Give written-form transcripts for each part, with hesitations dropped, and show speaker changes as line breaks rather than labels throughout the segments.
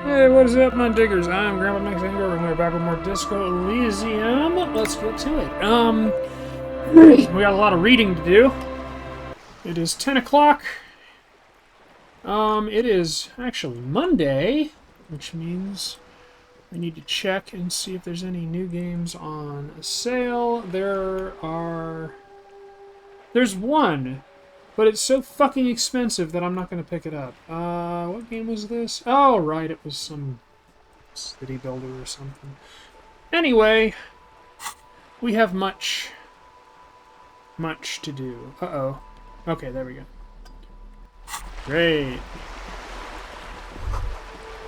Hey, what is up, my diggers? I'm Grandpa Max Anger, and we're back with more Disco Elysium. Let's get to it. We got a lot of reading to do. It is 10 o'clock. It is actually Monday, which means I need to check and see if there's any new games on sale. There's one, but it's so fucking expensive that I'm not going to pick it up. What game was this? Oh, right, it was some city builder or something. Anyway, we have much to do. Uh-oh. Okay, there we go. Great.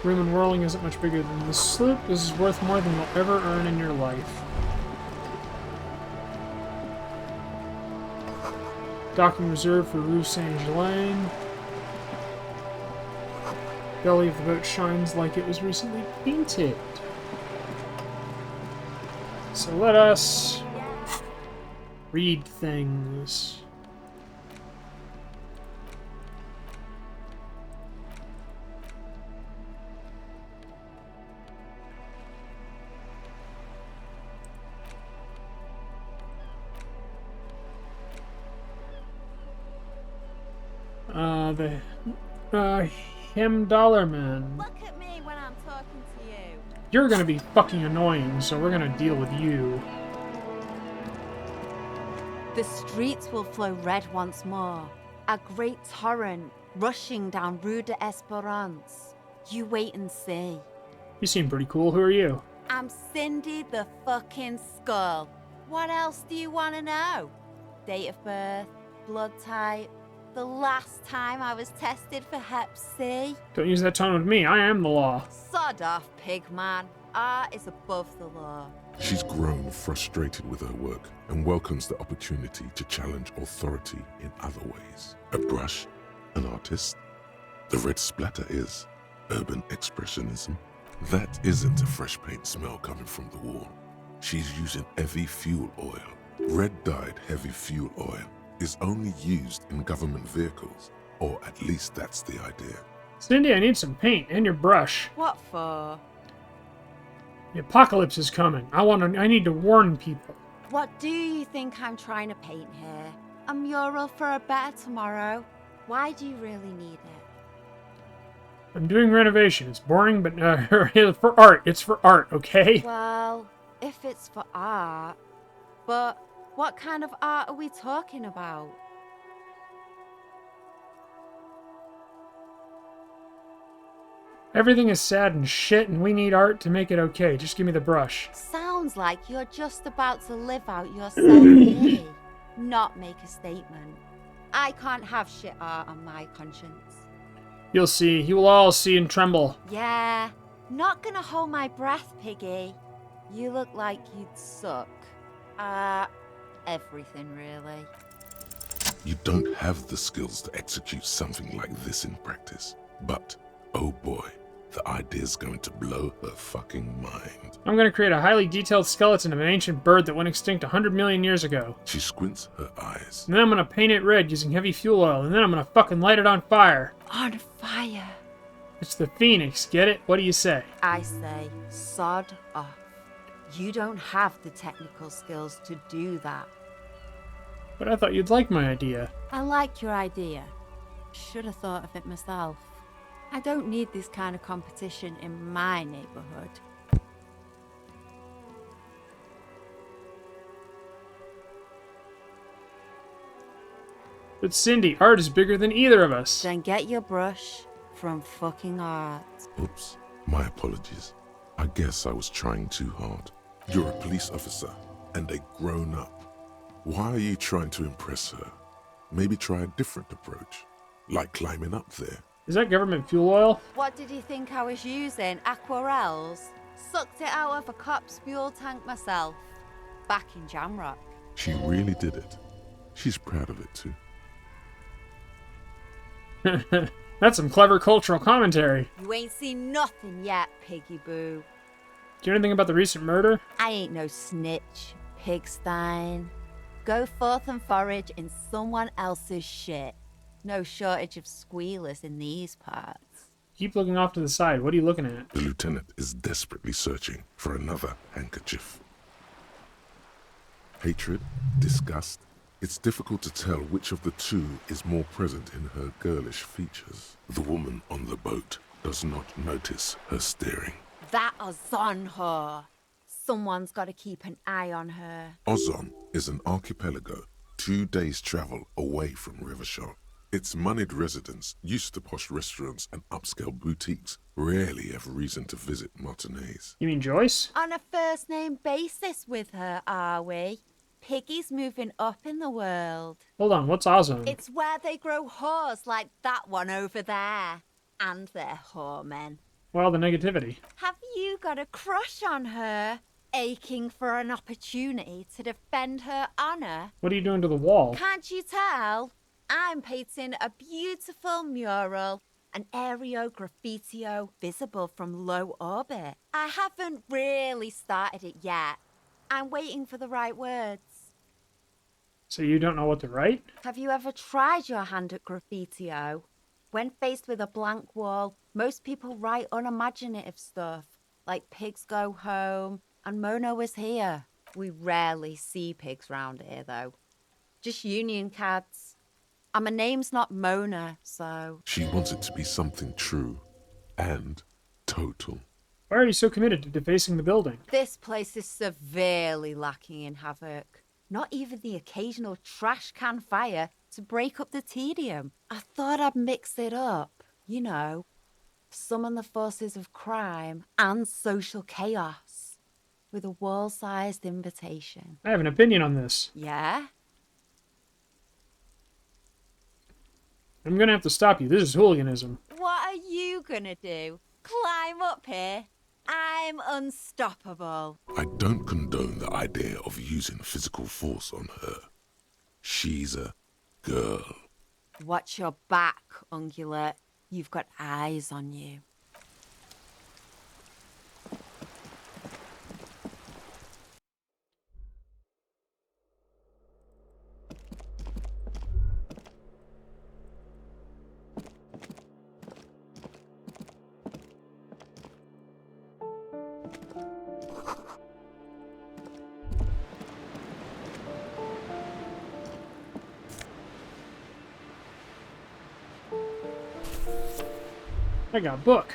Room and Whirling isn't much bigger than this sloop. This is worth more than you'll ever earn in your life. Docking reserved for Rue Saint-Gelaine. Belly of the boat shines like it was recently painted. So let us read things. Him Dollar Man.
Look at me when I'm talking to you.
You're gonna be fucking annoying, so we're gonna deal with you.
The streets will flow red once more. A great torrent rushing down Rue de Esperance. You wait and see.
You seem pretty cool. Who are you?
I'm Cindy the fucking Skull. What else do you want to know? Date of birth, blood type, the last time I was tested for Hep C.
Don't use that tone with me. I am the law.
Sod off, pig man. Art is above the law.
She's grown frustrated with her work and welcomes the opportunity to challenge authority in other ways. A brush, an artist. The red splatter is urban expressionism. That isn't a fresh paint smell coming from the wall. She's using heavy fuel oil. Red-dyed heavy fuel oil is only used in government vehicles, or at least that's the idea.
Cindy, I need some paint and your brush.
What for?
The apocalypse is coming. I need to warn people.
What do you think I'm trying to paint here? A mural for a better tomorrow? Why do you really need it?
I'm doing renovation. It's boring, but for art. It's for art, okay?
Well, if it's for art, but what kind of art are we talking about?
Everything is sad and shit, and we need art to make it okay. Just give me the brush.
Sounds like you're just about to live out your self-pity, not make a statement. I can't have shit art on my conscience.
You'll see. You will all see and tremble.
Yeah, not gonna hold my breath, Piggy. You look like you'd suck. Everything really.
You don't have the skills to execute something like this in practice. But, oh boy, the idea's going to blow her fucking mind.
I'm going to create a highly detailed skeleton of an ancient bird that went extinct 100 million years ago.
She squints her eyes.
And then I'm going to paint it red using heavy fuel oil, and then I'm going to fucking light it on fire.
On fire.
It's the Phoenix, get it? What do you say?
I say, sod off. You don't have the technical skills to do that.
But I thought you'd like my idea.
I like your idea. Should have thought of it myself. I don't need this kind of competition in my neighborhood.
But Cindy, art is bigger than either of us.
Then get your brush from fucking art.
Oops, my apologies. I guess I was trying too hard. You're a police officer and a grown-up. Why are you trying to impress her? Maybe try a different approach, like climbing up there.
Is that government fuel oil?
What did you think I was using? Aquarels? Sucked it out of a cop's fuel tank myself. Back in Jamrock.
She really did it. She's proud of it too.
That's some clever cultural commentary.
You ain't seen nothing yet, Piggy Boo.
Do you know anything about the recent murder?
I ain't no snitch, pigstein. Go forth and forage in someone else's shit. No shortage of squealers in these parts.
Keep looking off to the side. What are you looking at?
The lieutenant is desperately searching for another handkerchief. Hatred, disgust. It's difficult to tell which of the two is more present in her girlish features. The woman on the boat does not notice her staring.
That Ozon whore. Someone's got to keep an eye on her.
Ozon is an archipelago 2 days' travel away from Rivershore. Its moneyed residents, used to posh restaurants and upscale boutiques, rarely have reason to visit Martinez.
You mean Joyce?
On a first-name basis with her, are we? Piggy's moving up in the world.
Hold on, what's Ozone?
It's where they grow whores like that one over there. And their whoremen.
Well, the negativity.
Have you got a crush on her? Aching for an opportunity to defend her honour?
What are you doing to the wall?
Can't you tell? I'm painting a beautiful mural, an aereo graffitio visible from low orbit. I haven't really started it yet. I'm waiting for the right words.
So you don't know what to write?
Have you ever tried your hand at graffitio? When faced with a blank wall, most people write unimaginative stuff, like pigs go home and Mona was here. We rarely see pigs round here, though. Just union cards. And my name's not Mona, so...
She wants it to be something true and total.
Why are you so committed to defacing the building?
This place is severely lacking in havoc. Not even the occasional trash can fire to break up the tedium. I thought I'd mix it up, you know. Summon the forces of crime and social chaos with a wall-sized invitation.
I have an opinion on this.
Yeah?
I'm gonna have to stop you. This is hooliganism.
What are you gonna do? Climb up here? I'm unstoppable.
I don't condone the idea of using physical force on her. She's a girl.
Watch your back, Ungulate. You've got eyes on you.
I got a book.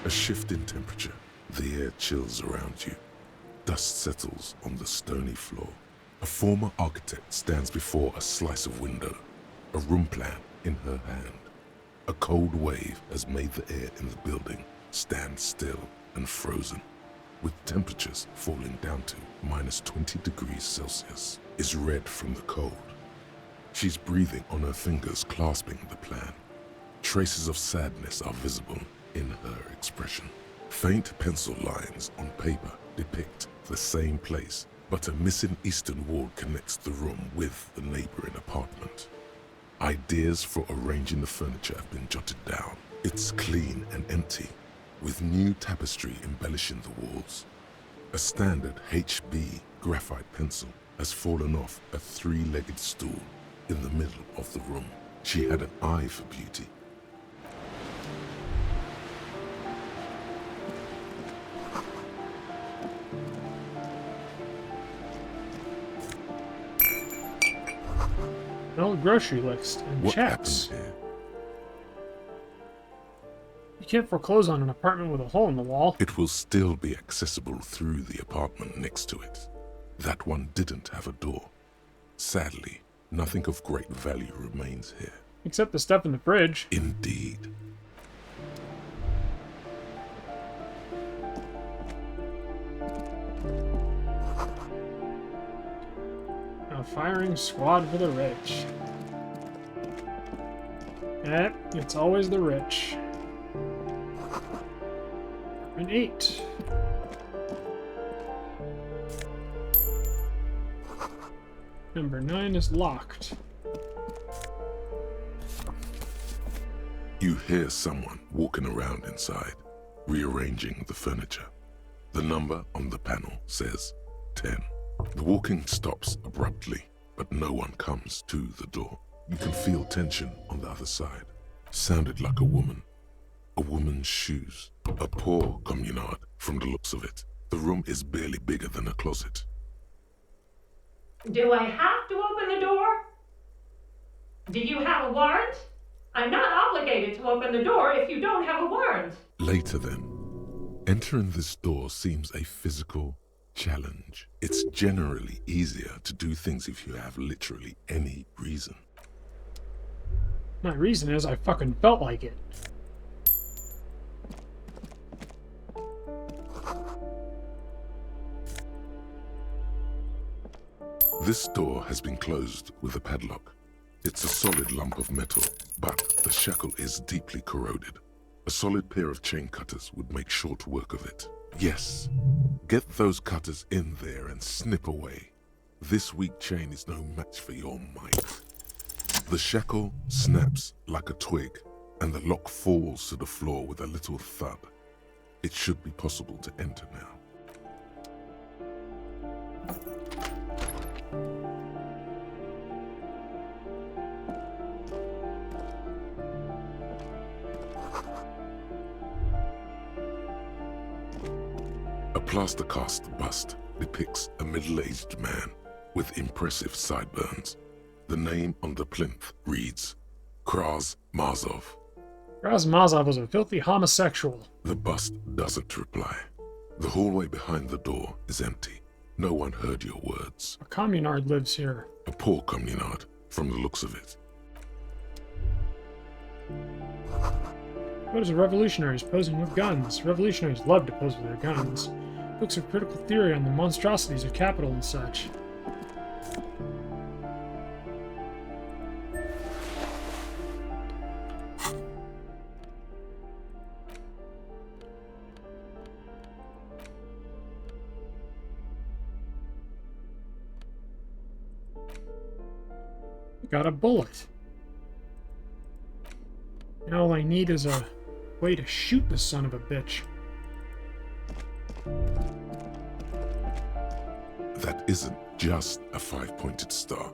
A shift in temperature. The air chills around you. Dust settles on the stony floor. A former architect stands before a slice of window, a room plan in her hand. A cold wave has made the air in the building stand still and frozen, with temperatures falling down to -20 degrees Celsius. Is red from the cold. She's breathing on her fingers, clasping the plan. Traces of sadness are visible in her expression. Faint pencil lines on paper depict the same place, but a missing eastern wall connects the room with the neighboring apartment. Ideas for arranging the furniture have been jotted down. It's clean and empty, with new tapestry embellishing the walls. A standard HB graphite pencil has fallen off a three-legged stool in the middle of the room. She had an eye for beauty.
An old grocery list and
What
checks.
happened here?
You can't foreclose on an apartment with a hole in the wall.
It will still be accessible through the apartment next to it. That one didn't have a door. Sadly, nothing of great value remains here.
Except the stuff in the fridge.
Indeed.
A firing squad for the rich. Yep, it's always the rich. An 8. Number 9 is locked.
You hear someone walking around inside, rearranging the furniture. The number on the panel says 10. The walking stops abruptly, but no one comes to the door. You can feel tension on the other side. Sounded like a woman. A woman's shoes. A poor communard, from the looks of it. The room is barely bigger than a closet.
Do I have to open the door? Do you have a warrant? I'm not obligated to open the door if you don't have a warrant.
Later then. Entering this door seems a physical challenge. It's generally easier to do things if you have literally any reason.
My reason is I fucking felt like it.
This door has been closed with a padlock. It's a solid lump of metal, but the shackle is deeply corroded. A solid pair of chain cutters would make short work of it. Yes, get those cutters in there and snip away. This weak chain is no match for your might. The shackle snaps like a twig, and the lock falls to the floor with a little thud. It should be possible to enter now. A plaster cast bust depicts a middle-aged man with impressive sideburns. The name on the plinth reads, Kraz Mazov.
Razmazov was a filthy homosexual.
The bust doesn't reply. The hallway behind the door is empty. No one heard your words.
A communard lives here.
A poor communard, from the looks of it.
What is a revolutionaries posing with guns? Revolutionaries love to pose with their guns. Books of critical theory on the monstrosities of capital and such. Got a bullet. Now all I need is a way to shoot this son of a bitch.
That isn't just a five-pointed star.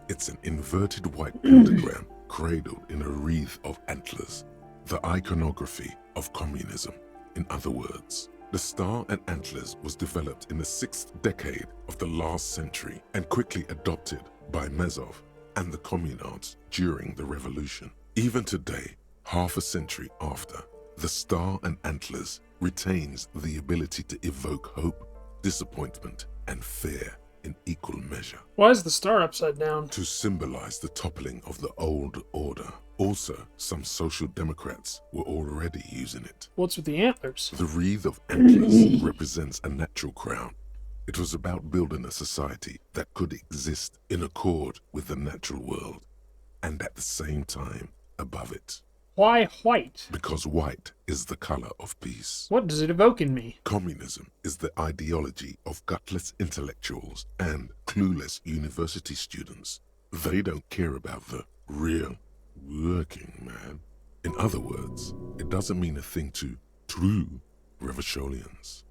It's an inverted white pentagram cradled in a wreath of antlers. The iconography of communism. In other words, the star and antlers was developed in the 6th decade of the last century and quickly adopted by Mazov and the communards during the revolution. Even today, half a century after, the star and antlers retains the ability to evoke hope, disappointment, and fear in equal measure.
Why is the star upside down?
To symbolize the toppling of the old order. Also, some social democrats were already using it.
What's with the antlers?
The wreath of antlers represents a natural crown. It was about building a society that could exist in accord with the natural world, and at the same time above it.
Why white?
Because white is the color of peace.
What does it evoke in me?
Communism is the ideology of gutless intellectuals and clueless university students. They don't care about the real working man. In other words, it doesn't mean a thing to true revolutionaries.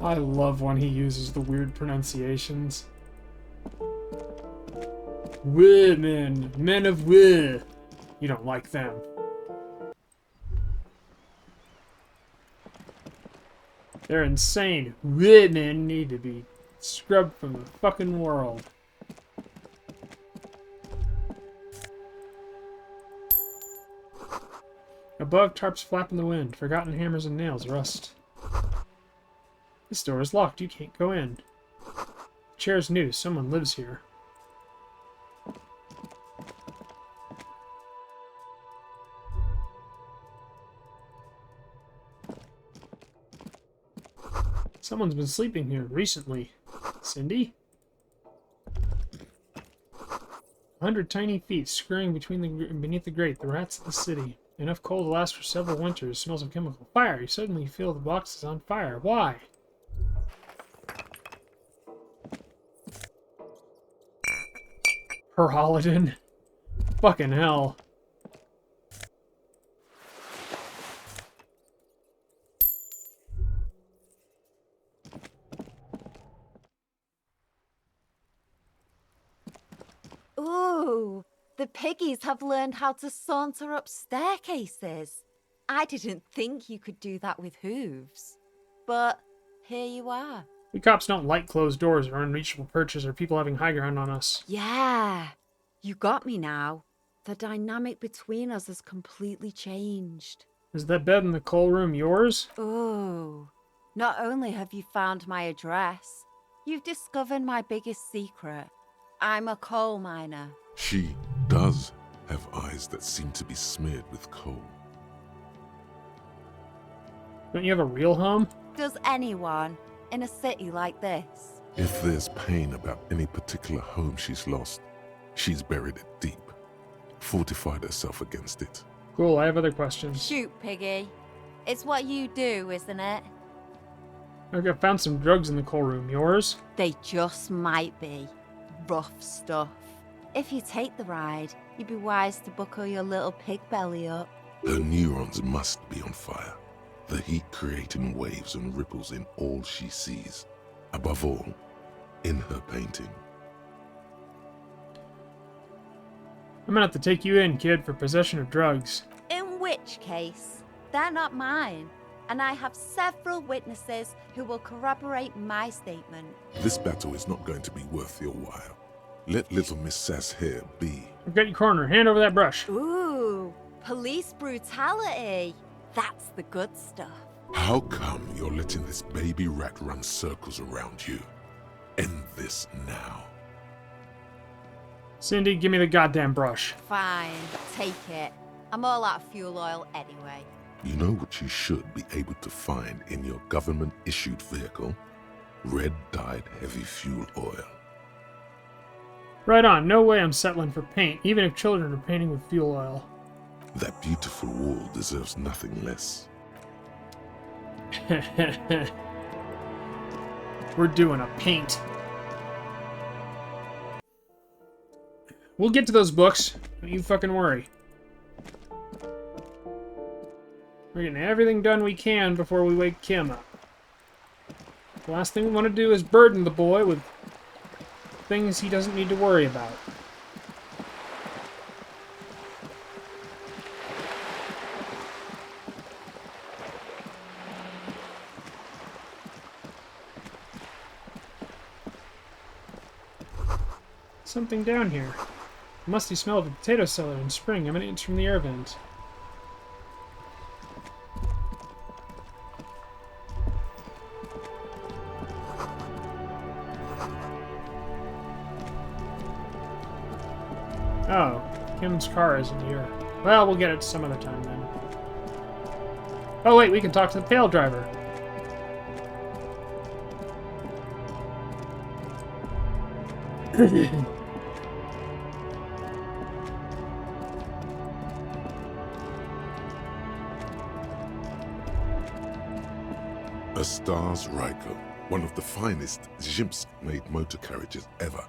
I love when he uses the weird pronunciations. Women, men of war. You don't like them. They're insane. Women need to be scrubbed from the fucking world. Above, tarps flap in the wind. Forgotten hammers and nails rust. This door is locked. You can't go in. The chair's new. Someone lives here. Someone's been sleeping here recently. Cindy? 100 tiny feet scurrying beneath the grate. The rats of the city. Enough coal to last for several winters. Smells of chemical fire. You suddenly feel the box is on fire. Why? Her Holoden. Fucking hell.
Ooh, the piggies have learned how to saunter up staircases. I didn't think you could do that with hooves. But here you are.
We cops don't like closed doors or unreachable perches or people having high ground on us.
Yeah, you got me now. The dynamic between us has completely changed.
Is that bed in the coal room yours?
Ooh, not only have you found my address, you've discovered my biggest secret. I'm a coal miner.
She does have eyes that seem to be smeared with coal.
Don't you have a real home?
Does anyone in a city like this?
If there's pain about any particular home she's lost, she's buried it deep, fortified herself against it.
Cool, I have other questions.
Shoot, Piggy. It's what you do, isn't it?
I found some drugs in the coal room. Yours?
They just might be. Rough stuff. If you take the ride, you'd be wise to buckle your little pig belly up.
Her neurons must be on fire, the heat creating waves and ripples in all she sees. Above all, in her painting.
I'm gonna have to take you in, kid, for possession of drugs.
In which case, they're not mine. And I have several witnesses who will corroborate my statement.
This battle is not going to be worth your while. Let little Miss Sass here be.
I've got your corner. Hand over that brush.
Ooh, police brutality. That's the good stuff.
How come you're letting this baby rat run circles around you? End this now.
Cindy, give me the goddamn brush.
Fine, take it. I'm all out of fuel oil anyway.
You know what you should be able to find in your government-issued vehicle? Red-dyed heavy fuel oil.
Right on. No way I'm settling for paint, even if children are painting with fuel oil.
That beautiful wall deserves nothing less.
We're doing a paint. We'll get to those books. Don't you fucking worry. We're getting everything done we can before we wake Kim up. The last thing we want to do is burden the boy with things he doesn't need to worry about. Something down here. The musty smell of a potato cellar in spring emanates from the air vent. Oh, Kim's car isn't here. Well, we'll get it some other time then. Oh wait, we can talk to the pail driver.
A Stars Ryko, one of the finest Zhimsk-made motor carriages ever.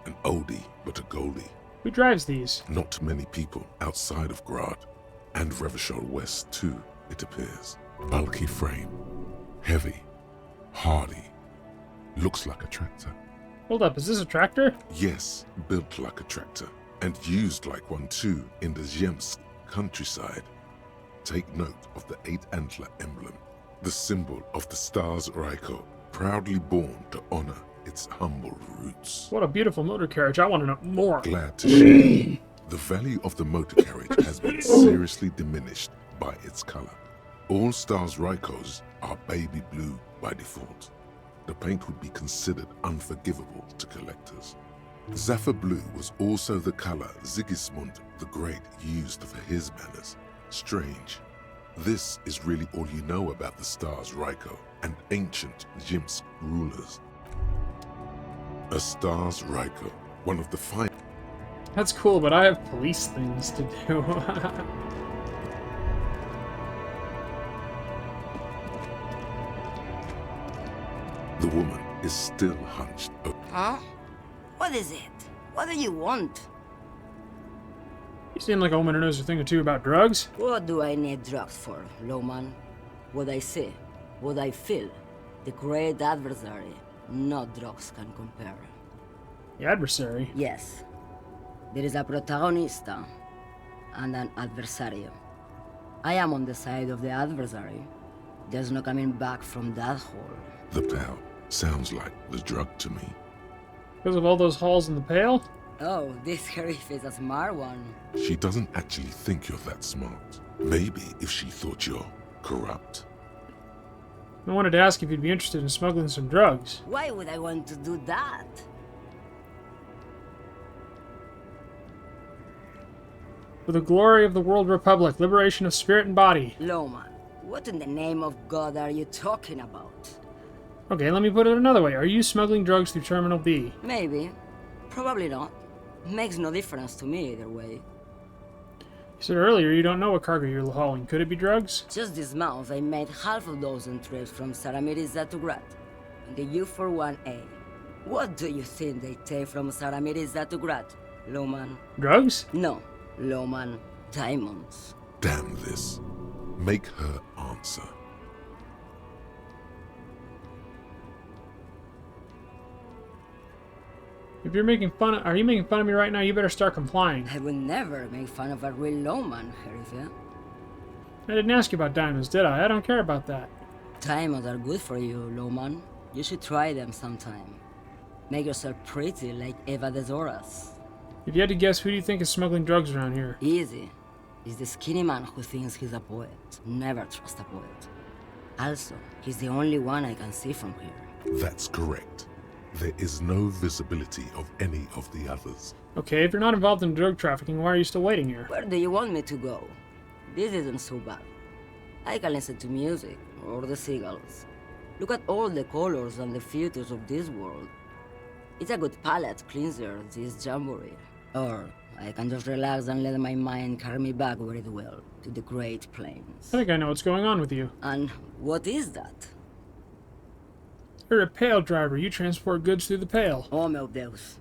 An oldie, but a goldie.
Who drives these?
Not many people outside of Grad, and Revachol West too, it appears. Bulky frame, heavy, hardy, looks like a tractor.
Hold up, is this a tractor?
Yes, built like a tractor, and used like one too in the Zemsk countryside. Take note of the 8-antler emblem, the symbol of the Stars Ryko, proudly born to honor its humble roots.
What a beautiful motor carriage. I want to know more.
Glad to share. The value of the motor carriage has been seriously diminished by its color. All Stars Rykos are baby blue by default. The paint would be considered unforgivable to collectors. Zephyr blue was also the color Sigismund the Great used for his banners. Strange. This is really all you know about the Stars Ryko and ancient Zhimsk rulers. A Stars Ryko, one of the fine.
That's cool, but I have police things to do.
The woman is still hunched over.
Huh? What is it? What do you want?
You seem like a woman who knows a thing or two about drugs.
What do I need drugs for, lowman? What I see, what I feel. The great adversary. No drugs can compare.
The adversary?
Yes. There is a protagonista and an adversario. I am on the side of the adversary. There's no coming back from that hole.
The Pale sounds like the drug to me.
Because of all those holes in the pail?
Oh, this sheriff is a smart one.
She doesn't actually think you're that smart. Maybe if she thought you're corrupt.
I wanted to ask if you'd be interested in smuggling some drugs.
Why would I want to do that?
For the glory of the World Republic, liberation of spirit and body.
Loman, what in the name of God are you talking about?
Okay, let me put it another way. Are you smuggling drugs through Terminal B?
Maybe. Probably not. Makes no difference to me either way.
You said earlier you don't know what cargo you're hauling. Could it be drugs?
Just this month, I made half a dozen trips from Saramiris to Grad, on the U41A. What do you think they take from Saramiris to Grad, Loman?
Drugs?
No, Loman, diamonds.
Damn this. Make her answer.
If you're making fun are you making fun of me right now? You better start complying.
I would never make fun of a real Loman, Sheriff.
I didn't ask you about diamonds, did I? I don't care about that.
Diamonds are good for you, Loman. You should try them sometime. Make yourself pretty like Eva de Zoras.
If you had to guess, who do you think is smuggling drugs around here?
Easy. He's the skinny man who thinks he's a poet. Never trust a poet. Also, he's the only one I can see from here.
That's correct. There is no visibility of any of the others.
Okay, if you're not involved in drug trafficking, why are you still waiting here?
Where do you want me to go? This isn't so bad. I can listen to music, or the seagulls. Look at all the colors and the futures of this world. It's a good palate cleanser, this jamboree. Or I can just relax and let my mind carry me back very well to the Great Plains.
I think I know what's going on with you.
And what is that?
You're a pail driver. You transport goods through the pail.
Oh meu Deus.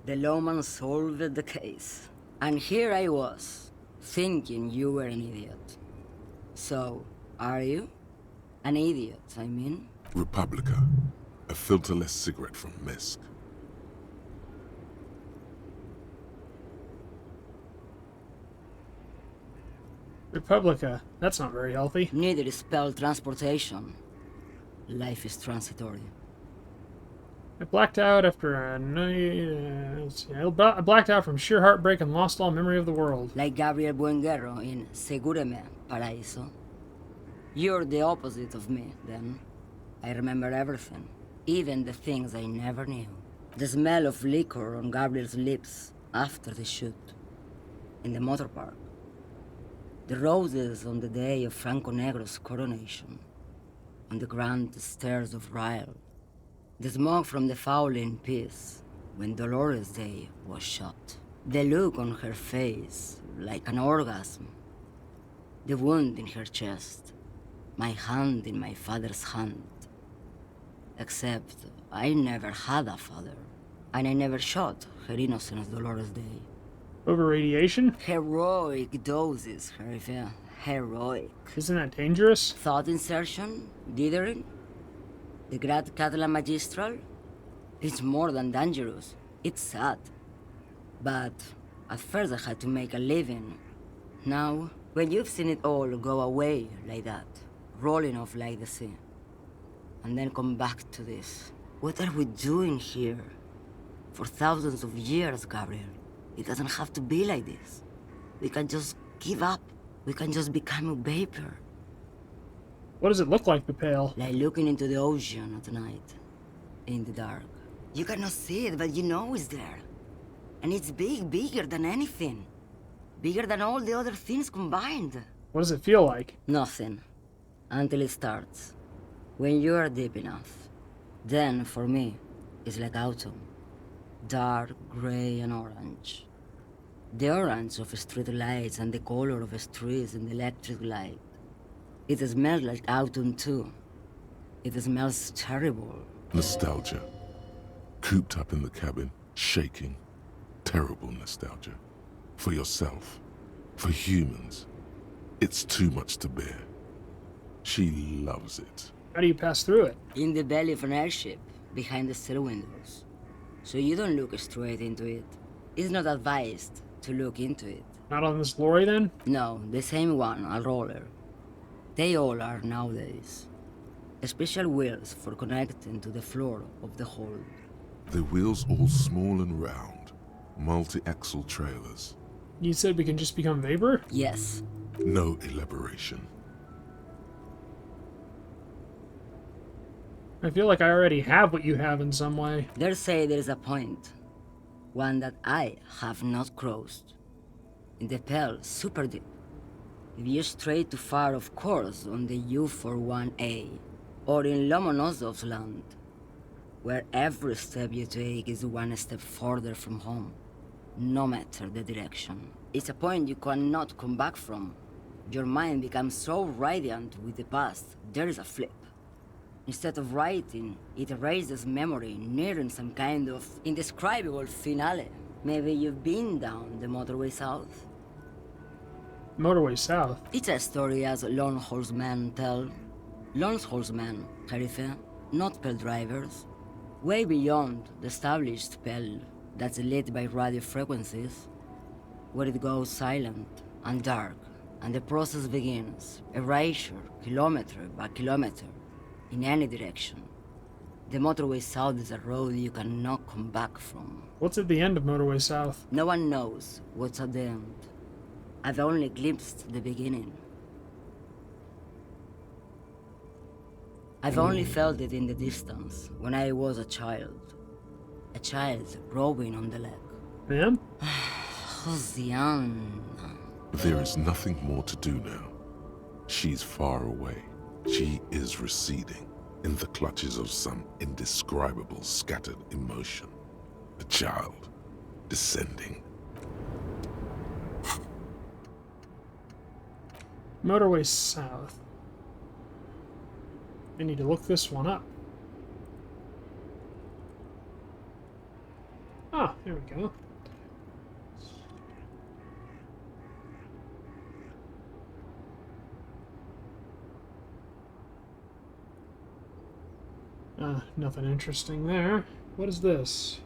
The Loman solved the case. And here I was, thinking you were an idiot. So, are you? An idiot, I mean?
Republica. A filterless cigarette from Misk.
Republica. That's not very healthy.
Neither is spelled transportation. Life is transitory.
I blacked out after a night. Let's see. I blacked out from sheer heartbreak and lost all memory of the world.
Like Gabriel Buenguerro in Segúreme, Paraíso. You're the opposite of me, then. I remember everything, even the things I never knew. The smell of liquor on Gabriel's lips after the shoot. In the motor park. The roses on the day of Franco Negro's coronation. On the grand stairs of Ryle. The smoke from the fowling piece when Dolores Day was shot. The look on her face, like an orgasm. The wound in her chest. My hand in my father's hand. Except I never had a father. And I never shot her innocent Dolores Day.
Over radiation?
Heroic doses, Sheriff. Heroic.
Isn't that dangerous?
Thought insertion? Dithering? The Grad Catalan Magistral? It's more than dangerous. It's sad. But at first I had to make a living. Now, when you've seen it all go away like that, rolling off like the sea, and then come back to this, what are we doing here? For thousands of years, Gabriel. It doesn't have to be like this. We can just give up. We can just become a vapor.
What does it look like, the pail?
Like looking into the ocean at night. In the dark. You cannot see it, but you know it's there. And it's big, bigger than anything. Bigger than all the other things combined.
What does it feel like?
Nothing. Until it starts. When you are deep enough. Then, for me, it's like autumn. Dark, gray, and orange. The orange of street lights and the color of streets in the electric light. It smells like autumn too. It smells terrible.
Nostalgia. Cooped up in the cabin, shaking. Terrible nostalgia. For yourself. For humans. It's too much to bear. She loves it.
How do you pass through it?
In the belly of an airship, behind the stair windows. So you don't look straight into it. It's not advised to look into it.
Not on this lorry, then?
No, the same one, a roller. They all are nowadays. Special wheels for connecting to the floor of the hold.
The wheels all small and round, multi-axle trailers.
You said we can just become Vapor?
Yes.
No elaboration.
I feel like I already have what you have in some way.
They say there is a point. One that I have not crossed. In the Pale, super deep. If you stray too far, of course, on the U41A, or in Lomonosov's land, where every step you take is one step further from home, no matter the direction. It's a point you cannot come back from. Your mind becomes so radiant with the past, there is a flip. Instead of writing, it erases memory, nearing some kind of indescribable finale. Maybe you've been down the motorway south?
Motorway South.
It's a story as lone horsemen tell. Lone horsemen, Sheriff, not Pale drivers. Way beyond the established Pale that's lit by radio frequencies, where it goes silent and dark, and the process begins, erasure, kilometer by kilometer, in any direction. The motorway south is a road you cannot come back from.
What's at the end of Motorway South?
No one knows what's at the end. I've only glimpsed the beginning. I've only felt it in the distance, when I was a child. A child rowing on the lake.
Ma'am?
Josiane.
There is nothing more to do now. She's far away. She is receding in the clutches of some indescribable scattered emotion. A child descending.
Motorway South. I need to look this one up. Ah, there we go. Nothing interesting there. What is this?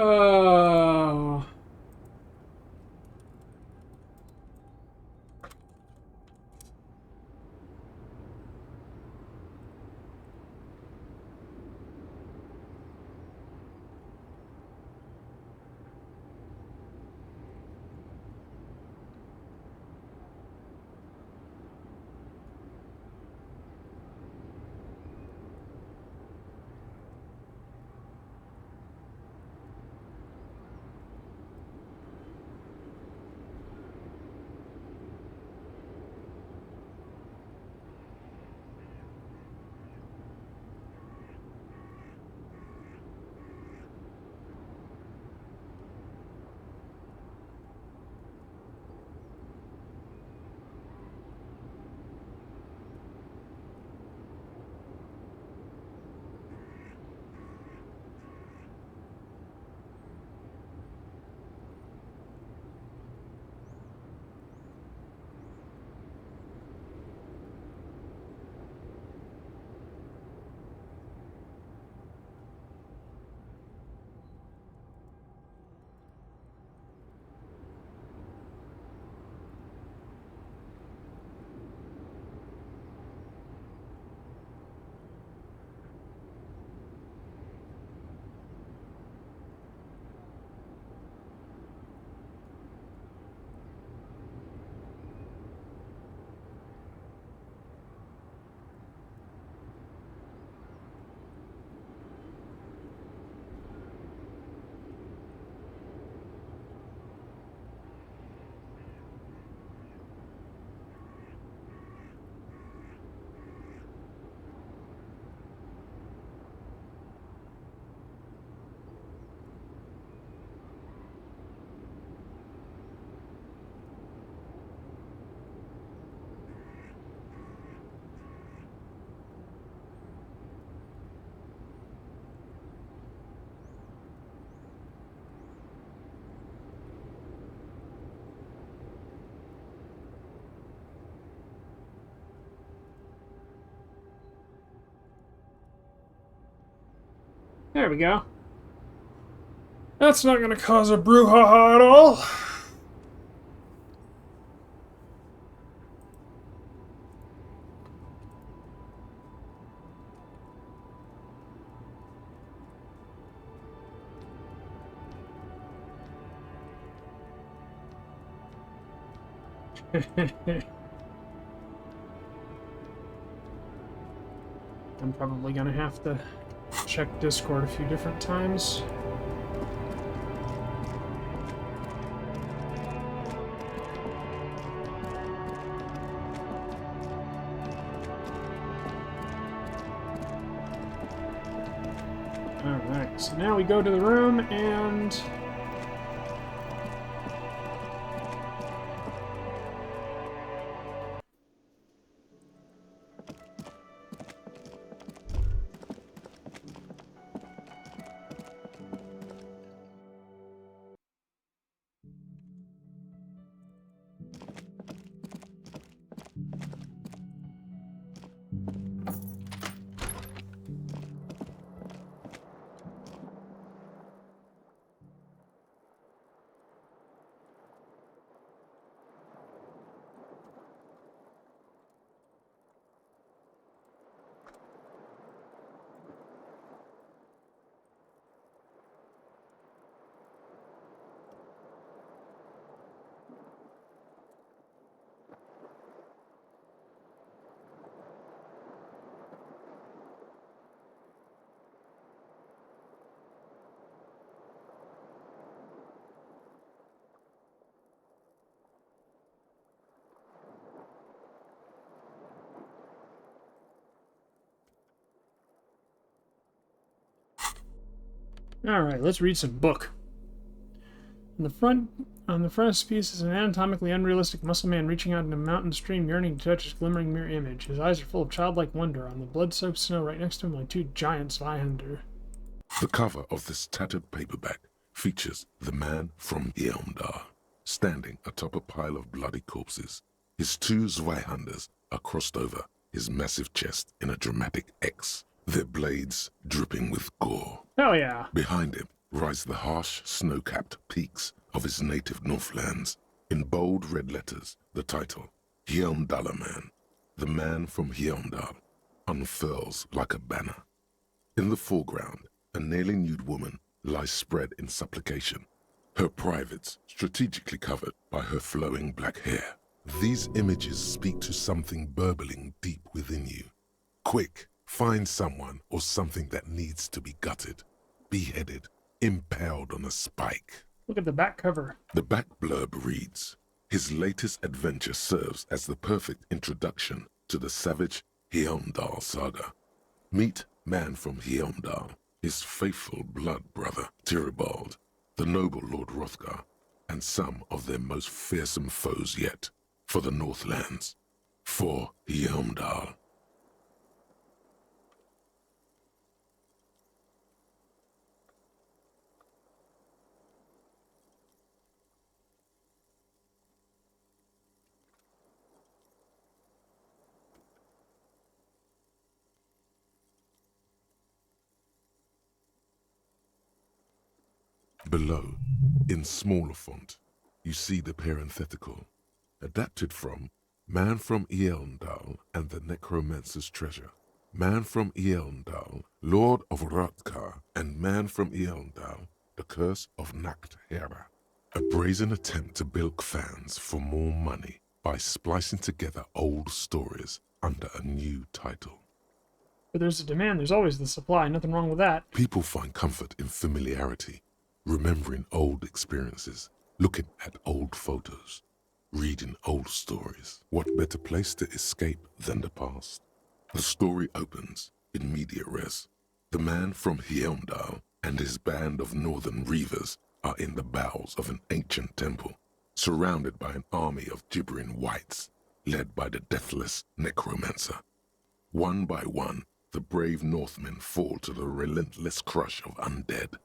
Oh. There we go. That's not going to cause a brouhaha at all. I'm probably going to have to check Discord a few different times. Alright, so now we go to the room and... Alright, let's read some book. On the frontispiece is an anatomically unrealistic muscle man reaching out in a mountain stream, yearning to touch his glimmering mirror image. His eyes are full of childlike wonder. On the blood-soaked snow right next to him lie two giants lie under.
The cover of this tattered paperback features the man from Yeomdar, standing atop a pile of bloody corpses. His two Zweihanders are crossed over his massive chest in a dramatic X, their blades dripping with gore.
Hell yeah.
Behind him rise the harsh, snow-capped peaks of his native Northlands. In bold red letters, the title, Heomdaller Man, the man from Heomdal, unfurls like a banner. In the foreground, a nearly nude woman lies spread in supplication, her privates strategically covered by her flowing black hair. These images speak to something burbling deep within you. Quick, find someone or something that needs to be gutted, beheaded, impaled on a spike.
Look at the back cover.
The back blurb reads, his latest adventure serves as the perfect introduction to the savage Heomdal saga. Meet man from Heomdal, his faithful blood brother, Tyribald, the noble Lord Hrothgar, and some of their most fearsome foes yet, for the Northlands, for Heomdal. Below, in smaller font, you see the parenthetical, adapted from Man from Eelndal and the Necromancer's Treasure, Man from Eelndal, Lord of Hrothgar, and Man from Eelndal, The Curse of Nacht Hera. A brazen attempt to bilk fans for more money by splicing together old stories under a new title.
But there's a demand, there's always the supply. Nothing wrong with that.
People find comfort in familiarity, remembering old experiences, looking at old photos, reading old stories. What better place to escape than the past? The story opens in media res. The man from Heomdal and his band of northern reavers are in the bowels of an ancient temple, surrounded by an army of gibbering whites, led by the deathless necromancer. One by one, the brave Northmen fall to the relentless crush of undead,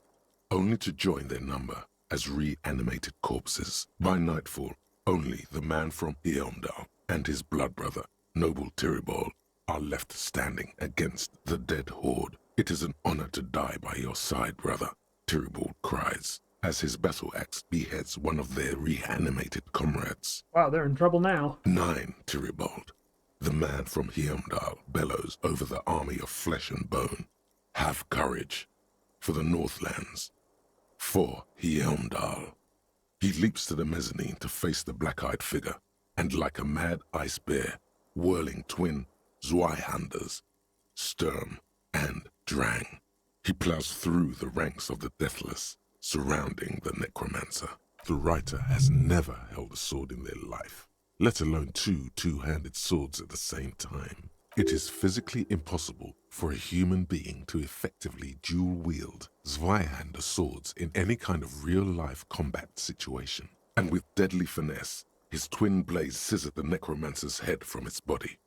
only to join their number as reanimated corpses. By nightfall, only the man from Heomdal and his blood brother, noble Tyribald, are left standing against the dead horde. It is an honor to die by your side, brother, Tyribald cries, as his battle axe beheads one of their reanimated comrades.
Wow, they're in trouble now.
9, Tyribald. The man from Heimdall bellows over the army of flesh and bone. Have courage for the Northlands. For Heimdall. He leaps to the mezzanine to face the black-eyed figure, and like a mad ice bear, whirling twin Zweihanders, Sturm and Drang, he plows through the ranks of the deathless, surrounding the necromancer. The writer has never held a sword in their life, let alone two two-handed swords at the same time. It is physically impossible for a human being to effectively dual-wield Zweihander swords in any kind of real-life combat situation. And with deadly finesse, his twin blades scissor the necromancer's head from its body.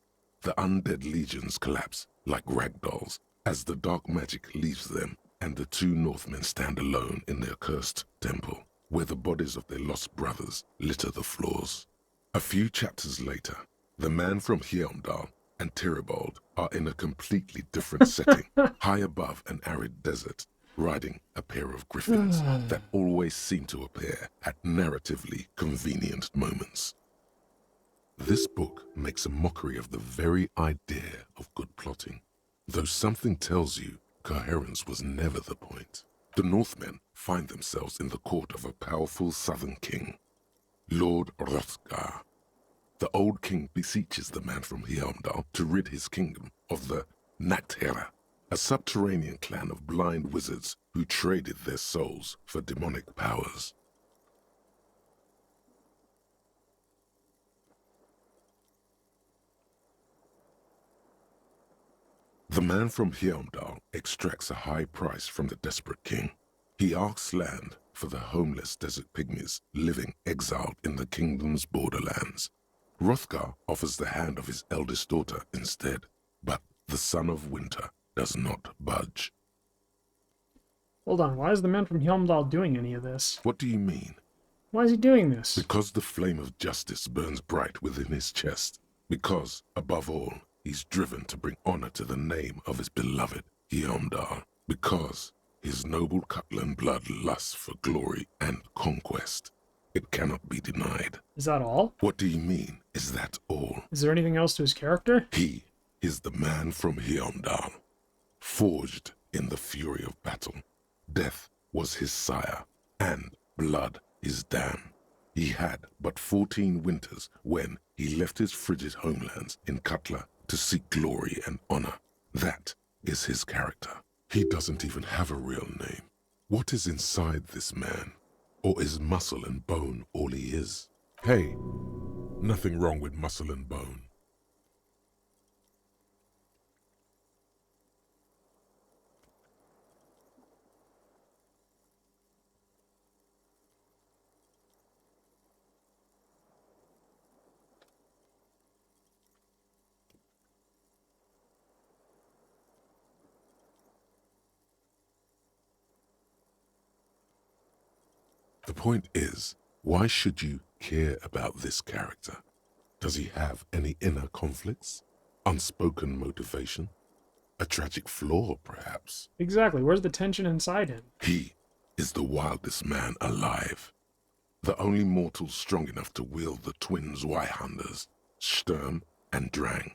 The undead legions collapse like ragdolls as the dark magic leaves them, and the two Northmen stand alone in their cursed temple, where the bodies of their lost brothers litter the floors. A few chapters later, the man from Heimdall and Tyribald are in a completely different setting, high above an arid desert, riding a pair of griffins that always seem to appear at narratively convenient moments. This book makes a mockery of the very idea of good plotting, though something tells you coherence was never the point. The Northmen find themselves in the court of a powerful southern king, Lord Hrothgar. The old king beseeches the man from Heimdall to rid his kingdom of the Nachtherra, a subterranean clan of blind wizards who traded their souls for demonic powers. The man from Heimdall extracts a high price from the desperate king. He asks land for the homeless desert pygmies living exiled in the kingdom's borderlands. Hrothgar offers the hand of his eldest daughter instead, but the son of winter does not budge.
Hold on, why is the man from Heimdall doing any of this?
What do you mean?
Why is he doing this?
Because the flame of justice burns bright within his chest. Because, above all, he's driven to bring honor to the name of his beloved Heimdall. Because his noble Cutlan blood lusts for glory and conquest. It cannot be denied.
Is that all?
What do you mean, is that all?
Is there anything else to his character?
He is the man from Heimdall, forged in the fury of battle. Death was his sire, and blood his dam. He had but 14 winters when he left his frigid homelands in Cutla to seek glory and honor. That is his character. He doesn't even have a real name. What is inside this man? Or is muscle and bone all he is? Hey, nothing wrong with muscle and bone. The point is, why should you care about this character? Does he have any inner conflicts? Unspoken motivation? A tragic flaw, perhaps?
Exactly, where's the tension inside him?
He is the wildest man alive. The only mortal strong enough to wield the twin Zweihanders, Sturm and Drang,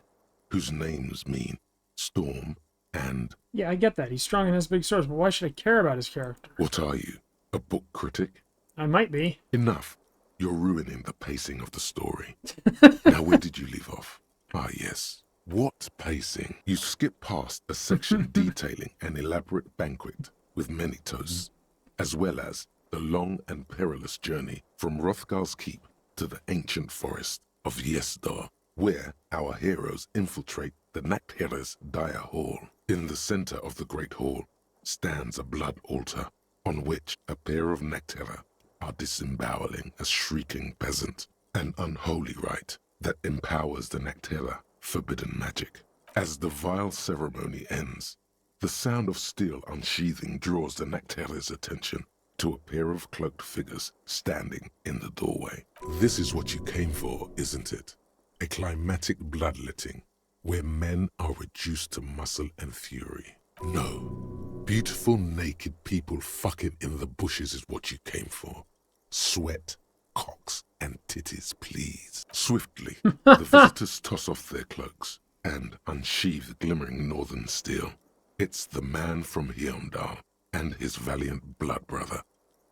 whose names mean storm and...
Yeah, I get that. He's strong and has big swords, but why should I care about his character?
What are you, a book critic?
I might be.
Enough. You're ruining the pacing of the story. Now, where did you leave off? Ah, yes. What pacing? You skip past a section detailing an elaborate banquet with many toasts, as well as the long and perilous journey from Hrothgar's keep to the ancient forest of Yesdor, where our heroes infiltrate the Nachtherra's dire hall. In the center of the great hall stands a blood altar on which a pair of Nachtherra are disemboweling a shrieking peasant, an unholy rite that empowers the Nachtherra forbidden magic. As the vile ceremony ends, the sound of steel unsheathing draws the Nachtherra's attention to a pair of cloaked figures standing in the doorway. This is what you came for, isn't it? A climatic bloodletting where men are reduced to muscle and fury. No. Beautiful naked people fucking in the bushes is what you came for. Sweat, cocks, and titties, please. Swiftly, the visitors toss off their cloaks and unsheathe glimmering northern steel. It's the man from Heimdall and his valiant blood brother,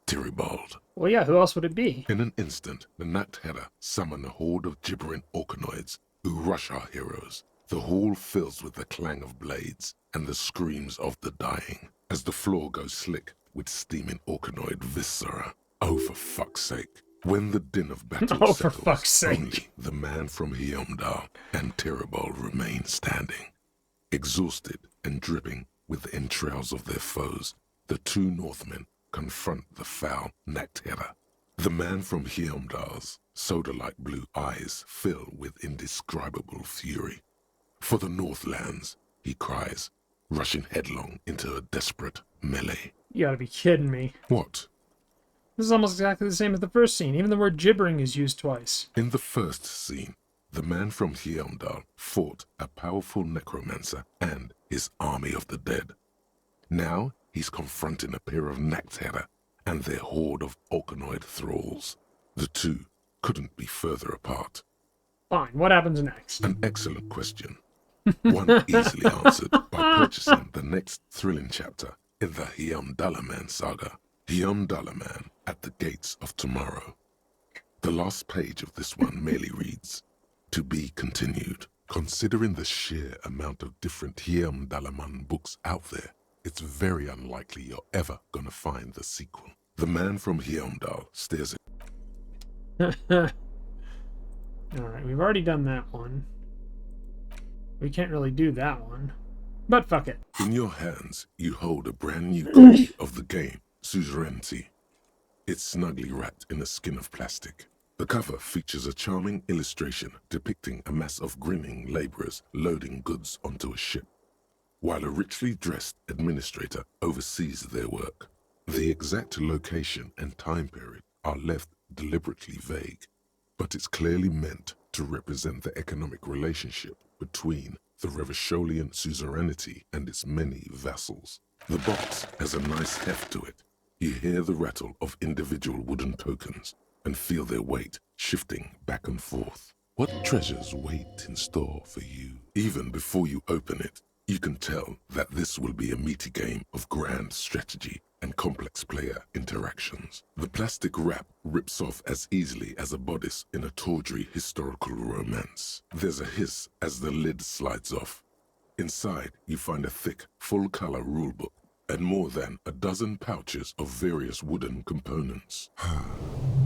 Tyribald.
Well, yeah, who else would it be?
In an instant, the Nacthedda summon a horde of gibbering orcanoids who rush our heroes. The hall fills with the clang of blades and the screams of the dying as the floor goes slick with steaming orcanoid viscera. Oh, for fuck's sake. When the din of battle
Oh, for
settles,
fuck's sake.
only the man from Heimdall and Tyribald remain standing. Exhausted and dripping with the entrails of their foes, the two Northmen confront the foul Nacthedda. The man from Heimdall's soda-like blue eyes fill with indescribable fury. For the Northlands, he cries, rushing headlong into a desperate melee.
You gotta be kidding me.
What?
This is almost exactly the same as the first scene. Even the word gibbering is used twice.
In the first scene, the man from Heimdall fought a powerful necromancer and his army of the dead. Now, he's confronting a pair of Nacthedda and their horde of orcanoid thralls. The two couldn't be further apart.
Fine, what happens next?
An excellent question. One easily answered by purchasing the next thrilling chapter in the Heimdallaman saga, Heimdallaman at the Gates of Tomorrow. The last page of this one merely reads, "To be continued." Considering the sheer amount of different Heimdallaman books out there, it's very unlikely you're ever gonna find the sequel. The man from Heimdall stares at
Alright, we've already done that one. We can't really do that one. But fuck it.
In your hands, you hold a brand new copy of the game, Suzerainty. It's snugly wrapped in a skin of plastic. The cover features a charming illustration depicting a mass of grinning laborers loading goods onto a ship, while a richly dressed administrator oversees their work. The exact location and time period are left deliberately vague, but it's clearly meant to represent the economic relationship between the Revacholian suzerainty and its many vassals. The box has a nice heft to it. You hear the rattle of individual wooden tokens and feel their weight shifting back and forth. What treasures wait in store for you? Even before you open it, you can tell that this will be a meaty game of grand strategy and complex player interactions. The plastic wrap rips off as easily as a bodice in a tawdry historical romance. There's a hiss as the lid slides off. Inside, you find a thick, full-color rulebook and more than a dozen pouches of various wooden components.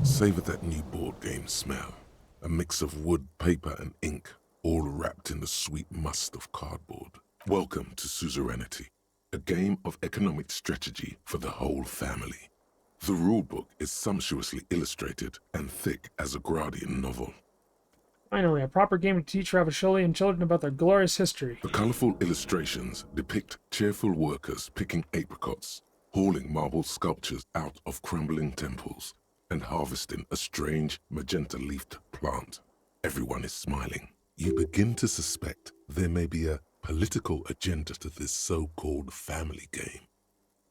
Savor that new board game smell. A mix of wood, paper, and ink, all wrapped in the sweet must of cardboard. Welcome to Suzerainty, a game of economic strategy for the whole family. The rulebook is sumptuously illustrated and thick as a Gradian novel.
Finally, a proper game to teach Ravacholian children about their glorious history.
The colorful illustrations depict cheerful workers picking apricots, hauling marble sculptures out of crumbling temples, and harvesting a strange magenta-leafed plant. Everyone is smiling. You begin to suspect there may be a political agenda to this so-called family game.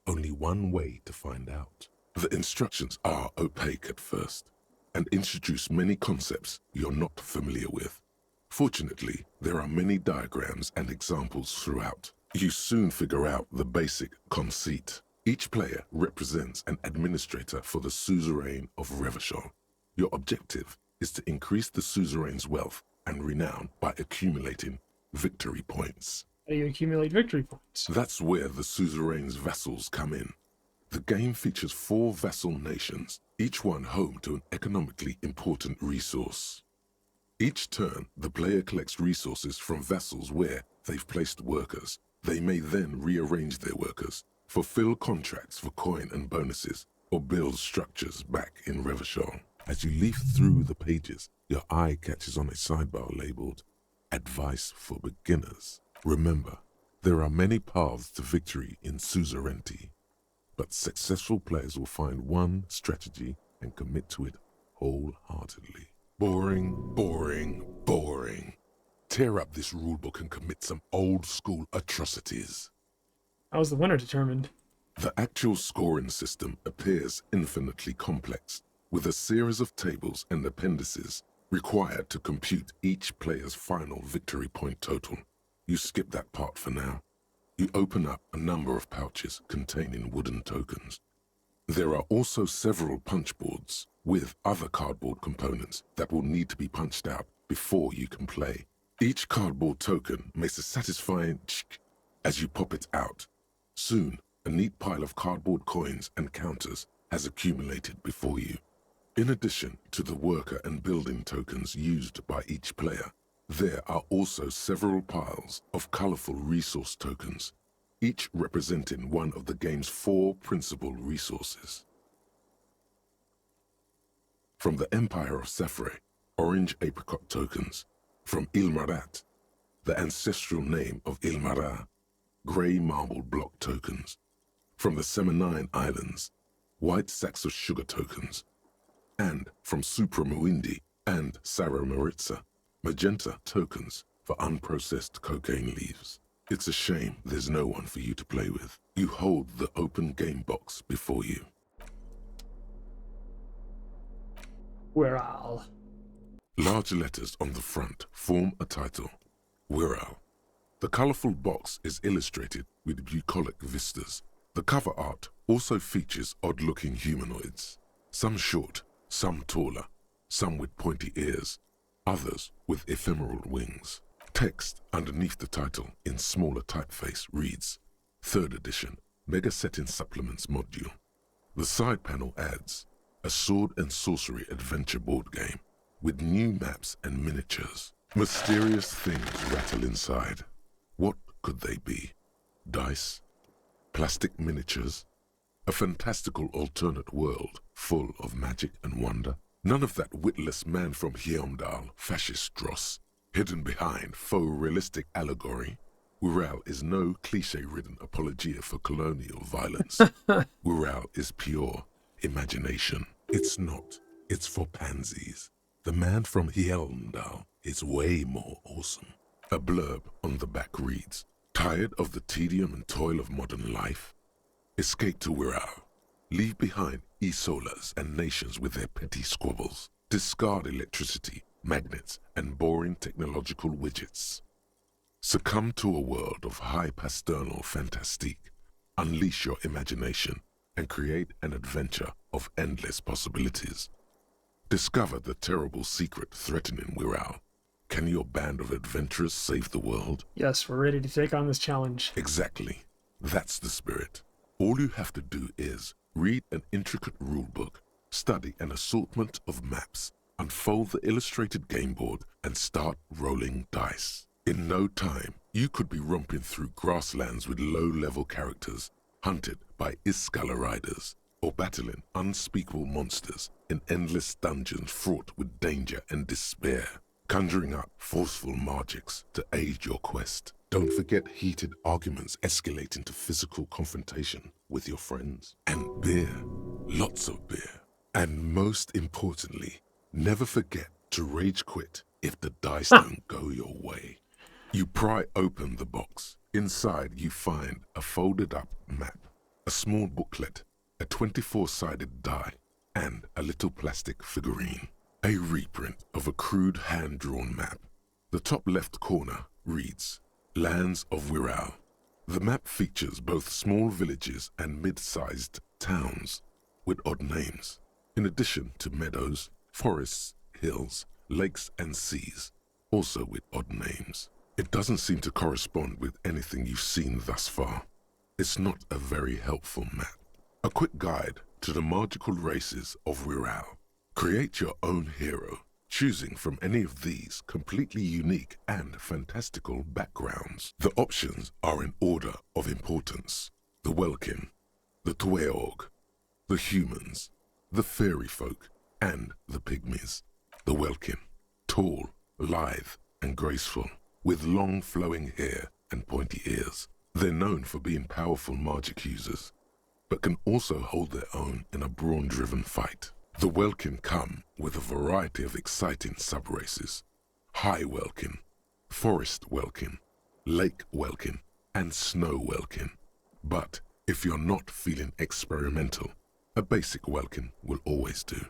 Only one way to find out. The instructions are opaque at first and introduce many concepts you're not familiar with. Fortunately, there are many diagrams and examples throughout. You soon figure out the basic conceit. Each player represents an administrator for the suzerain of Revachol. Your objective is to increase the suzerain's wealth and renown by accumulating victory points.
How do you accumulate victory points?
That's where the suzerain's vassals come in. The game features 4 vassal nations, each one home to an economically important resource. Each turn, the player collects resources from vassals where they've placed workers. They may then rearrange their workers, fulfill contracts for coin and bonuses, or build structures back in Revachol. As you leaf through the pages, your eye catches on a sidebar labeled Advice for Beginners. Remember, there are many paths to victory in Suzerainty, but successful players will find one strategy and commit to it wholeheartedly. Boring, boring, boring. Tear up this rulebook and commit some old-school atrocities.
How was the winner determined?
The actual scoring system appears infinitely complex, with a series of tables and appendices required to compute each player's final victory point total. You skip that part for now. You open up a number of pouches containing wooden tokens. There are also several punch boards with other cardboard components that will need to be punched out before you can play. Each cardboard token makes a satisfying tsk as you pop it out. Soon, a neat pile of cardboard coins and counters has accumulated before you. In addition to the worker and building tokens used by each player, there are also several piles of colorful resource tokens, each representing one of the game's 4 principal resources. From the Empire of Sefre, orange apricot tokens. From Ilmarat, the ancestral name of Ilmara, grey marble block tokens. From the Semenine Islands, white sacks of sugar tokens. And from Supramuindi and Sarah Maritza, magenta tokens for unprocessed cocaine leaves. It's a shame there's no one for you to play with. You hold the open game box before you.
Wirral.
Large letters on the front form a title, Wirral. The colorful box is illustrated with bucolic vistas. The cover art also features odd-looking humanoids, some short, some taller, some with pointy ears, others with ephemeral wings. Text underneath the title in smaller typeface reads, 3rd edition, Mega Setting Supplements Module. The side panel adds, a sword and sorcery adventure board game with new maps and miniatures. Mysterious things rattle inside. What could they be? Dice? Plastic miniatures? A fantastical alternate world full of magic and wonder? None of that witless man from Heimdall fascist dross, hidden behind faux realistic allegory. Wirral is no cliché-ridden apologia for colonial violence. Wirral is pure imagination. It's not. It's for pansies. The man from Heimdall is way more awesome. A blurb on the back reads, tired of the tedium and toil of modern life? Escape to Wirral. Leave behind Isolas and nations with their petty squabbles. Discard electricity, magnets, and boring technological widgets. Succumb to a world of high pasternal fantastique. Unleash your imagination and create an adventure of endless possibilities. Discover the terrible secret threatening Wirral. Can your band of adventurers save the world?
Yes, we're ready to take on this challenge.
Exactly. That's the spirit. All you have to do is read an intricate rulebook, study an assortment of maps, unfold the illustrated game board, and start rolling dice. In no time, you could be romping through grasslands with low-level characters, hunted by Iskala riders, or battling unspeakable monsters in endless dungeons fraught with danger and despair, conjuring up forceful magics to aid your quest. Don't forget heated arguments escalating to physical confrontation with your friends. And beer. Lots of beer. And most importantly, never forget to rage quit if the dice don't go your way. You pry open the box. Inside you find a folded up map, a small booklet, a 24-sided die, and a little plastic figurine. A reprint of a crude hand-drawn map. The top left corner reads, Lands of Wirral. The map features both small villages and mid-sized towns with odd names, in addition to meadows, forests, hills, lakes, and seas, also with odd names. It doesn't seem to correspond with anything you've seen thus far. It's not a very helpful map. A quick guide to the magical races of Wirral. Create your own hero, choosing from any of these completely unique and fantastical backgrounds. The options are in order of importance. The Welkin, the Tueog, the humans, the fairy folk, and the pygmies. The Welkin, tall, lithe, and graceful, with long flowing hair and pointy ears. They're known for being powerful magic users, but can also hold their own in a brawn-driven fight. The Welkin come with a variety of exciting sub-races. High Welkin, Forest Welkin, Lake Welkin, and Snow Welkin. But if you're not feeling experimental, a basic welkin will always do.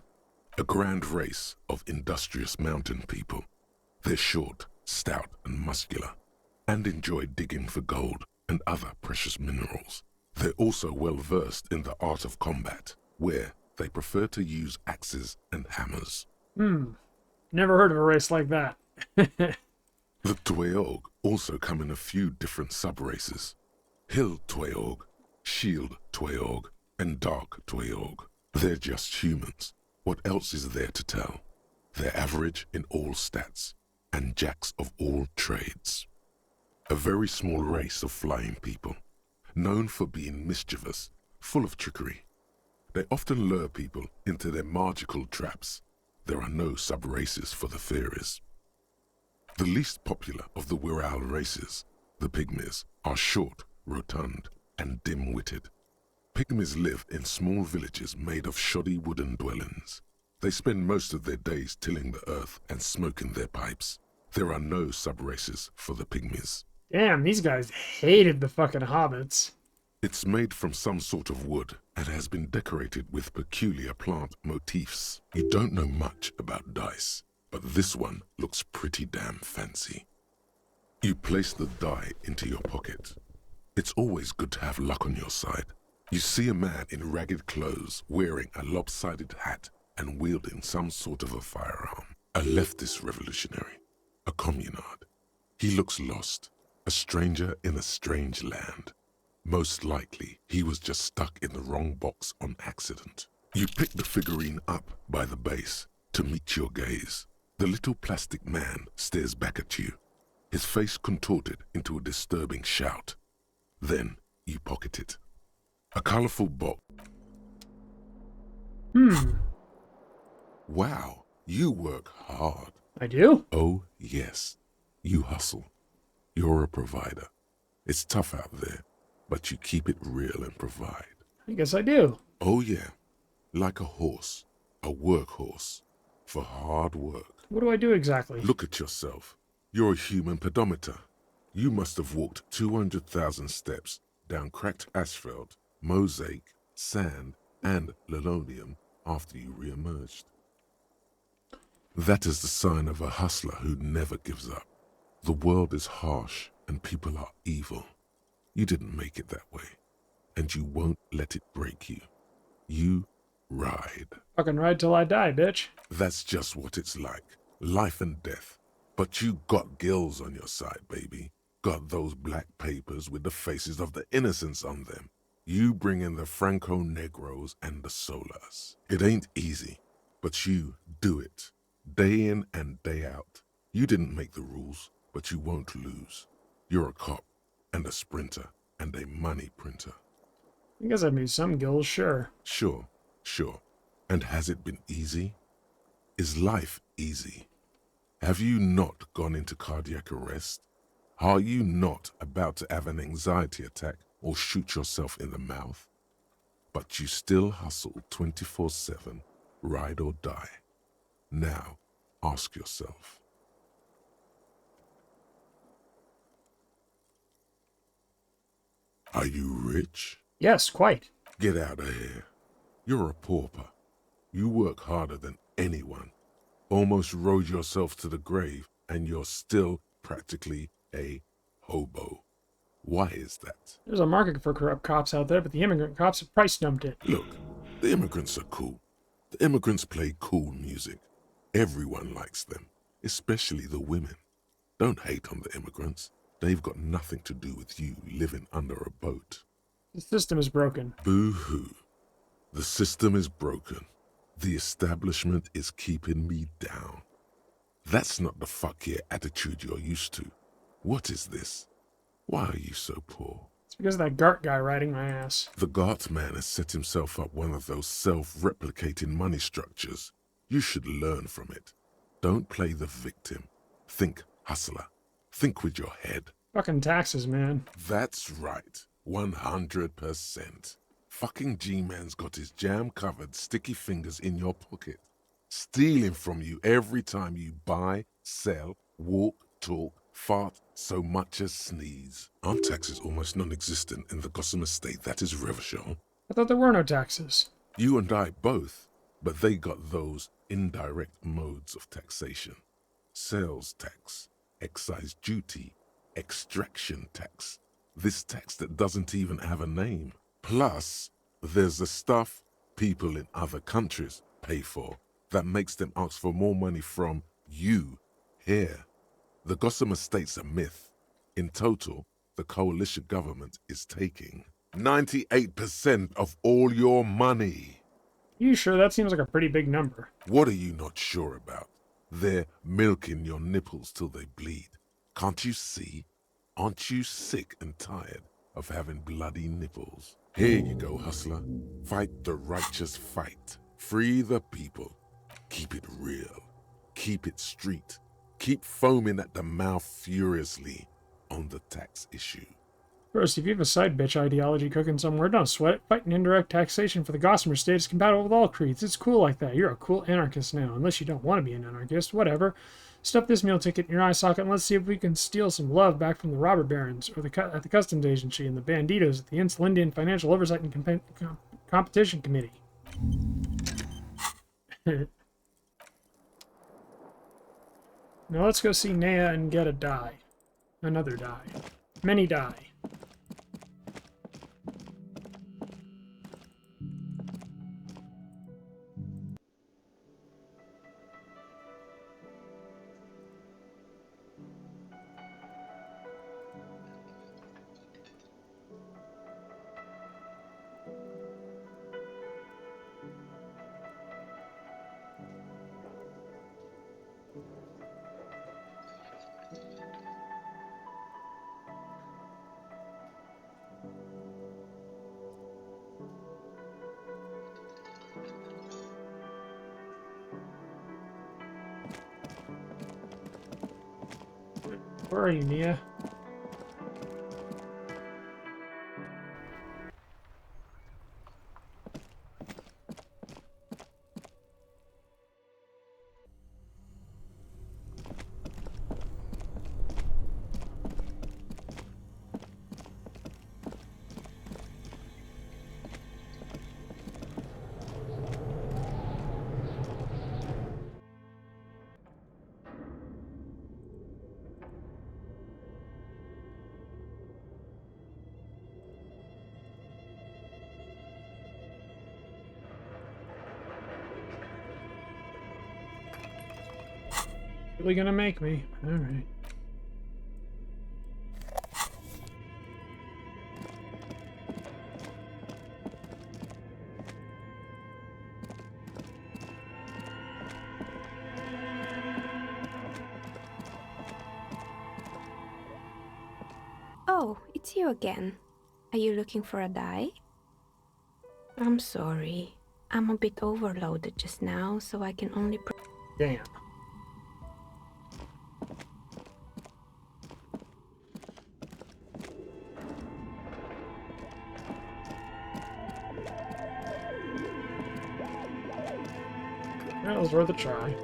A grand race of industrious mountain people. They're short, stout, and muscular, and enjoy digging for gold and other precious minerals. They're also well versed in the art of combat, where they prefer to use axes and hammers.
Never heard of a race like that.
The Tweog also come in a few different sub-races. Hill Tweog, Shield Tweog, and Dark Tweog. They're just humans. What else is there to tell? They're average in all stats, and jacks of all trades. A very small race of flying people, known for being mischievous, full of trickery. They often lure people into their magical traps. There are no sub-races for the fairies. The least popular of the Wirral races, the Pygmies, are short, rotund, and dim-witted. Pygmies live in small villages made of shoddy wooden dwellings. They spend most of their days tilling the earth and smoking their pipes. There are no sub-races for the Pygmies.
Damn, these guys hated the fucking hobbits.
It's made from some sort of wood and has been decorated with peculiar plant motifs. You don't know much about dice, but this one looks pretty damn fancy. You place the die into your pocket. It's always good to have luck on your side. You see a man in ragged clothes wearing a lopsided hat and wielding some sort of a firearm. A leftist revolutionary, a communard. He looks lost, a stranger in a strange land. Most likely, he was just stuck in the wrong box on accident. You pick the figurine up by the base to meet your gaze. The little plastic man stares back at you, his face contorted into a disturbing shout. Then you pocket it. A colorful box. Wow, you work hard.
I do?
Oh, yes. You hustle. You're a provider. It's tough out there, but you keep it real and provide.
I guess I do.
Oh, yeah. Like a horse, a workhorse, for hard work.
What do I do exactly?
Look at yourself. You're a human pedometer. You must have walked 200,000 steps down cracked asphalt, mosaic, sand, and linoleum after you re-emerged. That is the sign of a hustler who never gives up. The world is harsh and people are evil. You didn't make it that way, and you won't let it break you. You ride.
Fucking ride till I die, bitch.
That's just what it's like. Life and death. But you got gills on your side, baby. Got those black papers with the faces of the innocents on them. You bring in the Franco-Negros and the Solas. It ain't easy, but you do it. Day in and day out. You didn't make the rules, but you won't lose. You're a cop, and a sprinter, and a money printer.
I guess I've made some gills, sure.
Sure. And has it been easy? Is life easy? Have you not gone into cardiac arrest? Are you not about to have an anxiety attack or shoot yourself in the mouth? But you still hustle 24/7, ride or die. Now, ask yourself. Are you rich?
Yes, quite.
Get out of here. You're a pauper. You work harder than anyone. Almost rode yourself to the grave, and you're still practically a hobo. Why is that?
There's a market for corrupt cops out there, but the immigrant cops have price dumped it.
Look, the immigrants are cool. The immigrants play cool music. Everyone likes them, especially the women. Don't hate on the immigrants. They've got nothing to do with you living under a boat.
The system is broken.
Boo-hoo. The system is broken. The establishment is keeping me down. That's not the fuck yeah attitude you're used to. What is this? Why are you so poor?
It's because of that Gart guy riding my ass.
The Gart man has set himself up one of those self-replicating money structures. You should learn from it. Don't play the victim. Think hustler. Think with your head.
Fucking taxes, man.
That's right. 100%. Fucking G-Man's got his jam-covered sticky fingers in your pocket, stealing from you every time you buy, sell, walk, talk, fart so much as sneeze. Aren't taxes almost non-existent in the Gossamer state that is Revachol?
I thought there were no taxes.
You and I both, but they got those indirect modes of taxation. Sales tax, excise duty, extraction tax. This tax that doesn't even have a name. Plus, there's the stuff people in other countries pay for that makes them ask for more money from you here. The Gossamer state's a myth. In total, the coalition government is taking 98% of all your money.
You sure? That seems like a pretty big number.
What are you not sure about? They're milking your nipples till they bleed. Can't you see? Aren't you sick and tired of having bloody nipples? Here you go, hustler. Fight the righteous fight. Free the people. Keep it real. Keep it street. Keep foaming at the mouth furiously on the tax issue.
First, if you have a side bitch ideology cooking somewhere, don't sweat it. Fighting indirect taxation for the Gossamer state is compatible with all creeds. It's cool like that. You're a cool anarchist now, unless you don't want to be an anarchist. Whatever. Stuff this meal ticket in your eye socket and let's see if we can steal some love back from the robber barons, or at the customs agency, and the banditos at the Insulindian Financial Oversight and Competition Committee. Now let's go see Nea and get a die. Another die. Many die. Where are you, Nia? Really gonna make me? Alright.
Oh, it's you again. Are you looking for a die? I'm sorry. I'm a bit overloaded just now, so I can only...
Damn. Well, it was worth a try.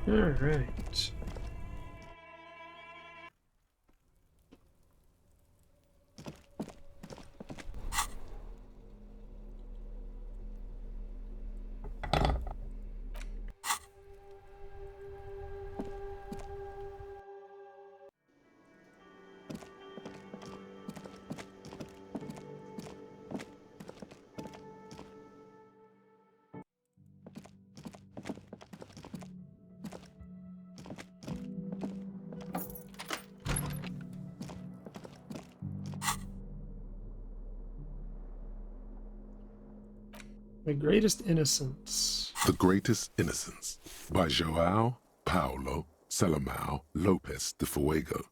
Alright. The Greatest Innocence.
The Greatest Innocence by João Paulo Salomão Lopes de Fuego.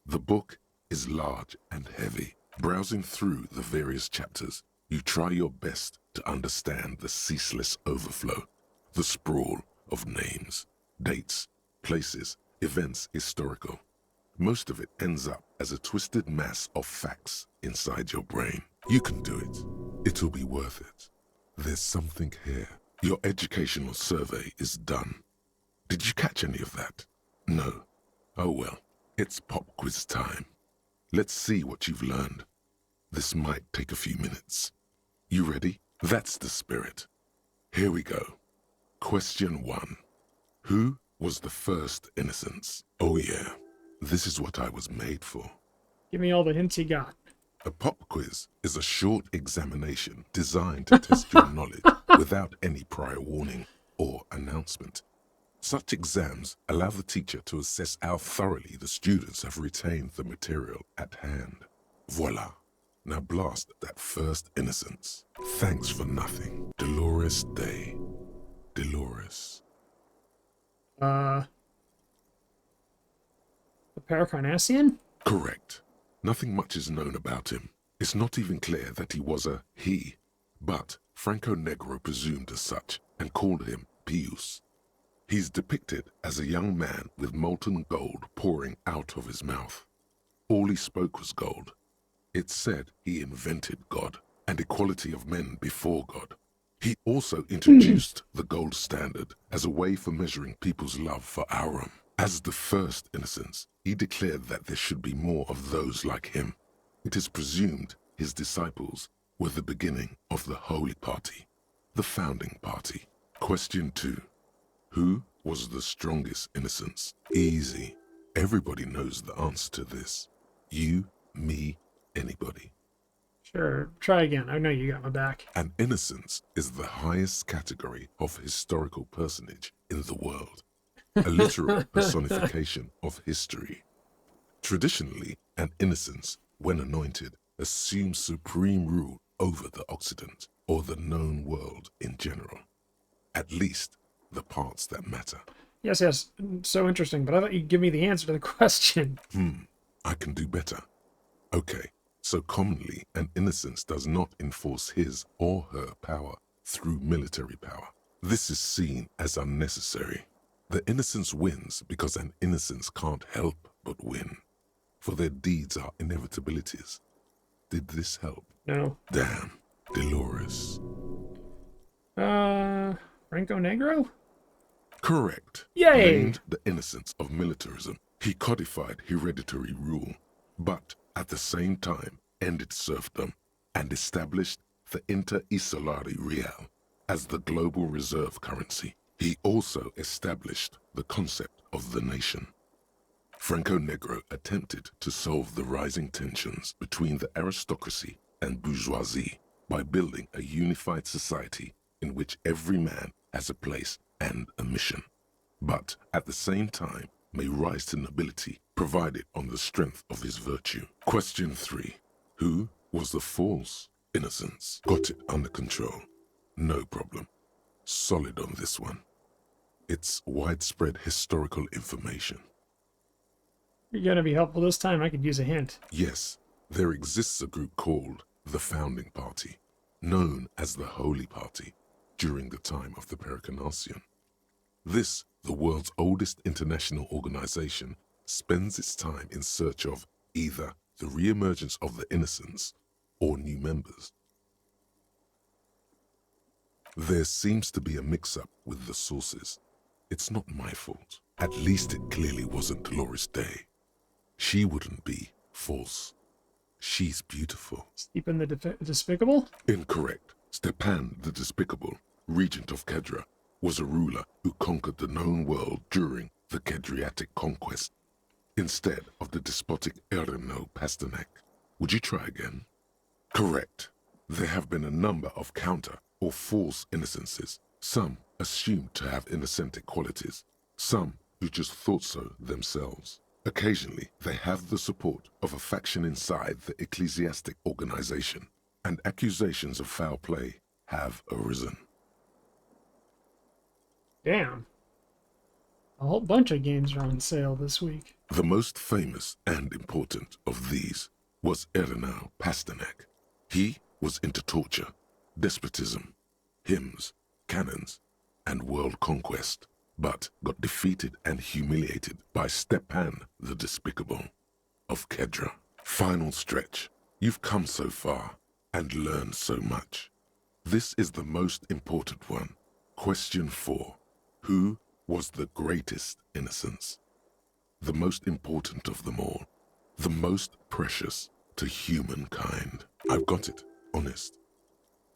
The book is large and heavy. Browsing through the various chapters, you try your best to understand the ceaseless overflow, the sprawl of names, dates, places, events historical. Most of it ends up as a twisted mass of facts inside your brain. You can do it. It'll be worth it. There's something here. Your educational survey is done. Did you catch any of that? No. Oh well, it's pop quiz time. Let's see what you've learned. This might take a few minutes. You ready? That's the spirit. Here we go. Question 1. Who was the first innocence? Oh yeah, this is what I was made for.
Give me all the hints you got.
A pop quiz is a short examination designed to test your knowledge without any prior warning or announcement. Such exams allow the teacher to assess how thoroughly the students have retained the material at hand. Voila. Now blast that first innocence. Thanks for nothing. Dolores Day. Dolores.
The Paracarnassian?
Correct. Nothing much is known about him. It's not even clear that he was a he, but Franco Negro presumed as such and called him Pius. He's depicted as a young man with molten gold pouring out of his mouth. All he spoke was gold. It's said he invented God and equality of men before God. He also introduced the gold standard as a way for measuring people's love for Aurum. As the first innocence, he declared that there should be more of those like him. It is presumed his disciples were the beginning of the Holy Party, the founding party. Question 2. Who was the strongest innocence? Easy. Everybody knows the answer to this. You, me, anybody.
Sure, try again. I know you got my back.
An innocence is the highest category of historical personage in the world. A literal personification of history. Traditionally, an innocence, when anointed, assumes supreme rule over the Occident or the known world in general. At least, the parts that matter.
Yes, so interesting, but I thought you'd give me the answer to the question.
I can do better. Okay, so commonly, an innocence does not enforce his or her power through military power. This is seen as unnecessary. The innocence wins because an innocence can't help but win, for their deeds are inevitabilities. Did this help?
No.
Damn. Dolores.
Franco Negro?
Correct.
Yay!
Named the innocence of militarism, he codified hereditary rule, but at the same time ended serfdom and established the Inter-Isolari Real as the global reserve currency. He also established the concept of the nation. Franco Negro attempted to solve the rising tensions between the aristocracy and bourgeoisie by building a unified society in which every man has a place and a mission, but at the same time may rise to nobility provided on the strength of his virtue. Question 3. Who was the false innocence? Got it under control. No problem. Solid on this one. It's widespread historical information.
You're gonna be helpful this time. I could use a hint.
Yes, there exists a group called the Founding Party, known as the Holy Party, during the time of the Paracarnassian. This, the world's oldest international organization, spends its time in search of either the re-emergence of the innocents or new members. There seems to be a mix-up with the sources. It's not my fault. At least it clearly wasn't Dolores Day. She wouldn't be false. She's beautiful.
Stepan the Despicable?
Incorrect. Stepan the Despicable, regent of Kedra, was a ruler who conquered the known world during the Kedriatic conquest, instead of the despotic Erno Pasternak. Would you try again? Correct. There have been a number of counter or false innocences, some assumed to have innocentic qualities, some who just thought so themselves. Occasionally, they have the support of a faction inside the ecclesiastic organization, and accusations of foul play have arisen.
Damn. A whole bunch of games are on sale this week.
The most famous and important of these was Ernest Pasternak. He was into torture, despotism, hymns, cannons, and world conquest, but got defeated and humiliated by Stepan the Despicable of Kedra. Final stretch. You've come so far and learned so much. This is the most important one. Question 4. Who was the greatest innocence? The most important of them all. The most precious to humankind. I've got it. Honest.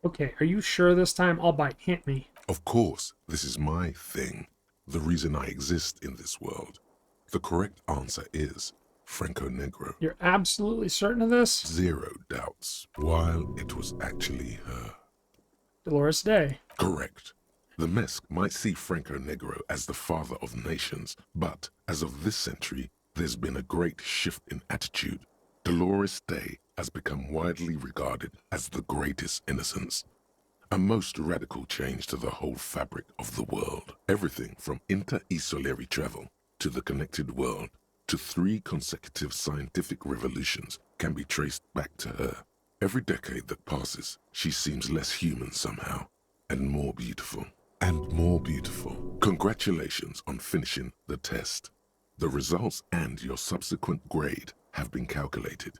Okay, are you sure this time? I'll bite. Hint me.
Of course, this is my thing. The reason I exist in this world. The correct answer is Franco Negro.
You're absolutely certain of this?
0 doubts. While it was actually her.
Dolores Day.
Correct. The Mesk might see Franco Negro as the father of nations, but as of this century, there's been a great shift in attitude. Dolores Day has become widely regarded as the greatest innocence. A most radical change to the whole fabric of the world. Everything from inter-esolary travel to the connected world to 3 consecutive scientific revolutions can be traced back to her. Every decade that passes, she seems less human somehow, and more beautiful. And more beautiful. Congratulations on finishing the test. The results and your subsequent grade have been calculated.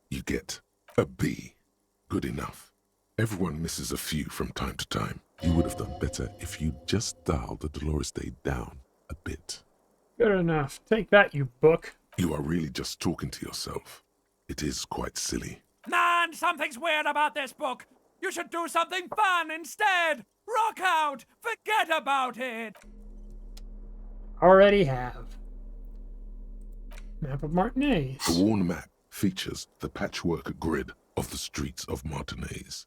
You get a B. Good enough. Everyone misses a few from time to time. You would have done better if you just dialed the Dolores Day down a bit.
Good enough. Take that, you book.
You are really just talking to yourself. It is quite silly.
Man, something's weird about this book. You should do something fun instead. Rock out. Forget about it.
Already have. Map of Martinez.
The worn map features the patchwork grid of the streets of Martinez,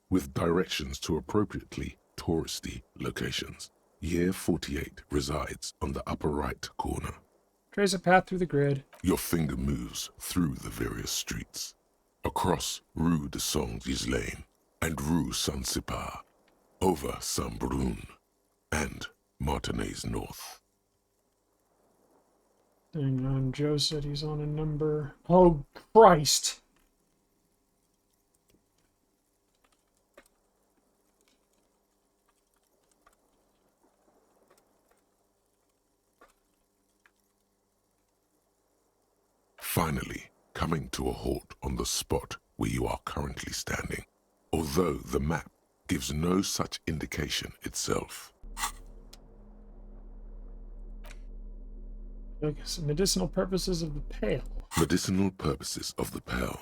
with directions to appropriately touristy locations. Year 48 resides on the upper right corner.
Trace a path through the grid.
Your finger moves through the various streets, across Rue de Saint-Ghislain and Rue Saint-Sipar, over Saint-Brun and Martinez North.
Hang on, Joe said he's on a number. Oh, Christ.
Finally, coming to a halt on the spot where you are currently standing, although the map gives no such indication itself.
I guess medicinal purposes of the pale.
Medicinal purposes of the Pale.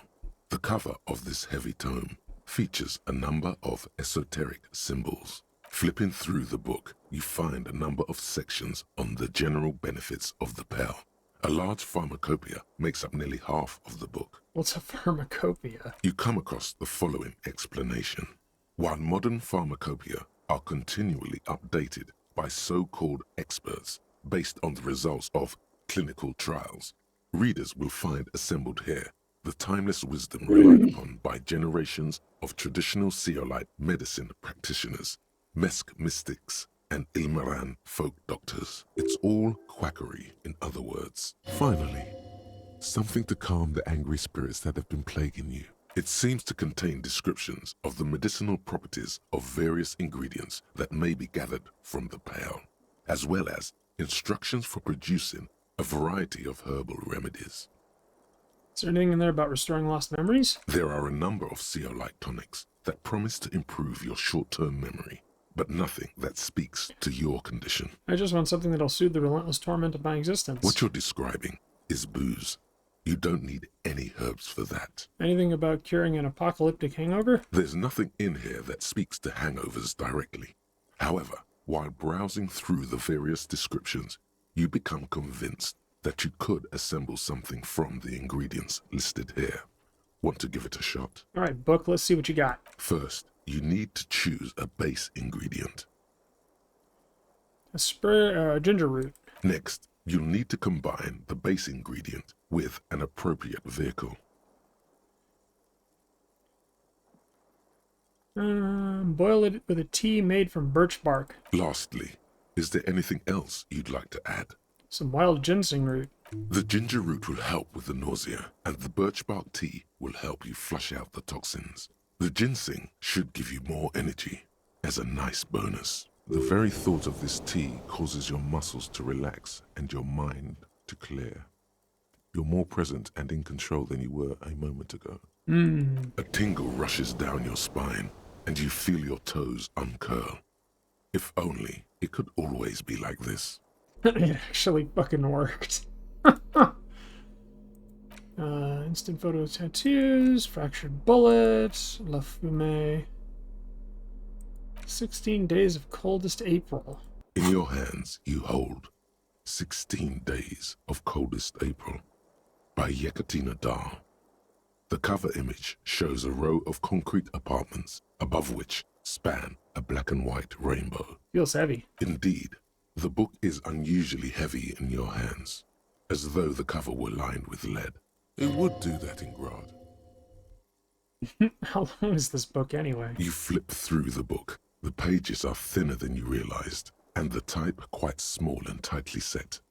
The cover of this heavy tome features a number of esoteric symbols. Flipping through the book, you find a number of sections on the general benefits of the Pale. A large pharmacopoeia makes up nearly half of the book.
What's a pharmacopoeia?
You come across the following explanation. While modern pharmacopoeia are continually updated by so-called experts based on the results of clinical trials, readers will find assembled here the timeless wisdom relied upon by generations of traditional Seolite medicine practitioners, Mesk mystics, and Ilmaran folk doctors. It's all quackery, in other words. Finally, something to calm the angry spirits that have been plaguing you. It seems to contain descriptions of the medicinal properties of various ingredients that may be gathered from the Pale, as well as instructions for producing a variety of herbal remedies.
Is there anything in there about restoring lost memories?
There are a number of Seolite tonics that promise to improve your short-term memory, but nothing that speaks to your condition.
I just want something that'll soothe the relentless torment of my existence.
What you're describing is booze. You don't need any herbs for that.
Anything about curing an apocalyptic hangover?
There's nothing in here that speaks to hangovers directly. However, while browsing through the various descriptions, you become convinced that you could assemble something from the ingredients listed here. Want to give it a shot?
All right, book, let's see what you got.
First, you need to choose a base ingredient.
A ginger root.
Next, you'll need to combine the base ingredient with an appropriate vehicle.
Boil it with a tea made from birch bark.
Lastly, is there anything else you'd like to add?
Some wild ginseng root.
The ginger root will help with the nausea, and the birch bark tea will help you flush out the toxins. The ginseng should give you more energy. As a nice bonus, the very thought of this tea causes your muscles to relax and your mind to clear. You're more present and in control than you were a moment ago. A tingle rushes down your spine, and you feel your toes uncurl. If only it could always be like this.
It actually fucking worked. Instant photo tattoos, fractured bullet, La Fume. 16 days of coldest April.
In your hands, you hold 16 Days of Coldest April by Yekaterina Dahl. The cover image shows a row of concrete apartments above which span a black and white rainbow.
Feels heavy.
Indeed, the book is unusually heavy in your hands, as though the cover were lined with lead. It would do that in Grad.
How long is this book anyway?
You flip through the book. The pages are thinner than you realized, and the type quite small and tightly set.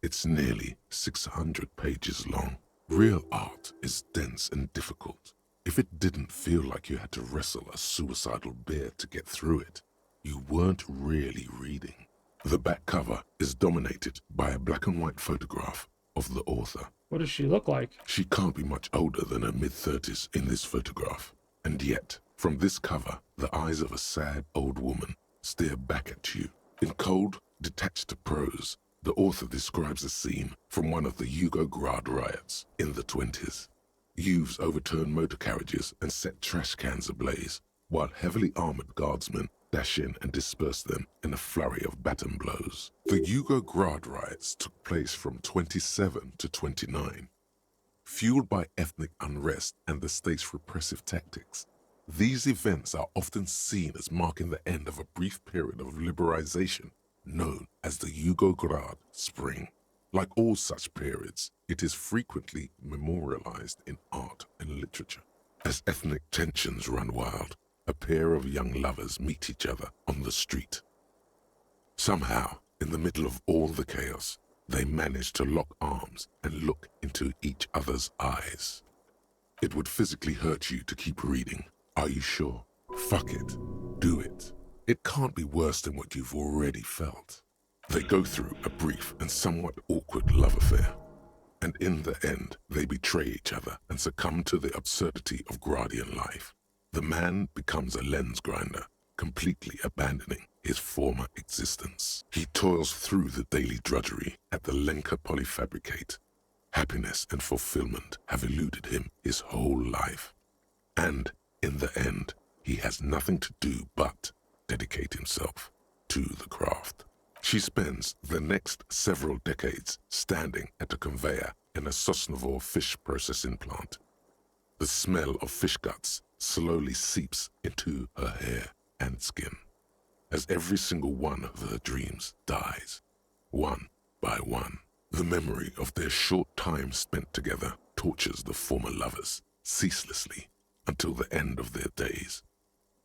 It's nearly 600 pages long. Real art is dense and difficult. If it didn't feel like you had to wrestle a suicidal bear to get through it, you weren't really reading. The back cover is dominated by a black and white photograph of the author.
What does she look like?
She can't be much older than her mid-30s in this photograph. And yet, from this cover, the eyes of a sad old woman stare back at you. In cold, detached prose, the author describes a scene from one of the Yugograd riots in the 20s. Youths overturned motor carriages and set trash cans ablaze, while heavily armored guardsmen dash in and disperse them in a flurry of baton blows. The Yugograd riots took place from 27 to 29. Fueled by ethnic unrest and the state's repressive tactics, these events are often seen as marking the end of a brief period of liberalization known as the Yugograd Spring. Like all such periods, it is frequently memorialized in art and literature. As ethnic tensions run wild, a pair of young lovers meet each other on the street. Somehow, in the middle of all the chaos, they manage to lock arms and look into each other's eyes. It would physically hurt you to keep reading. Are you sure? Fuck it. Do it. It can't be worse than what you've already felt. They go through a brief and somewhat awkward love affair. And in the end, they betray each other and succumb to the absurdity of Gradian life. The man becomes a lens grinder, completely abandoning his former existence. He toils through the daily drudgery at the Lenka polyfabricate. Happiness and fulfillment have eluded him his whole life. And in the end, he has nothing to do but dedicate himself to the craft. She spends the next several decades standing at a conveyor in a Sosnovo fish processing plant. The smell of fish guts slowly seeps into her hair and skin, as every single one of her dreams dies, one by one. The memory of their short time spent together tortures the former lovers ceaselessly until the end of their days.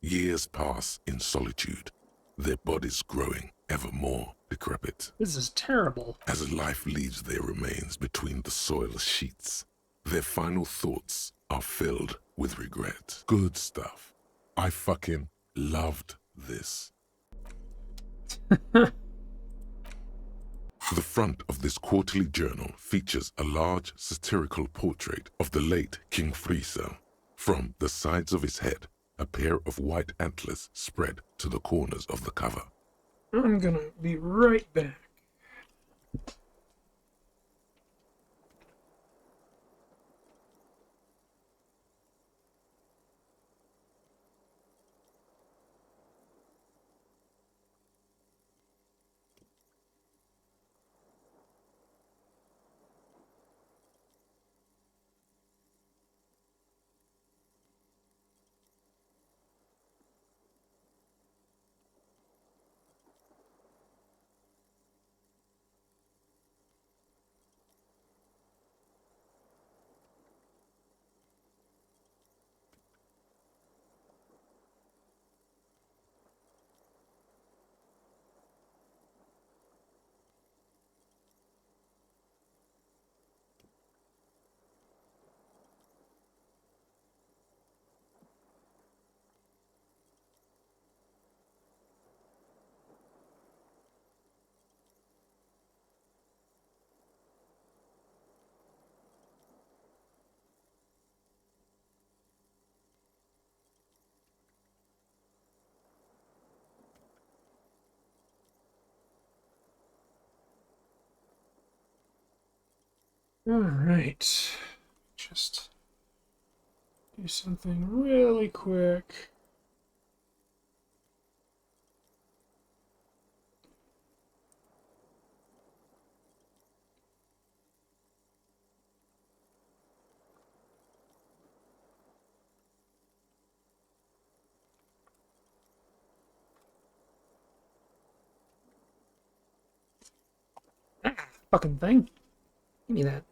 Years pass in solitude, their bodies growing ever more decrepit.
This is terrible.
As life leaves their remains between the soil sheets, their final thoughts are filled with regret. Good stuff. I fucking loved this. The front of this quarterly journal features a large satirical portrait of the late King Friesel. From the sides of his head, a pair of white antlers spread to the corners of the cover.
I'm gonna be right back. Alright. Just do something really quick. Fucking thing. Give me that.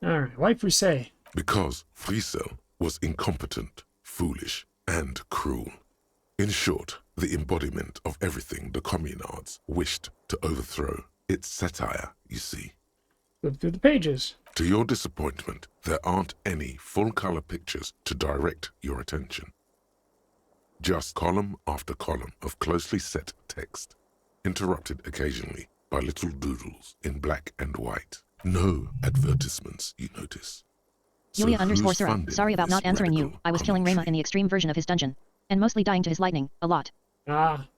Alright, why Frisay?
Because Friesel was incompetent, foolish, and cruel. In short, the embodiment of everything the communards wished to overthrow. It's satire, you see.
Flip through the pages.
To your disappointment, there aren't any full-color pictures to direct your attention. Just column after column of closely set text, interrupted occasionally by little doodles in black and white. No advertisements, you notice.
Yulia
who's
_ Sura.
funding
Sorry about
this
not answering you.
radical
I was killing Rayma
commentary?
in the extreme version of his dungeon. And mostly dying to his lightning, a lot.
Ah,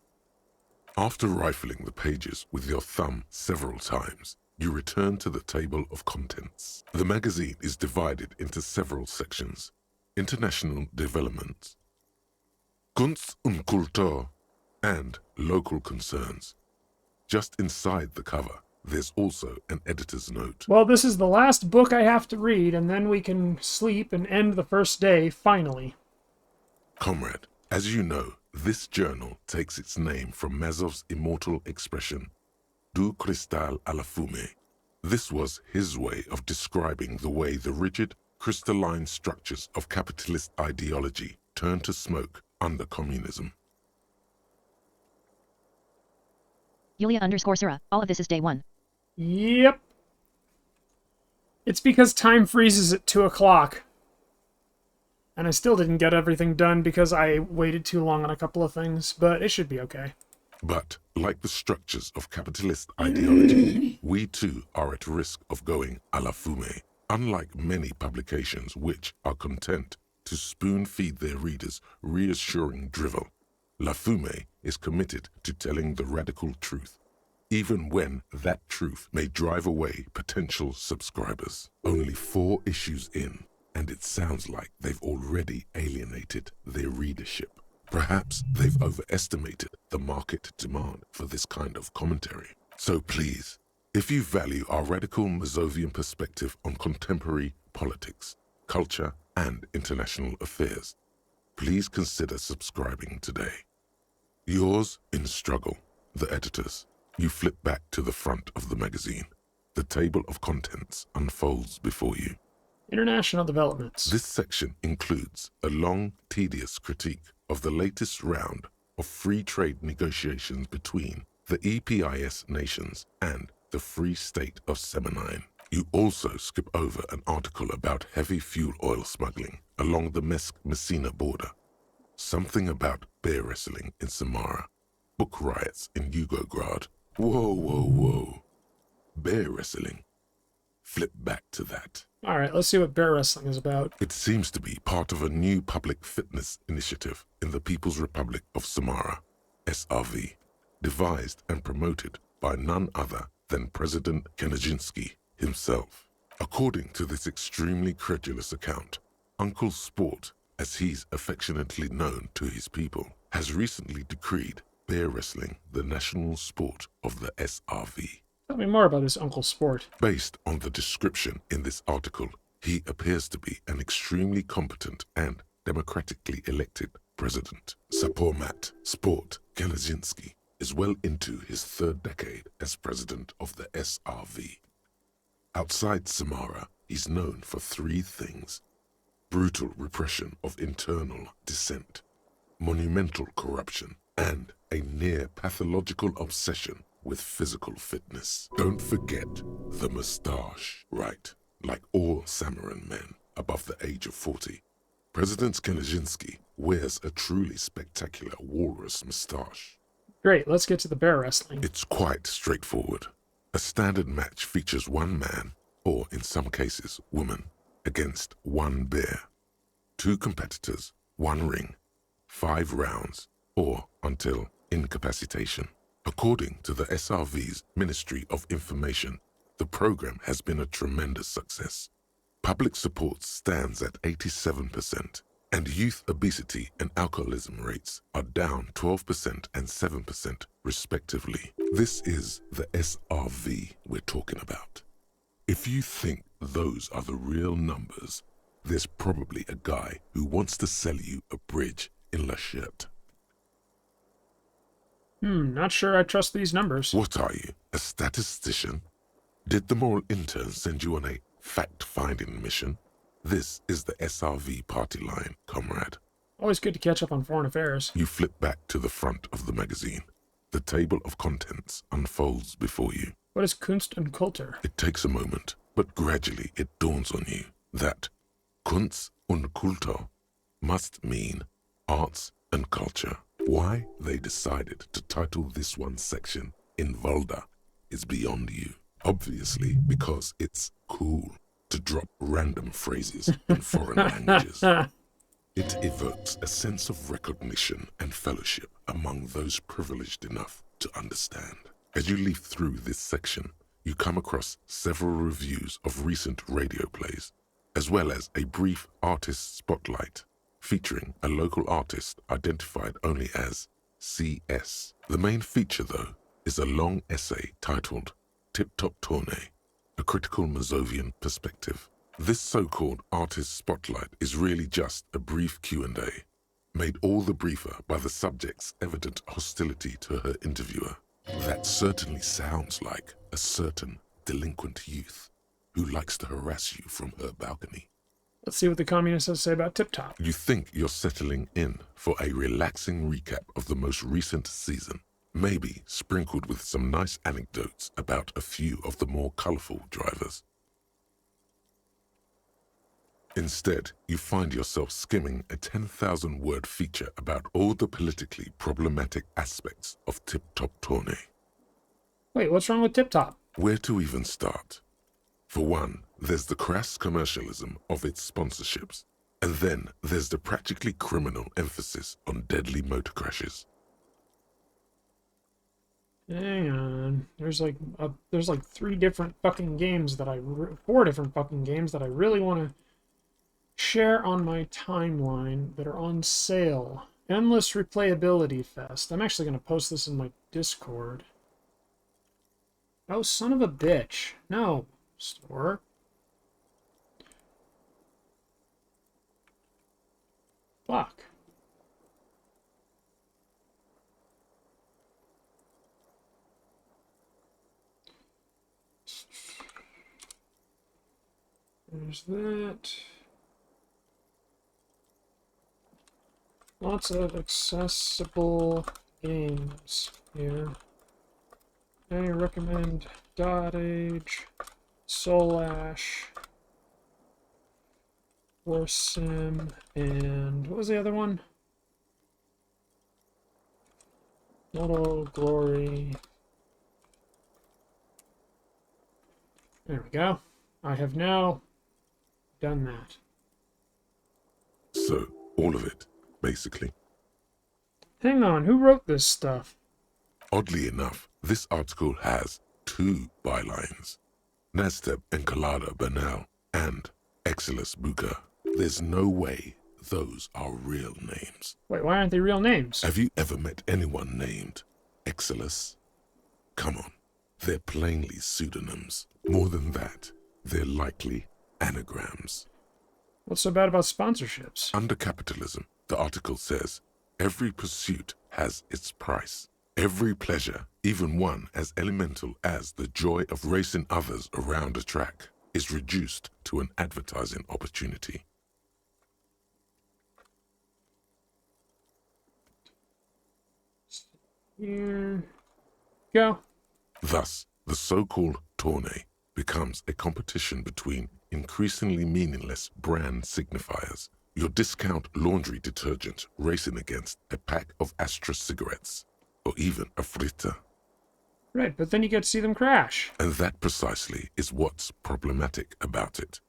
After rifling the pages with your thumb several times, you return to the table of contents. The magazine is divided into several sections. International developments, Kunst und Kultur, and local concerns. Just inside the cover, there's also an editor's note.
well, this is the last book I have to read, and then we can sleep and end the first day, finally.
Comrade, as you know, this journal takes its name from Mazov's immortal expression, Du cristal à la fumée. This was his way of describing the way the rigid, crystalline structures of capitalist ideology turned to smoke under communism.
Yulia _ Sura. All of this is day 1.
Yep. It's because time freezes at 2 o'clock. And I still didn't get everything done because I waited too long on a couple of things, but it should be okay.
But, like the structures of capitalist ideology, we too are at risk of going à la fumée. Unlike many publications which are content to spoon-feed their readers reassuring drivel, La Fumée is committed to telling the radical truth, even when that truth may drive away potential subscribers. Only 4 issues in, and it sounds like they've already alienated their readership. Perhaps they've overestimated the market demand for this kind of commentary. So please, if you value our radical Mazovian perspective on contemporary politics, culture, and international affairs, please consider subscribing today. Yours in struggle, the editors. You flip back to the front of the magazine. The table of contents unfolds before you.
International developments.
This section includes a long, tedious critique of the latest round of free trade negotiations between the EPIS nations and the Free State of Semenine. You also skip over an article about heavy fuel oil smuggling along the Messina border, something about bear wrestling in Samara, book riots in Yugograd. Whoa, whoa, whoa. Bear wrestling. Flip back to that.
Alright, let's see what bear wrestling is about.
It seems to be part of a new public fitness initiative in the People's Republic of Samara, SRV, devised and promoted by none other than President Kanajinsky himself. According to this extremely credulous account, Uncle Sport, as he's affectionately known to his people, has recently decreed bear wrestling the national sport of the SRV.
Tell me more about this Uncle Sport.
Based on the description in this article, he appears to be an extremely competent and democratically elected president. Sapormat Sport Kanajinsky is well into his 3rd decade as president of the SRV. Outside Samara, he's known for 3 things: brutal repression of internal dissent, monumental corruption, and a near pathological obsession with physical fitness. Don't forget the moustache, right? Like all Samaran men above the age of 40, President Kanajinsky wears a truly spectacular walrus moustache.
Great, let's get to the bear wrestling.
It's quite straightforward. A standard match features one man or in some cases woman, against one bear. 2 competitors, 1 ring, 5 rounds, or until incapacitation. According to the SRV's Ministry of Information, the program has been a tremendous success. Public support stands at 87%, and youth obesity and alcoholism rates are down 12% and 7% respectively. This is the SRV we're talking about. If you think those are the real numbers, there's probably a guy who wants to sell you a bridge in La Chute.
Not sure I trust these numbers.
What are you, a statistician? Did the moral intern send you on a fact-finding mission? This is the SRV party line, comrade.
Always good to catch up on foreign affairs.
You flip back to the front of the magazine. The table of contents unfolds before you.
What is Kunst und Kultur?
It takes a moment, but gradually it dawns on you that Kunst und Kultur must mean arts and culture. Why they decided to title this one section in Volda is beyond you. Obviously, because it's cool to drop random phrases in foreign languages. It evokes a sense of recognition and fellowship among those privileged enough to understand. As you leaf through this section, you come across several reviews of recent radio plays, as well as a brief artist spotlight featuring a local artist identified only as CS. The main feature, though, is a long essay titled Tip Top Tournée, a critical Mazovian perspective. This so-called artist spotlight is really just a brief Q&A, made all the briefer by the subject's evident hostility to her interviewer. That certainly sounds like a certain delinquent youth who likes to harass you from her balcony.
Let's see what the communists have to say about Tip Top.
You think you're settling in for a relaxing recap of the most recent season, maybe sprinkled with some nice anecdotes about a few of the more colorful drivers. Instead, you find yourself skimming a 10,000-word feature about all the politically problematic aspects of Tip Top Tournée.
Wait, what's wrong with Tip Top?
Where to even start? For one, there's the crass commercialism of its sponsorships, and then there's the practically criminal emphasis on deadly motor crashes.
Hang on. There's like 3 different fucking games that 4 different fucking games that I really want to share on my timeline that are on sale. Endless Replayability Fest. I'm actually going to post this in my Discord. Oh, son of a bitch. No. Store. Fuck. There's that. Lots of accessible games here. I recommend Dot Age, Soul Ash, War Sim, and what was the other one? Mortal Glory. There we go. I have now done that.
So, all of it, basically.
Hang on, who wrote this stuff?
Oddly enough, this article has 2 bylines. Nasteb Encolada Bernal and Exilus Buka. There's no way those are real names.
Wait, why aren't they real names?
Have you ever met anyone named Exilus? Come on, they're plainly pseudonyms. More than that, they're likely anagrams.
What's so bad about sponsorships?
Under capitalism, the article says, every pursuit has its price. Every pleasure, even one as elemental as the joy of racing others around a track, is reduced to an advertising opportunity.
Here. Go.
Thus, the so-called tournée becomes a competition between increasingly meaningless brand signifiers. Your discount laundry detergent racing against a pack of Astra cigarettes, or even a fritter.
Right, but then you get to see them crash.
And that precisely is what's problematic about it.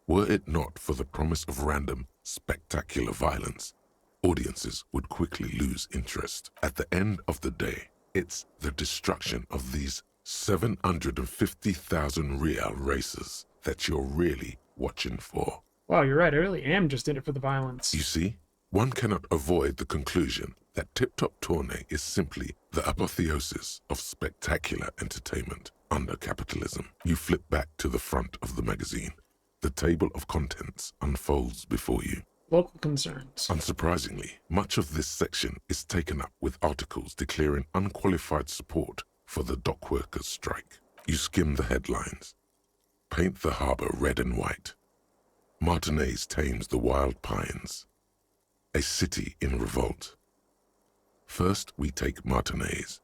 Were it not for the promise of random, spectacular violence, audiences would quickly lose interest. At the end of the day, it's the destruction of these 750,000 real races that you're really watching for.
Wow, you're right. I really am just in it for the violence.
You see, one cannot avoid the conclusion that Tip Top Tourney is simply the apotheosis of spectacular entertainment under capitalism. You flip back to the front of the magazine. The table of contents unfolds before you.
Local concerns.
Unsurprisingly, much of this section is taken up with articles declaring unqualified support for the dockworkers' strike. You skim the headlines. Paint the harbor red and white. Martinez tames the wild pines. A city in revolt. First, we take Martinez.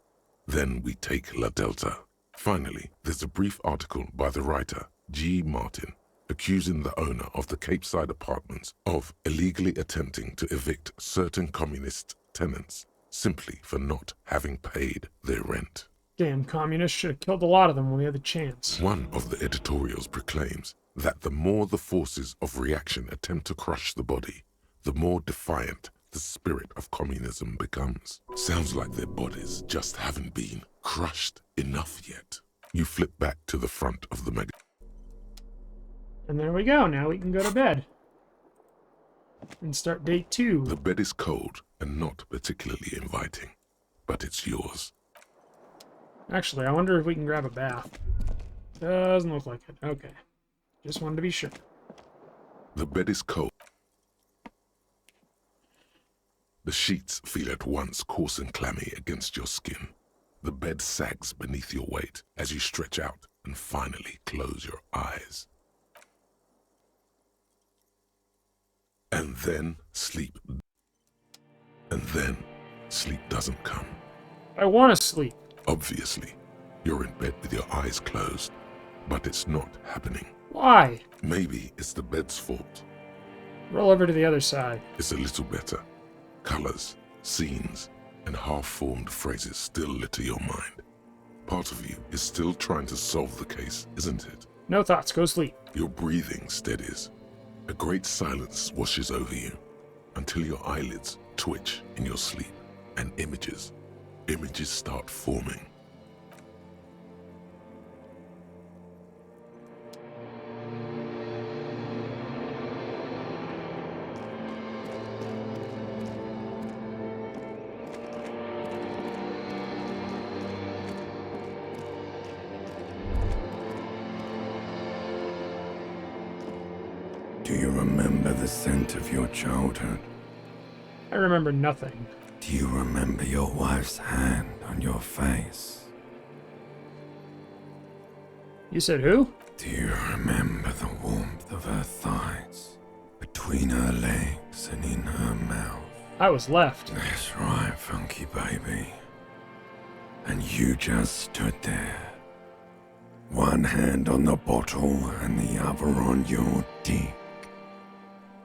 Then we take La Delta. Finally, there's a brief article by the writer, G. Martin, accusing the owner of the Cape Side apartments of illegally attempting to evict certain communist tenants simply for not having paid their rent.
Damn communists should have killed a lot of them when we had the chance.
One of the editorials proclaims that the more the forces of reaction attempt to crush the body, the more defiant the spirit of communism becomes. Sounds like their bodies just haven't been crushed enough yet. You flip back to the front of the magazine.
And there we go. Now we can go to bed. And start day 2.
The bed is cold and not particularly inviting, but it's yours.
Actually, I wonder if we can grab a bath. Doesn't look like it. Okay. Just wanted to be sure.
The bed is cold. The sheets feel at once coarse and clammy against your skin. The bed sags beneath your weight as you stretch out and finally close your eyes. And then sleep. And then sleep doesn't come.
I want to sleep.
Obviously, you're in bed with your eyes closed, but it's not happening.
Why?
Maybe it's the bed's fault.
Roll over to the other side.
It's a little better. Colors, scenes, and half-formed phrases still litter your mind. Part of you is still trying to solve the case, isn't it?
No thoughts. Go sleep.
Your breathing steadies. A great silence washes over you until your eyelids twitch in your sleep and images start forming.
Do you remember the scent of your childhood?
I remember nothing.
Do you remember your wife's hand on your face?
You said who?
Do you remember the warmth of her thighs, between her legs and in her mouth?
I was left.
That's right, funky baby. And you just stood there. One hand on the bottle and the other on your dick.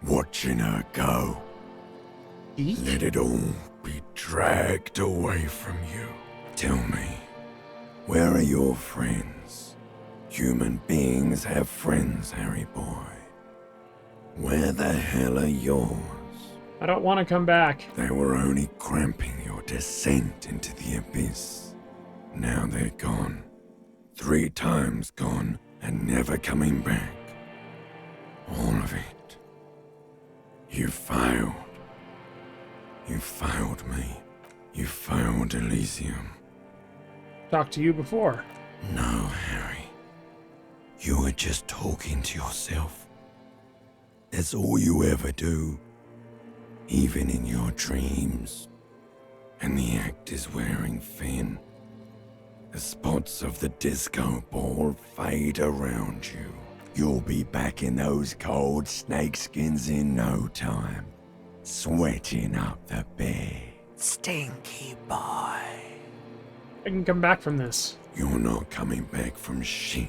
Watching her go. Let it all be dragged away from you. Tell me, where are your friends? Human beings have friends, Harry boy. Where the hell are yours?
I don't want to come back.
They were only cramping your descent into the abyss. Now they're gone. 3 times gone and never coming back. All of it. You failed. You failed me. You failed Elysium.
Talked to you before.
No, Harry. You were just talking to yourself. That's all you ever do. Even in your dreams. And the act is wearing thin. The spots of the disco ball fade around you. You'll be back in those cold snakeskins in no time. Sweating up the bed. Stinky boy.
I can come back from this.
You're not coming back from shit.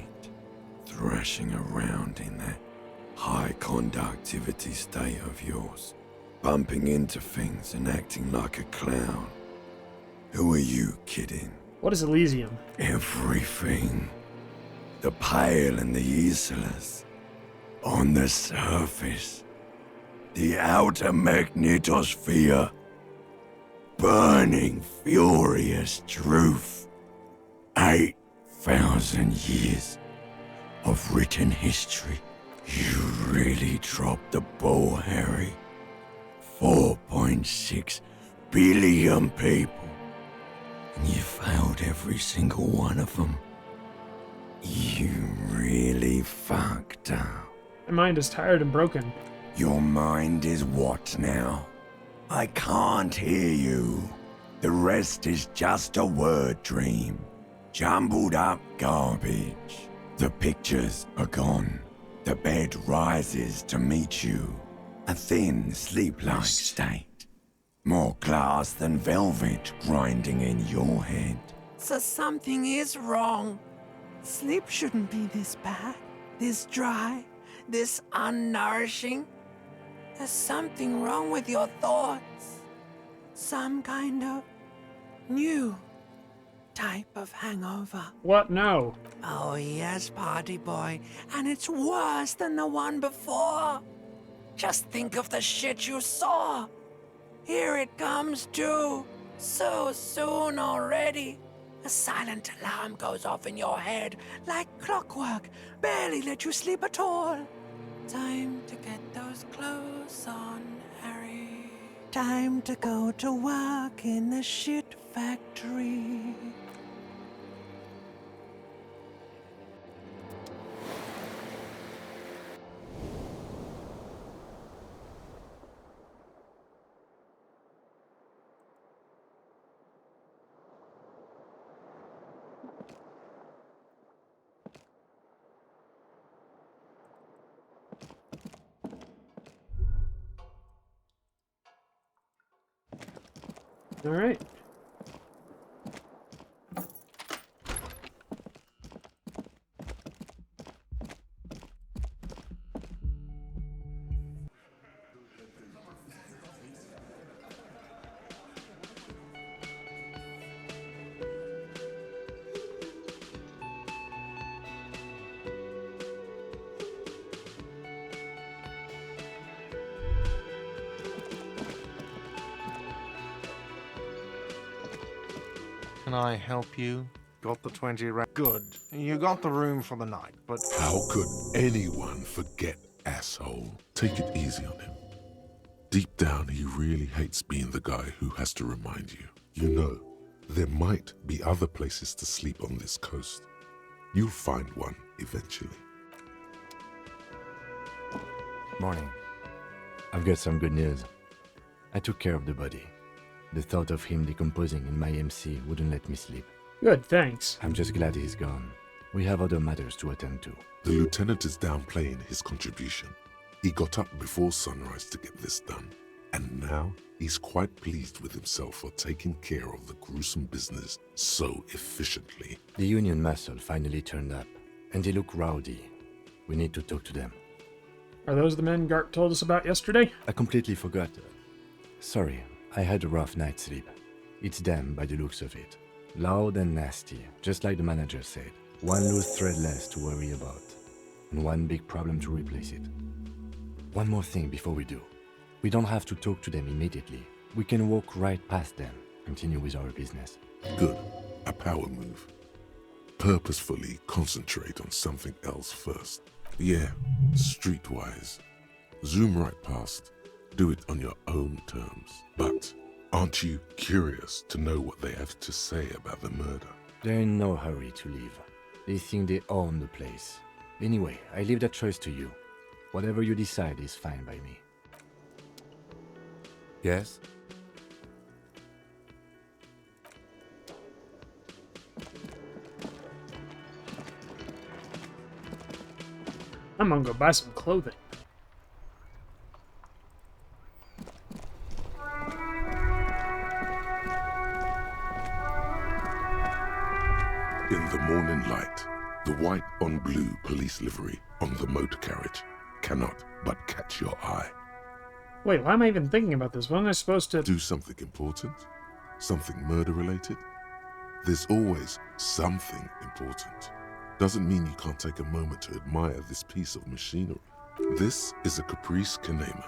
Thrashing around in that high conductivity state of yours. Bumping into things and acting like a clown. Who are you kidding?
What is Elysium?
Everything. The pale and the useless. On the surface. The outer magnetosphere. Burning, furious truth. 8,000 years of written history. You really dropped the ball, Harry. 4.6 billion people. And you failed every single one of them. You really fucked up.
My mind is tired and broken.
Your mind is what now? I can't hear you. The rest is just a word dream. Jumbled up garbage. The pictures are gone. The bed rises to meet you. A thin, sleep-like state. More glass than velvet grinding in your head.
So something is wrong. Sleep shouldn't be this bad, this dry, this unnourishing. There's something wrong with your thoughts. Some kind of new type of hangover.
What? No.
Oh yes, party boy. And it's worse than the one before. Just think of the shit you saw. Here it comes too. So soon already. A silent alarm goes off in your head like clockwork. Barely let you sleep at all. Time to get those clothes on, Harry. Time to go to work in the shit factory.
All right.
Can I help you? Got the 20 rand. Good. You got the room for the night, but...
How could anyone forget, asshole? Take it easy on him. Deep down, he really hates being the guy who has to remind you. You know, there might be other places to sleep on this coast. You'll find one eventually.
Morning. I've got some good news. I took care of the body. The thought of him decomposing in my MC wouldn't let me sleep.
Good, thanks.
I'm just glad he's gone. We have other matters to attend to.
The lieutenant is downplaying his contribution. He got up before sunrise to get this done, and now he's quite pleased with himself for taking care of the gruesome business so efficiently.
The Union muscle finally turned up, and they look rowdy. We need to talk to them.
Are those the men Gart told us about yesterday?
I completely forgot. Sorry, I had a rough night's sleep. It's them by the looks of it. Loud and nasty, just like the manager said. One loose thread less to worry about, and one big problem to replace it. One more thing before we do. We don't have to talk to them immediately. We can walk right past them, continue with our business.
Good. A power move. Purposefully concentrate on something else first. Yeah, streetwise. Zoom right past. Do it on your own terms. But aren't you curious to know what they have to say about the murder?
They're in no hurry to leave. They think they own the place. Anyway, I leave that choice to you. Whatever you decide is fine by me.
Yes?
I'm gonna go buy some clothing.
In the morning light, the white on blue police livery on the motor carriage cannot but catch your eye.
Wait, why am I even thinking about this? Wasn't I supposed to...
Do something important? Something murder-related? There's always something important. Doesn't mean you can't take a moment to admire this piece of machinery. This is a Caprice Kanema,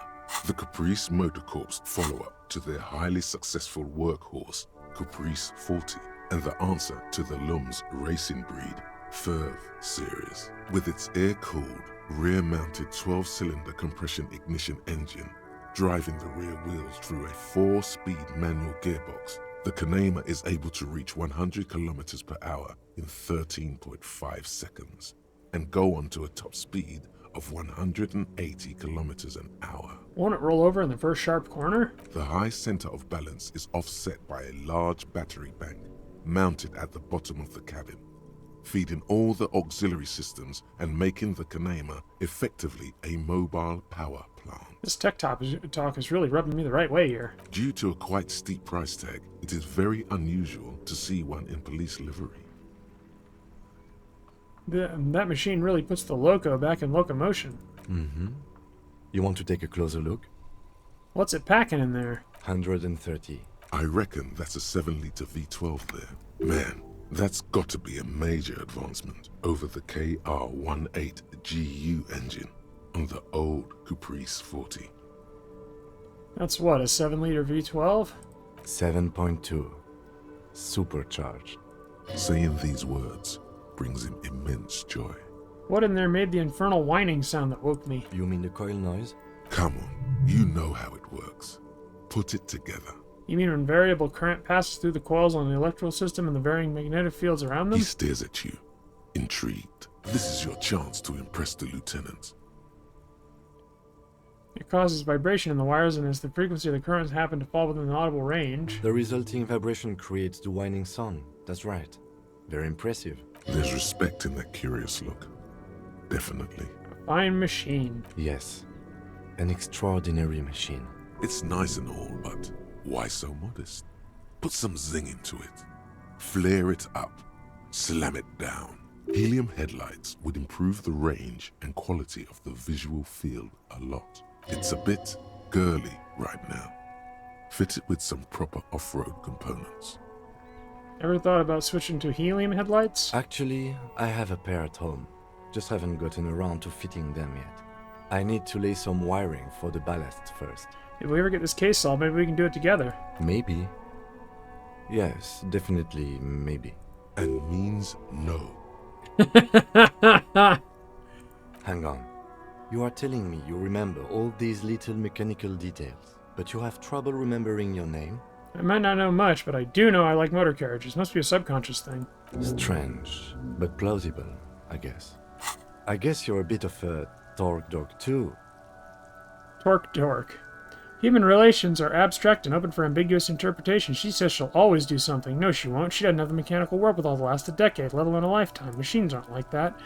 the Caprice Motor Corp's follow-up to their highly successful workhorse, Caprice 40, and the answer to the Lum's racing breed, Ferv series. With its air-cooled, rear-mounted 12-cylinder compression ignition engine, driving the rear wheels through a 4-speed manual gearbox, the Kanema is able to reach 100 kilometers per hour in 13.5 seconds and go on to a top speed of 180 kilometers an hour.
Won't it roll over in the first sharp corner?
The high center of balance is offset by a large battery bank mounted at the bottom of the cabin, feeding all the auxiliary systems and making the Kanema effectively a mobile power plant.
This tech talk is really rubbing me the right way here.
Due to a quite steep price tag, it is very unusual to see one in police livery.
That machine really puts the loco back in locomotion.
Mm-hmm. You want to take a closer look?
What's it packing in there?
130.
I reckon that's a 7-liter V12 there. Man, that's got to be a major advancement over the KR-18GU engine on the old Caprice 40.
That's what, a 7-liter V12?
7.2. Supercharged.
Saying these words brings him immense joy.
What in there made the infernal whining sound that woke me?
You mean the coil noise?
Come on, you know how it works. Put it together.
You mean when variable current passes through the coils on the electrical system and the varying magnetic fields around them?
He stares at you, intrigued. This is your chance to impress the lieutenant.
It causes vibration in the wires, and as the frequency of the currents happen to fall within the audible range...
The resulting vibration creates the whining sound. That's right. Very impressive.
There's respect in that curious look. Definitely.
A fine machine.
Yes. An extraordinary machine.
It's nice and all, but why so modest? Put some zing into it. Flare it up. Slam it down. Helium headlights would improve the range and quality of the visual field a lot. It's a bit girly right now. Fit it with some proper off-road components.
Ever thought about switching to helium headlights?
Actually, I have a pair at home. Just haven't gotten around to fitting them yet. I need to lay some wiring for the ballast first.
If we ever get this case solved, maybe we can do it together.
Maybe. Yes, definitely maybe.
And means no.
Hang on. You are telling me you remember all these little mechanical details, but you have trouble remembering your name?
I might not know much, but I do know I like motor carriages. Must be a subconscious thing.
Strange, but plausible, I guess. I guess you're a bit of a torque dog too.
Torque dork. Human relations are abstract and open for ambiguous interpretation. She says she'll always do something. No, she won't. She doesn't have the mechanical wherewithal to last a decade, let alone a lifetime. Machines aren't like that.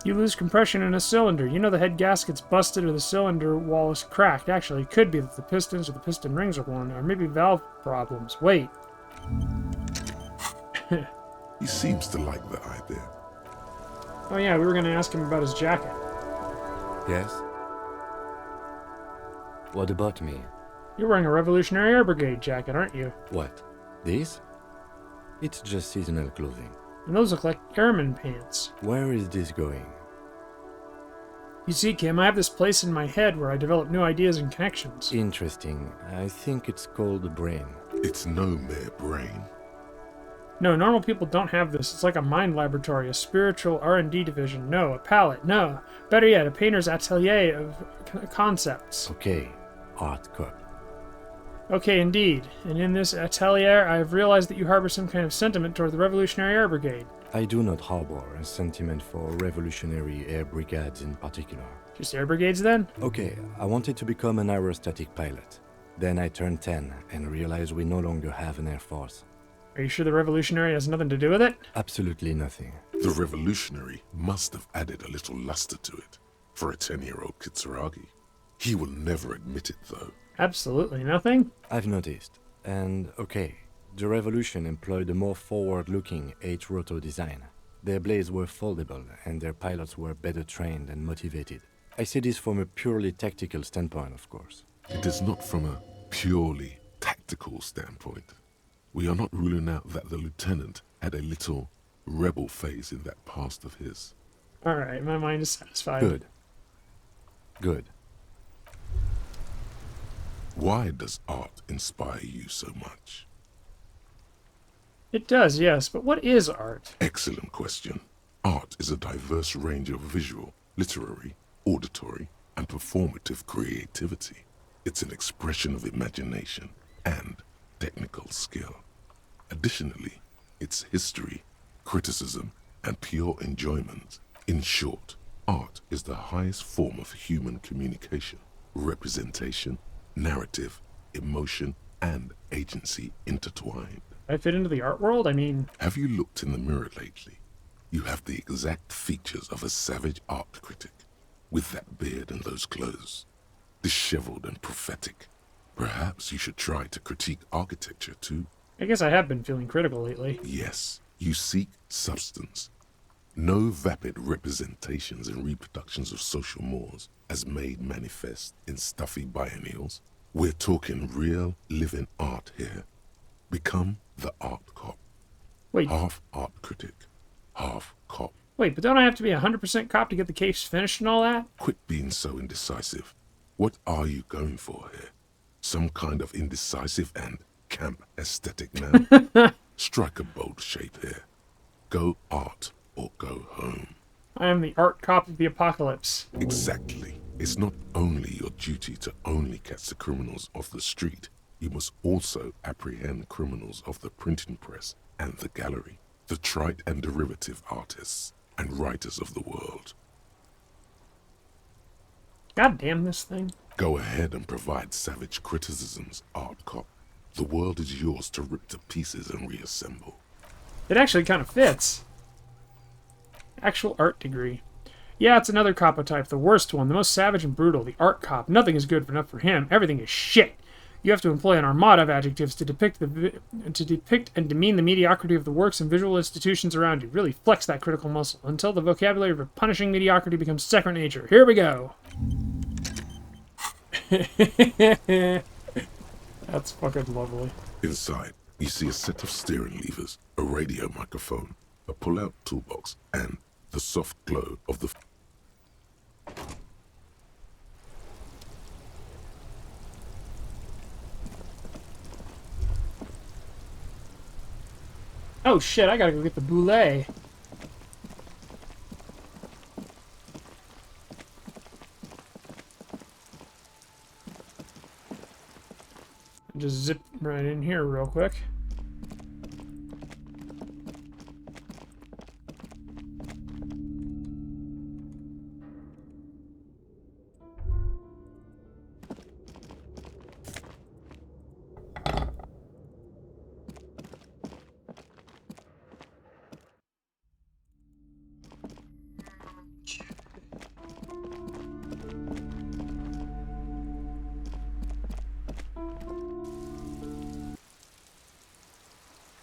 You lose compression in a cylinder. You know the head gasket's busted or the cylinder wall is cracked. Actually, it could be that the pistons or the piston rings are worn, or maybe valve problems. Wait.
He seems to like the idea.
Oh yeah, we were going to ask him about his jacket.
Yes? What about me?
You're wearing a Revolutionary Air Brigade jacket, aren't you?
What? This? It's just seasonal clothing.
And those look like airman pants.
Where is this going?
You see, Kim, I have this place in my head where I develop new ideas and connections.
Interesting. I think it's called the brain.
It's no mere brain.
No, normal people don't have this. It's like a mind laboratory, a spiritual R&D division. No, a palette. No. Better yet, a painter's atelier of concepts.
Okay. Art cup.
Okay, indeed. And in this atelier, I have realized that you harbor some kind of sentiment toward the Revolutionary Air Brigade.
I do not harbor a sentiment for Revolutionary Air Brigades in particular.
Just air brigades, then?
Okay, I wanted to become an aerostatic pilot. Then I turned 10 and realized we no longer have an air force.
Are you sure the Revolutionary has nothing to do with it?
Absolutely nothing.
The Revolutionary must have added a little luster to it for a 10-year-old Kitsuragi. He will never admit it, though.
Absolutely nothing?
I've noticed. And, okay, the Revolution employed a more forward-looking 8-rotor design. Their blades were foldable, and their pilots were better trained and motivated. I say this from a purely tactical standpoint, of course.
It is not from a purely tactical standpoint. We are not ruling out that the lieutenant had a little rebel phase in that past of his.
Alright, my mind is satisfied.
Good. Good.
Why does art inspire you so much?
It does, yes, but what is art?
Excellent question. Art is a diverse range of visual, literary, auditory, and performative creativity. It's an expression of imagination and technical skill. Additionally, it's history, criticism, and pure enjoyment. In short, art is the highest form of human communication, representation, narrative, emotion, and agency intertwined.
I fit into the art world? I mean...
Have you looked in the mirror lately? You have the exact features of a savage art critic, with that beard and those clothes, disheveled and prophetic. Perhaps you should try to critique architecture too.
I guess I have been feeling critical lately.
Yes, you seek substance. No vapid representations and reproductions of social mores as made manifest in stuffy biennials. We're talking real, living art here. Become the art cop.
Wait.
Half art critic, half cop.
Wait, but don't I have to be 100% cop to get the case finished and all that?
Quit being so indecisive. What are you going for here? Some kind of indecisive and camp aesthetic now? Strike a bold shape here. Go art or go home.
I am the art cop of the apocalypse.
Exactly. It's not only your duty to only catch the criminals off the street, you must also apprehend criminals of the printing press and the gallery, the trite and derivative artists and writers of the world.
God damn this thing.
Go ahead and provide savage criticisms, art cop. The world is yours to rip to pieces and reassemble.
It actually kind of fits. Actual art degree. Yeah, it's another copotype, the worst one, the most savage and brutal, the art cop. Nothing is good enough for him. Everything is shit. You have to employ an armada of adjectives to depict and demean the mediocrity of the works and visual institutions around you. Really flex that critical muscle until the vocabulary of punishing mediocrity becomes second nature. Here we go. That's fucking lovely.
Inside, you see a set of steering levers, a radio microphone, a pull-out toolbox, and the soft glow of the...
Oh shit, I gotta go get the boulet. Just zip right in here real quick.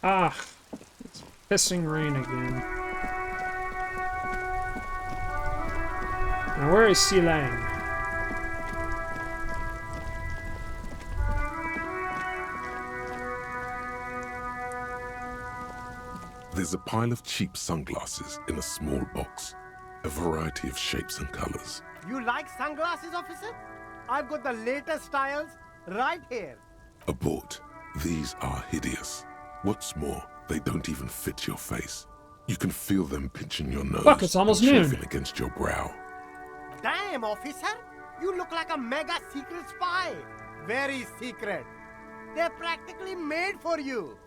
Ah, it's pissing rain again. Now where is Silang?
There's a pile of cheap sunglasses in a small box, a variety of shapes and colors.
You like sunglasses, officer? I've got the latest styles right here.
Abort. These are hideous. What's more, they don't even fit your face. You can feel them pinching your nose.
Fuck, it's almost
and
noon.
chafing against your brow.
Damn, officer! You look like a mega secret spy. Very secret. They're practically made for you.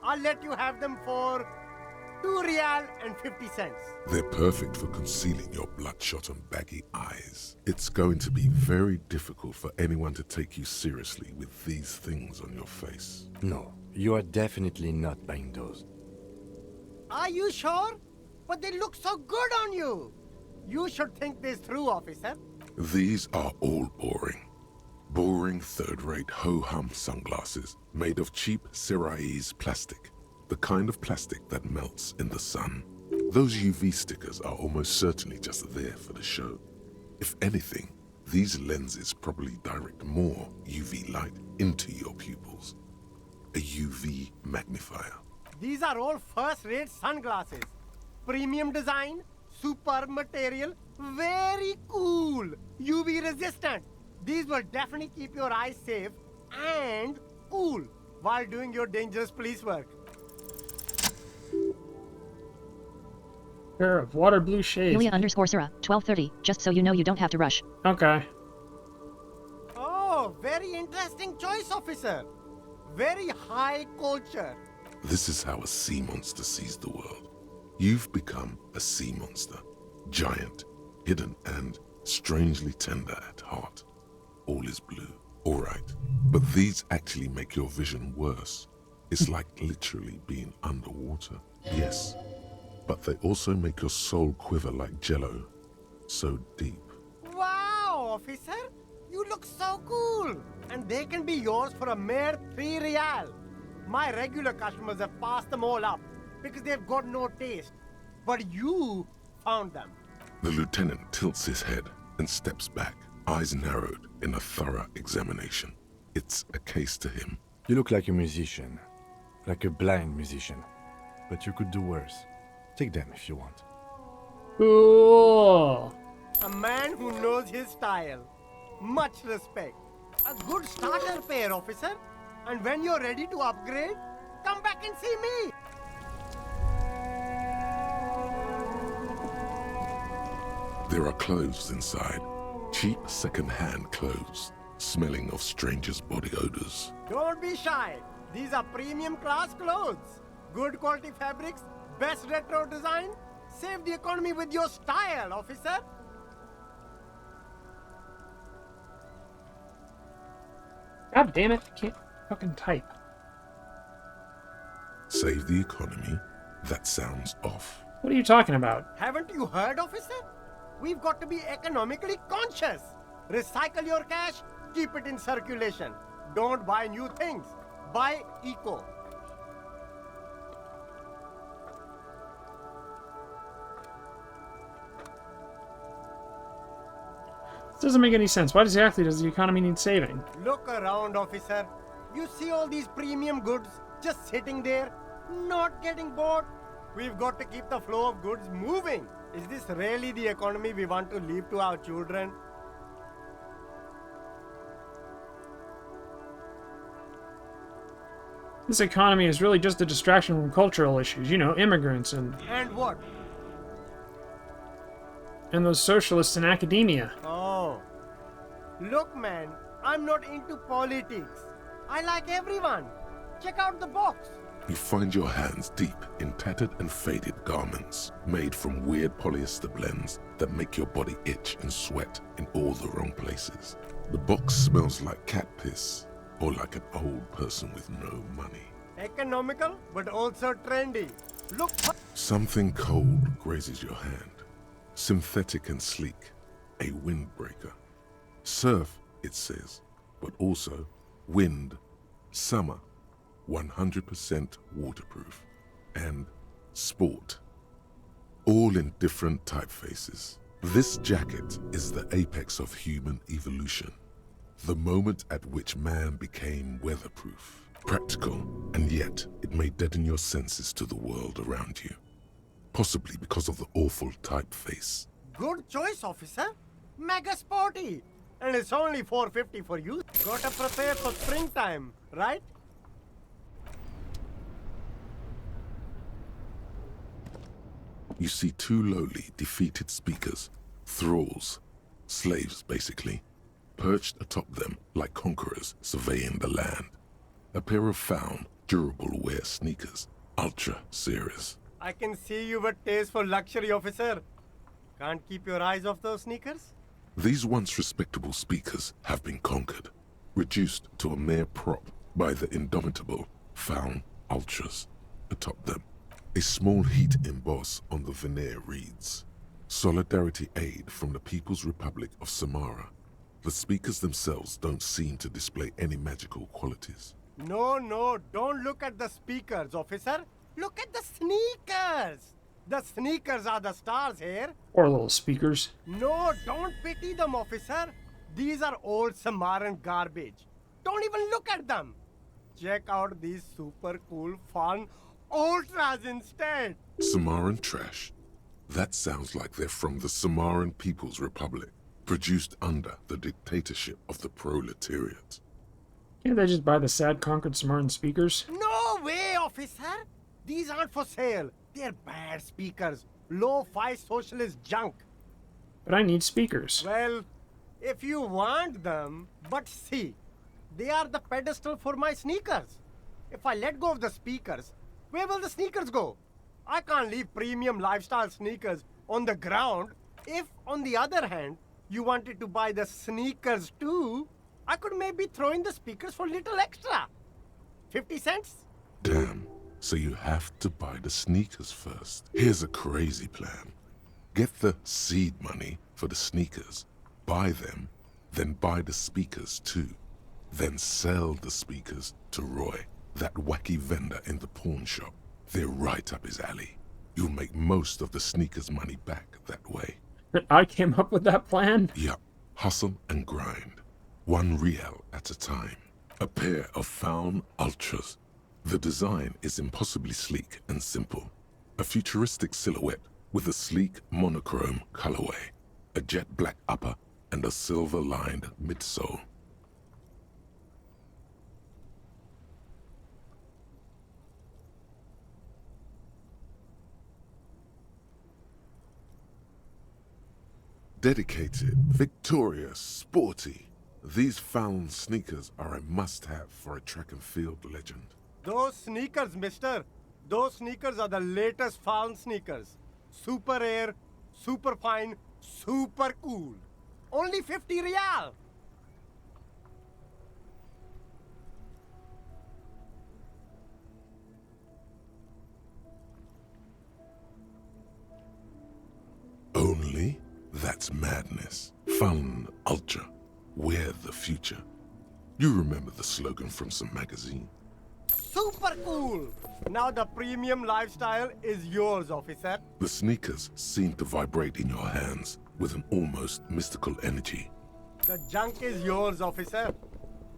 I'll let you have them for 2 real and 50 cents.
They're perfect for concealing your bloodshot and baggy eyes. It's going to be very difficult for anyone to take you seriously with these things on your face.
No, you are definitely not buying those.
Are you sure? But they look so good on you. You should think this through, officer.
These are all boring. Boring third-rate ho-hum sunglasses made of cheap Syrahese plastic. The kind of plastic that melts in the sun. Those UV stickers are almost certainly just there for the show. If anything, these lenses probably direct more UV light into your pupils. A UV magnifier.
These are all first-rate sunglasses. Premium design, superb material, very cool. UV resistant. These will definitely keep your eyes safe and cool while doing your dangerous police work.
Pair of water blue shades.
Yulia underscore Sura, 1230, just so you know you don't have to rush.
Okay.
Oh, very interesting choice, officer. Very high culture.
This is how a sea monster sees the world. You've become a sea monster. Giant, hidden, and strangely tender at heart. All is blue. All right. But these actually make your vision worse. It's like literally being underwater. Yes. But they also make your soul quiver like jello. So deep.
Wow, officer. You look so cool. And they can be yours for a mere 3 real. My regular customers have passed them all up because they've got no taste. But you found them.
The lieutenant tilts his head and steps back, eyes narrowed in a thorough examination. It's a case to him.
You look like a musician. Like a blind musician. But you could do worse. Take them if you want.
Cool.
A man who knows his style. Much respect. A good starter pair, officer. And when you're ready to upgrade, come back and see me.
There are clothes inside. Cheap second-hand clothes, smelling of strangers' body odors.
Don't be shy. These are premium class clothes. Good quality fabrics, best retro design. Save the economy with your style, officer.
God damn it, I can't fucking type.
Save the economy? That sounds off.
What are you talking about?
Haven't you heard, officer? We've got to be economically conscious. Recycle your cash, keep it in circulation. Don't buy new things. Buy eco.
This doesn't make any sense. Why exactly does the economy need saving?
Look around, officer. You see all these premium goods just sitting there, not getting bought? We've got to keep the flow of goods moving. Is this really the economy we want to leave to our children?
This economy is really just a distraction from cultural issues. You know, immigrants and
what?
And those socialists in academia.
Oh. Look, man, I'm not into politics. I like everyone. Check out the box.
You find your hands deep in tattered and faded garments made from weird polyester blends that make your body itch and sweat in all the wrong places. The box smells like cat piss or like an old person with no money.
Economical, but also trendy. Look.
Something cold grazes your hand. Synthetic and sleek. A windbreaker. Surf, it says, but also wind, summer, 100% waterproof, and sport. All in different typefaces. This jacket is the apex of human evolution. The moment at which man became weatherproof, practical, and yet it may deaden your senses to the world around you. Possibly because of the awful typeface.
Good choice, officer. Mega sporty. And it's only $4.50 for you. Gotta prepare for springtime, right?
You see two lowly, defeated speakers, thralls, slaves basically, perched atop them like conquerors surveying the land. A pair of found, durable wear sneakers, Ultra Series.
I can see you with taste for luxury, officer. Can't keep your eyes off those sneakers?
These once respectable speakers have been conquered, reduced to a mere prop by the indomitable found Ultras atop them. A small heat emboss on the veneer reads, Solidarity Aid from the People's Republic of Samara. The speakers themselves don't seem to display any magical qualities.
No, don't look at the speakers, officer. Look at the sneakers. The sneakers are the stars here.
Or little speakers.
No, don't pity them, officer. These are old Samaran garbage. Don't even look at them. Check out these super cool, fun, Ultras instead.
Samaran trash? That sounds like they're from the Samaran People's Republic, produced under the dictatorship of the proletariat.
Can't they just buy the sad conquered Samarran speakers?
No way, officer. These aren't for sale. They're bad speakers. Low-fi socialist junk.
But I need speakers.
Well, if you want them, but see, they are the pedestal for my sneakers. If I let go of the speakers, where will the sneakers go? I can't leave premium lifestyle sneakers on the ground. If, on the other hand, you wanted to buy the sneakers too, I could maybe throw in the speakers for little extra. 50 cents?
Damn, so you have to buy the sneakers first. Here's a crazy plan. Get the seed money for the sneakers, buy them, then buy the speakers too. Then sell the speakers to Roy, that wacky vendor in the pawn shop. They're right up his alley. You'll make most of the sneakers money back that way.
I came up with that plan?
Yup, hustle and grind. 1 real at a time. A pair of Faun Ultras. The design is impossibly sleek and simple. A futuristic silhouette with a sleek monochrome colorway, a jet black upper, and a silver-lined midsole. Dedicated, victorious, sporty. These Faun sneakers are a must-have for a track and field legend.
Those sneakers, mister. Those sneakers are the latest Faun sneakers. Super air, super fine, super cool. Only 50 real.
Only? That's madness. Faun Ultra. We're the future. You remember the slogan from some magazine?
Super cool. Now the premium lifestyle is yours, officer.
The sneakers seem to vibrate in your hands with an almost mystical energy.
The junk is yours, officer.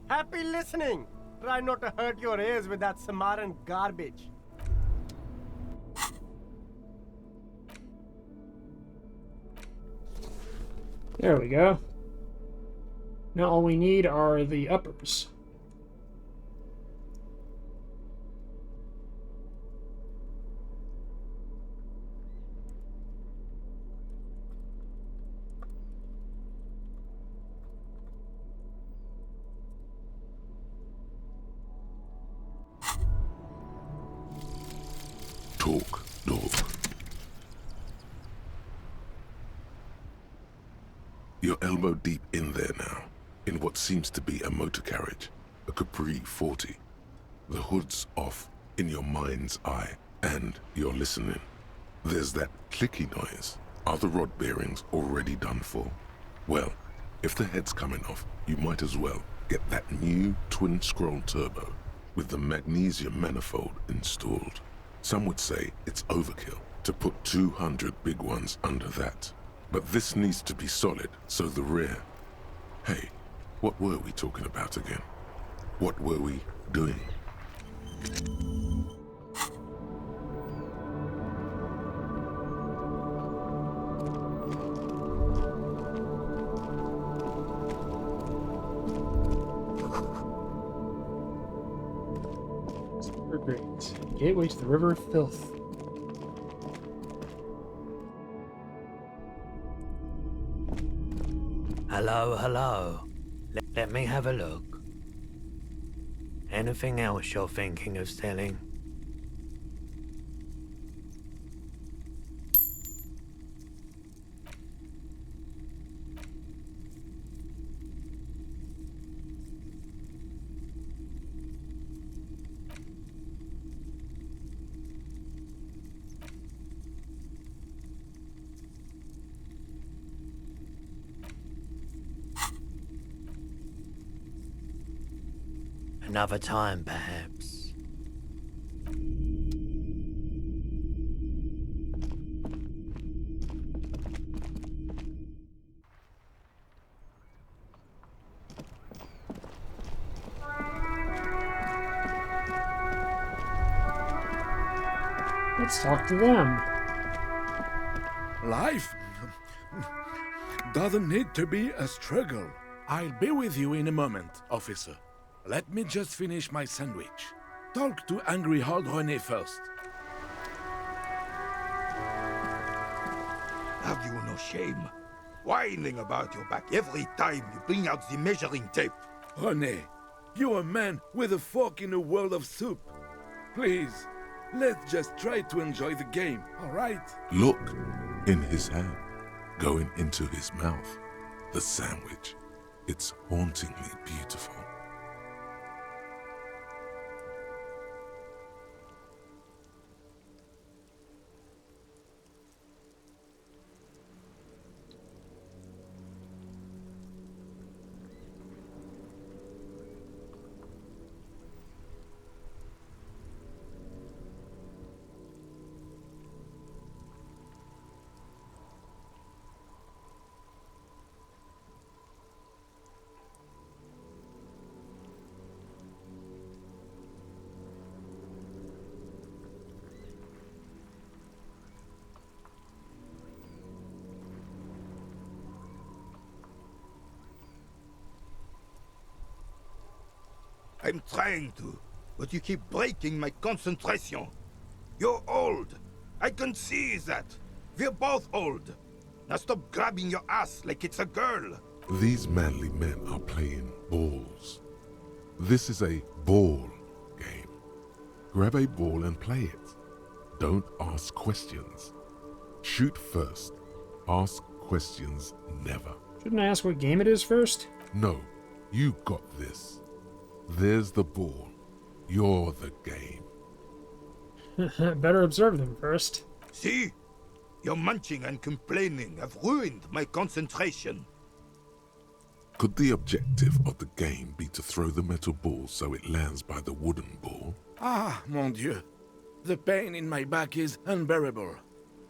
Happy listening. Try not to hurt your ears with that Samaran garbage.
There we go. Now all we need are the uppers.
Talk, dog. You're elbow deep in there now, in what seems to be a motor carriage, a Capri 40. The hood's off in your mind's eye, and you're listening. There's that clicky noise. Are the rod bearings already done for? Well, if the head's coming off, you might as well get that new twin-scroll turbo with the magnesium manifold installed. Some would say it's overkill to put 200 big ones under that. But this needs to be solid, so the rear... Hey, what were we talking about again? What were we doing?
Super great. Gateway to the River of Filth.
Hello, hello. Let me have a look. Anything else you're thinking of selling? Another time, perhaps.
Let's talk to them.
Life doesn't need to be a struggle. I'll be with you in a moment, officer. Let me just finish my sandwich. Talk to angry old René first.
Have you no shame? Whining about your back every time you bring out the measuring tape.
René, you're a man with a fork in a world of soup. Please, let's just try to enjoy the game, all right?
Look, in his hand, going into his mouth, the sandwich. It's hauntingly beautiful.
I'm trying to, but you keep breaking my concentration. You're old. I can see that. We're both old. Now stop grabbing your ass like it's a girl.
These manly men are playing balls. This is a ball game. Grab a ball and play it. Don't ask questions. Shoot first. Ask questions never.
Shouldn't I ask what game it is first?
No, you got this. There's the ball. You're the game.
Better observe them first.
See? Your munching and complaining have ruined my concentration.
Could the objective of the game be to throw the metal ball so it lands by the wooden ball?
Ah, mon Dieu. The pain in my back is unbearable.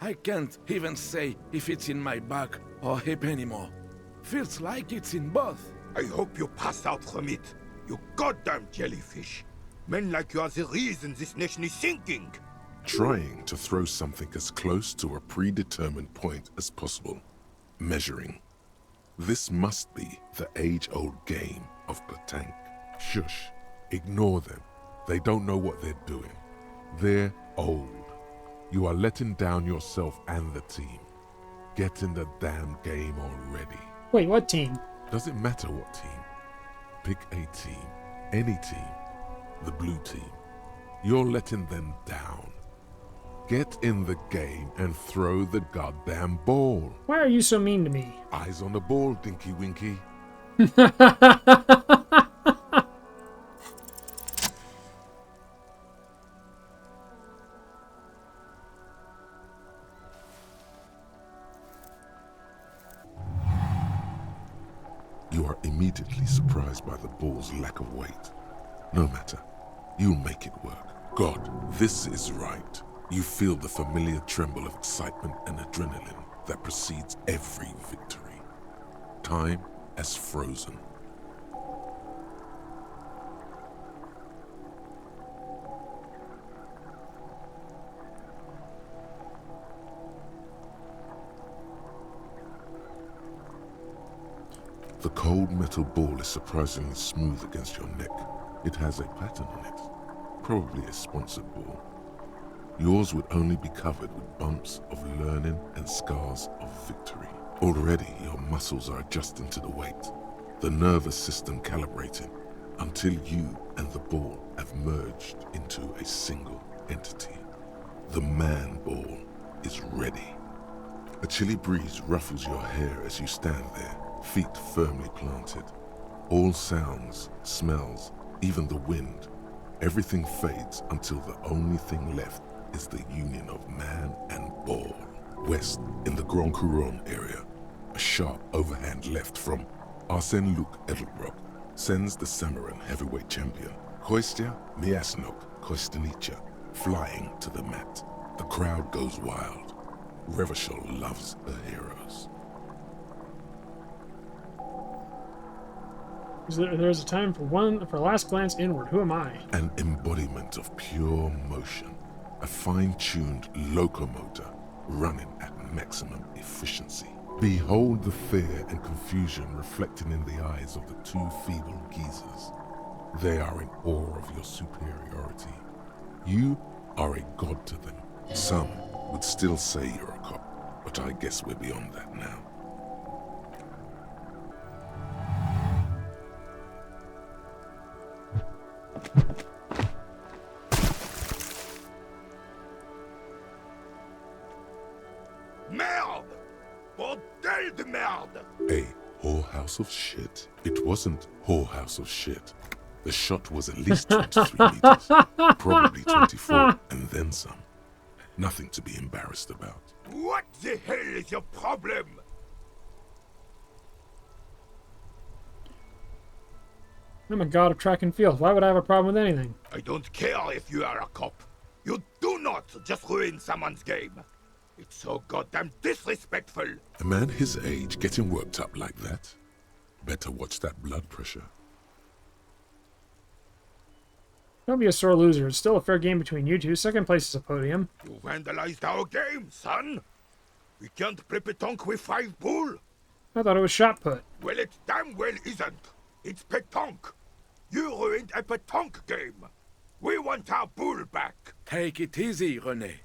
I can't even say if it's in my back or hip anymore. Feels like it's in both.
I hope you pass out from it. You goddamn jellyfish. Men like you are the reason this nation is sinking.
Trying to throw something as close to a predetermined point as possible. Measuring. This must be the age-old game of petanque. Shush. Ignore them. They don't know what they're doing. They're old. You are letting down yourself and the team. Get in the damn game already.
Wait, what team?
Doesn't matter what team. Pick a team. Any team. The blue team. You're letting them down. Get in the game and throw the goddamn ball.
Why are you so mean to me?
Eyes on the ball, Dinky Winky. You are immediately surprised by the ball's lack of weight. No matter, you'll make it work. God, this is right. You feel the familiar tremble of excitement and adrenaline that precedes every victory. Time has frozen. The cold metal ball is surprisingly smooth against your neck. It has a pattern on it, probably a sponsored ball. Yours would only be covered with bumps of learning and scars of victory. Already your muscles are adjusting to the weight, the nervous system calibrating, until you and the ball have merged into a single entity. The man ball is ready. A chilly breeze ruffles your hair as you stand there, feet firmly planted. All sounds, smells, even the wind, everything fades until the only thing left is the union of man and ball. West, in the Grand Couronne area, a sharp overhand left from Arsène Luc Edelbrock sends the Samarin heavyweight champion, Kostya Miasnok Kostanicha, flying to the mat. The crowd goes wild. Revachol loves her heroes.
There's a time for last glance inward. Who am I?
An embodiment of pure motion. a fine-tuned locomotor running at maximum efficiency. Behold the fear and confusion reflected in the eyes of the two feeble geezers. They are in awe of your superiority. You are a god to them. Some would still say you're a cop, but I guess we're beyond that now.
Merde! Bordel de merde!
A whorehouse of shit. It wasn't whorehouse of shit. The shot was at least 23 meters, probably 24, and then some. Nothing to be embarrassed about.
What the hell is your problem?
I'm a god of track and field. Why would I have a problem with anything?
I don't care if you are a cop. You do not just ruin someone's game. It's so goddamn disrespectful.
A man his age getting worked up like that? Better watch that blood pressure.
Don't be a sore loser. It's still a fair game between you two. Second place is a podium.
You vandalized our game, son. We can't play pétanque with 5 bull.
I thought it was shot put.
Well, it damn well isn't. It's pétanque. You ruined a pétanque game. We want our bull back.
Take it easy, René.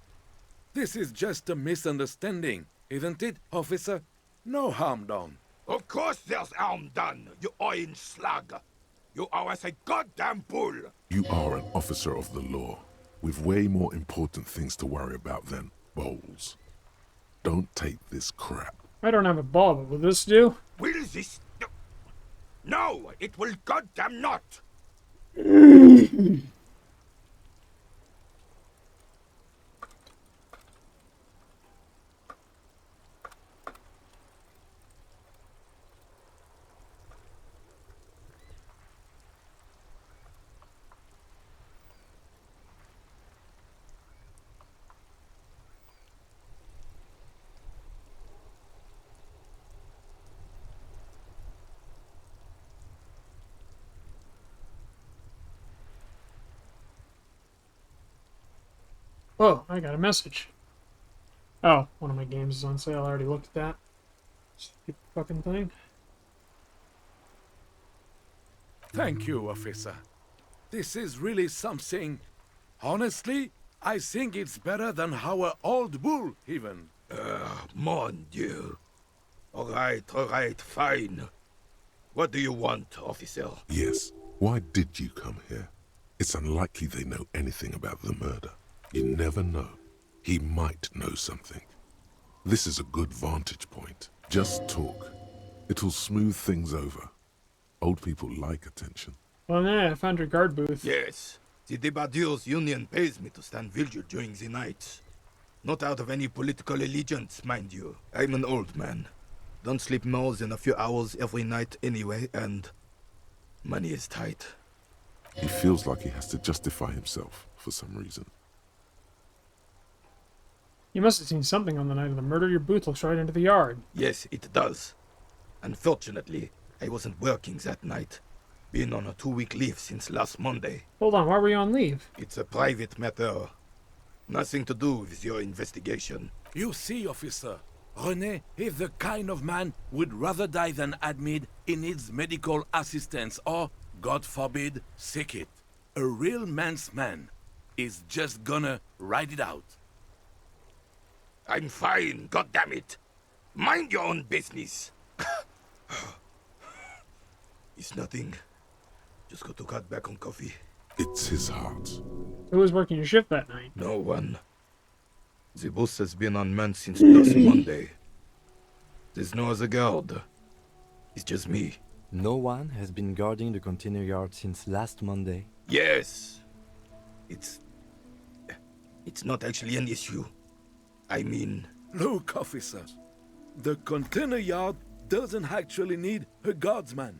This is just a misunderstanding, isn't it, officer? No harm done.
Of course there's harm done, you orange slug. You are as a goddamn bull.
You are an officer of the law, with way more important things to worry about than bowls. Don't take this crap.
I don't have a ball, but will this do?
Will this... No, it will goddamn not.
Oh, I got a message. Oh, one of my games is on sale. I already looked at that. Stupid fucking thing.
Thank you, officer. This is really something. Honestly, I think it's better than our old bull, even.
Mon Dieu. All right, fine. What do you want, officer?
Yes, why did you come here? It's unlikely they know anything about the murder. You never know. He might know something. This is a good vantage point. Just talk. It'll smooth things over. Old people like attention.
Well, nah, I found your guard booth.
Yes. The Debardiers Union pays me to stand vigil during the night. Not out of any political allegiance, mind you. I'm an old man. Don't sleep more than a few hours every night anyway, and money is tight.
He feels like he has to justify himself for some reason.
You must have seen something on the night of the murder. Your booth looks right into the yard.
Yes, it does. Unfortunately, I wasn't working that night. Been on a 2-week leave since last Monday.
Hold on, why were you on leave?
It's a private matter. Nothing to do with your investigation.
You see, officer, René is the kind of man who would rather die than admit he needs medical assistance or, God forbid, sick it. A real man's man is just gonna ride it out.
I'm fine, goddammit. Mind your own business. It's nothing. Just got to cut back on coffee.
It's his heart.
Who was working your shift that night?
No one. The boss has been unmanned since last Monday. There's no other guard. It's just me.
No one has been guarding the container yard since last Monday?
Yes. It's not actually an issue. I mean...
Look, officer. The container yard doesn't actually need a guardsman.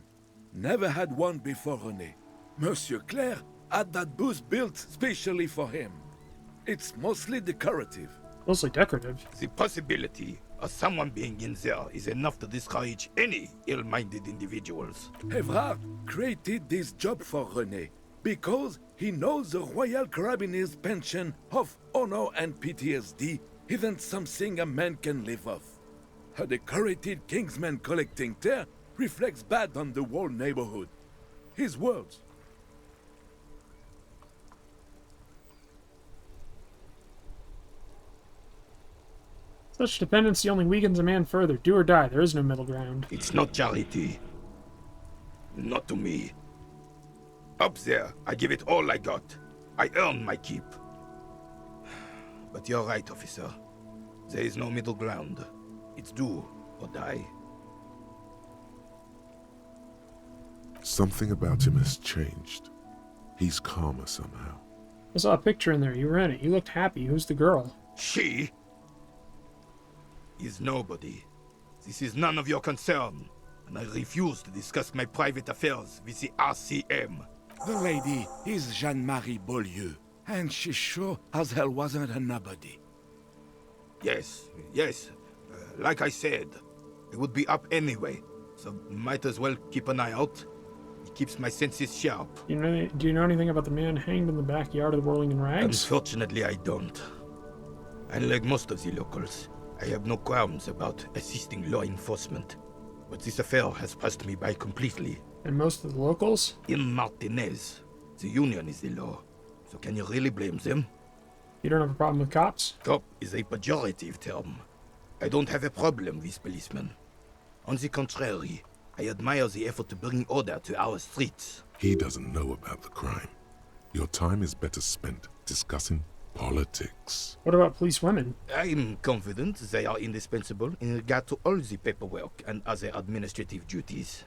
Never had one before René. Monsieur Claire had that booth built specially for him. It's mostly decorative.
Mostly decorative?
The possibility of someone being in there is enough to discourage any ill-minded individuals.
Evrard created this job for René. because he knows the Royal Carabinier's pension of honor and PTSD isn't something a man can live off. A decorated Kingsman collecting tear reflects bad on the whole neighborhood. His words.
Such dependency only weakens a man further. Do or die. There is no middle ground.
It's not charity. Not to me. Up there, I give it all I got. I earn my keep. But you're right, officer. There is no middle ground. It's do or die.
Something about him has changed. He's calmer somehow.
I saw a picture in there. You were in it. You looked happy. Who's the girl?
She is nobody. This is none of your concern, and I refuse to discuss my private affairs with the RCM.
The lady is Jeanne-Marie Beaulieu, and she sure as hell wasn't a nobody.
Yes. Like I said, it would be up anyway, so might as well keep an eye out. It keeps my senses sharp.
Do you know anything about the man hanged in the backyard of the Whirling in Rags?
Unfortunately, I don't. Unlike most of the locals, I have no qualms about assisting law enforcement. But this affair has passed me by completely.
And most of the locals?
In Martinez, the union is the law. So can you really blame them?
You don't have a problem with cops?
Cop is a pejorative term. I don't have a problem with policemen. On the contrary, I admire the effort to bring order to our streets.
He doesn't know about the crime. Your time is better spent discussing politics.
What about police women?
I'm confident they are indispensable in regard to all the paperwork and other administrative duties.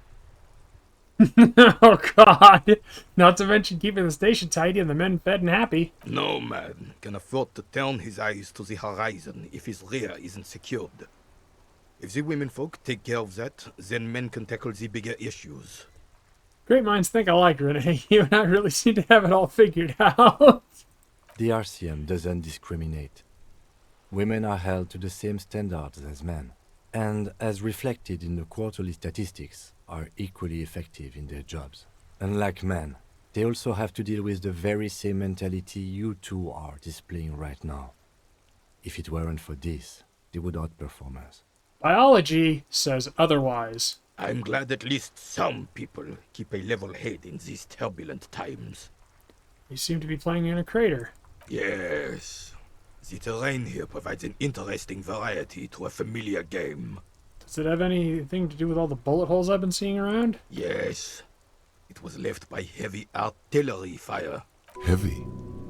Oh God! Not to mention keeping the station tidy and the men fed and happy.
No man can afford to turn his eyes to the horizon if his rear isn't secured. If the women folk take care of that, then men can tackle the bigger issues.
Great minds think alike, Renee. You and I really seem to have it all figured out.
The RCM doesn't discriminate. Women are held to the same standards as men, and as reflected in the quarterly statistics, are equally effective in their jobs. Unlike men, they also have to deal with the very same mentality you two are displaying right now. If it weren't for this, they would outperform us.
Biology says otherwise.
I'm glad at least some people keep a level head in these turbulent times.
You seem to be playing in a crater.
Yes. The terrain here provides an interesting variety to a familiar game.
Does it have anything to do with all the bullet holes I've been seeing around?
Yes. It was left by heavy artillery fire.
Heavy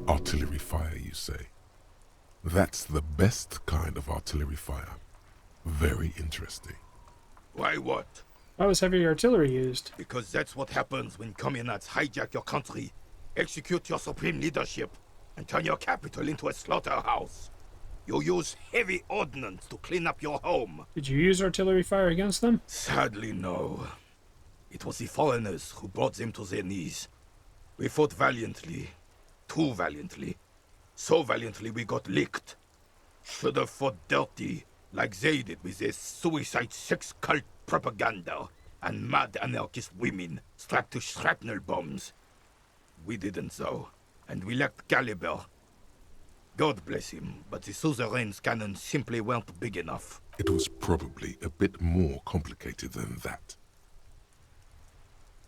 artillery fire, you say? That's the best kind of artillery fire. Very interesting.
Why what?
Why was heavy artillery used?
Because that's what happens when communards hijack your country, execute your supreme leadership, and turn your capital into a slaughterhouse. You use heavy ordnance to clean up your home.
Did you use artillery fire against them?
Sadly, no. It was the foreigners who brought them to their knees. We fought valiantly. Too valiantly. So valiantly we got licked. Should have fought dirty, like they did with their suicide sex cult propaganda and mad anarchist women strapped to shrapnel bombs. We didn't though, and we lacked caliber. God bless him, but the suzerain's cannons simply weren't big enough.
It was probably a bit more complicated than that.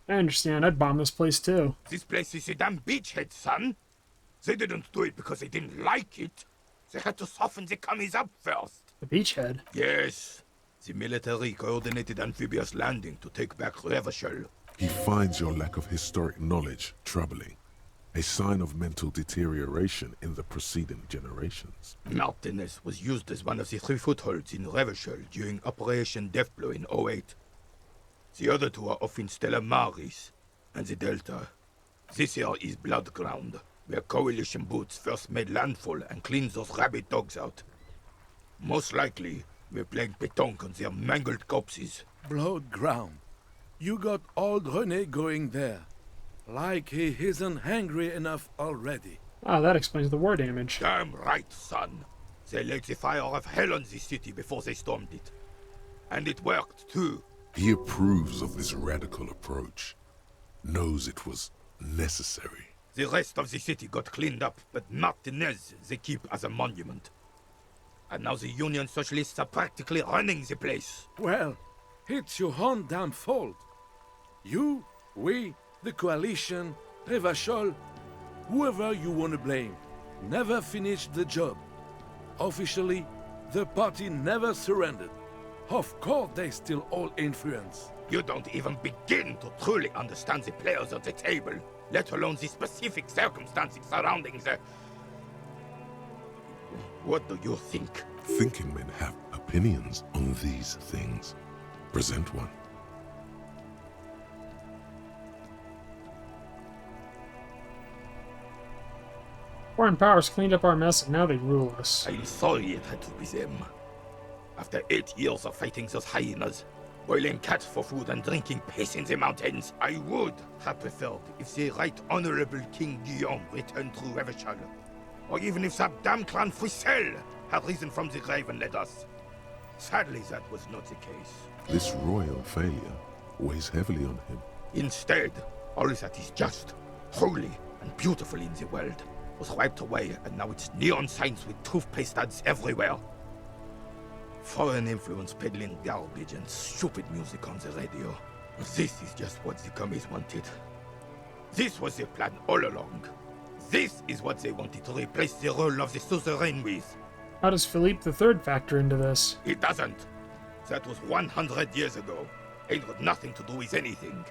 I understand. I'd bomb this place too.
This place is a damn beachhead, son. They didn't do it because they didn't like it. They had to soften the commies up first.
The beachhead?
Yes. The military coordinated amphibious landing to take back Revachol.
He finds your lack of historic knowledge troubling. A sign of mental deterioration in the preceding generations.
Martinez was used as one of the 3 footholds in Revachol during Operation Deathblow in 08. The other 2 are off in Stella Maris and the Delta. This here is Blood Ground, where coalition boots first made landfall and cleaned those rabid dogs out. Most likely, we're playing pétanque on their mangled corpses.
Blood Ground. You got old René going there. Like he isn't hungry enough already.
Ah, that explains the war damage.
Damn right, son. They laid the fire of hell on the city before they stormed it. And it worked, too.
He approves of this radical approach. Knows it was necessary.
The rest of the city got cleaned up, but Martinez they keep as a monument. And now the Union Socialists are practically running the place.
Well, it's your own damn fault. You, we, the coalition, Revachol, whoever you want to blame, never finished the job. Officially, the party never surrendered. Of course, they still all influence.
You don't even begin to truly understand the players at the table, let alone the specific circumstances surrounding the... What do you think?
Thinking men have opinions on these things. Present one.
Foreign powers cleaned up our mess and now they rule us.
I'm sorry it had to be them. After 8 years of fighting those hyenas, boiling cats for food and drinking piss in the mountains, I would have preferred if the Right Honorable King Guillaume returned through Revachol. Or even if that damn clan Frisel had risen from the grave and led us. Sadly, that was not the case.
This royal failure weighs heavily on him.
Instead, all that is just, holy, and beautiful in the world was wiped away, and now it's neon signs with toothpaste ads everywhere. Foreign influence peddling garbage and stupid music on the radio. This is just what the commies wanted. This was their plan all along. This is what they wanted to replace the role of the suzerain with.
How does Philippe III factor into this?
It doesn't. That was 100 years ago. Ain't got nothing to do with anything.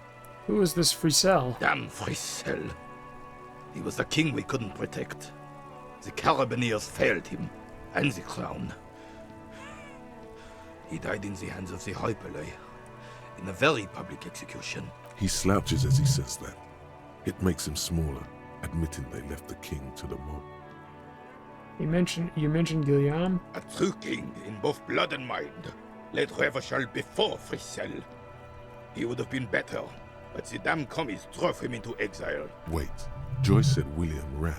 Who is this Frisel?
Damn Frisel. He was the king we couldn't protect. The Carabineers failed him, and the crown. He died in the hands of the Hyperlay, in a very public execution.
He slouches as he says that. It makes him smaller, admitting they left the king to the mob.
You mentioned Guillaume?
A true king in both blood and mind led Revachol before Frisel. He would have been better, but the damn commies drove him into exile.
Wait, Joyce said William ran,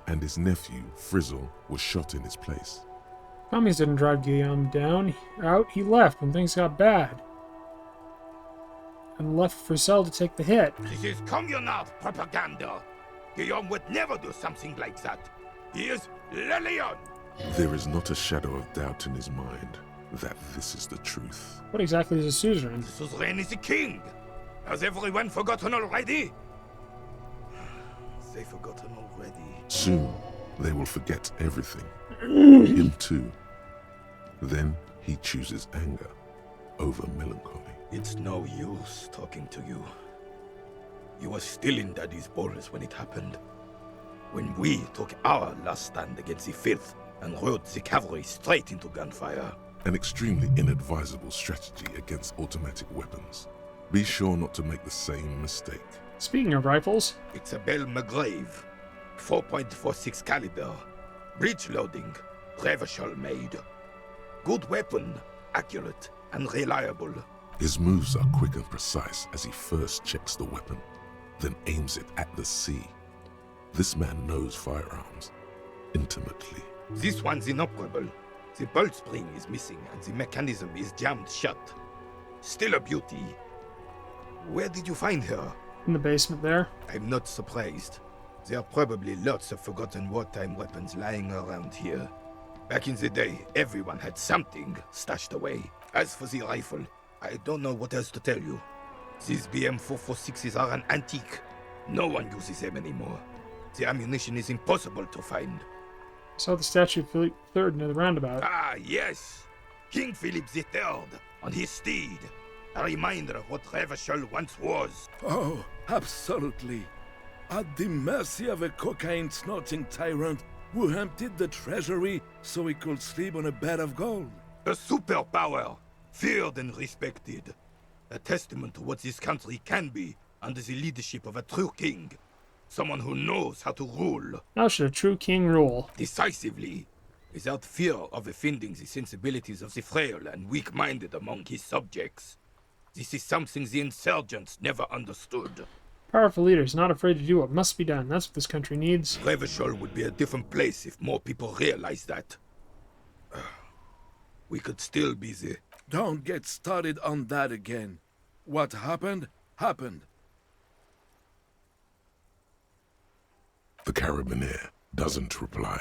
and his nephew, Frizzle, was shot in his place.
Commies didn't drive Guillaume out. He left when things got bad. And left Frisel to take the hit.
This is communard propaganda. Guillaume would never do something like that. He is Le Lion.
There is not a shadow of doubt in his mind that this is the truth.
What exactly is a suzerain?
The suzerain is the king. Has everyone forgotten already? They've forgotten already.
Soon, they will forget everything. Him too. Then he chooses anger over melancholy.
It's no use talking to you. You were still in Daddy's bowls when it happened. When we took our last stand against the filth and rode the cavalry straight into gunfire.
An extremely inadvisable strategy against automatic weapons. Be sure not to make the same mistake.
Speaking of rifles,
it's a Bell McGrave, 4.46 caliber, breech loading, Revachol made. Good weapon, accurate and reliable.
His moves are quick and precise as he first checks the weapon, then aims it at the sea. This man knows firearms intimately.
This one's inoperable. The bolt spring is missing and the mechanism is jammed shut. Still a beauty. Where did you find her?
In the basement there.
I'm not surprised. There are probably lots of forgotten wartime weapons lying around here. Back in the day, everyone had something stashed away. As for the rifle, I don't know what else to tell you. These BM-446s are an antique. No one uses them anymore. The ammunition is impossible to find.
I saw the statue of Philippe III near the roundabout.
Ah, yes. King Philip III on his steed. A reminder of what Revachol once was.
Oh, absolutely. At the mercy of a cocaine-snorting tyrant who emptied the treasury so he could sleep on a bed of gold.
A superpower, feared and respected. A testament to what this country can be under the leadership of a true king. Someone who knows how to rule.
How should a true king rule?
Decisively, without fear of offending the sensibilities of the frail and weak-minded among his subjects. This is something the insurgents never understood.
Powerful leaders not afraid to do what must be done. That's what this country needs.
Revachol would be a different place if more people realized that. We could still be the...
Don't get started on that again. What happened, happened.
The carabiner doesn't reply,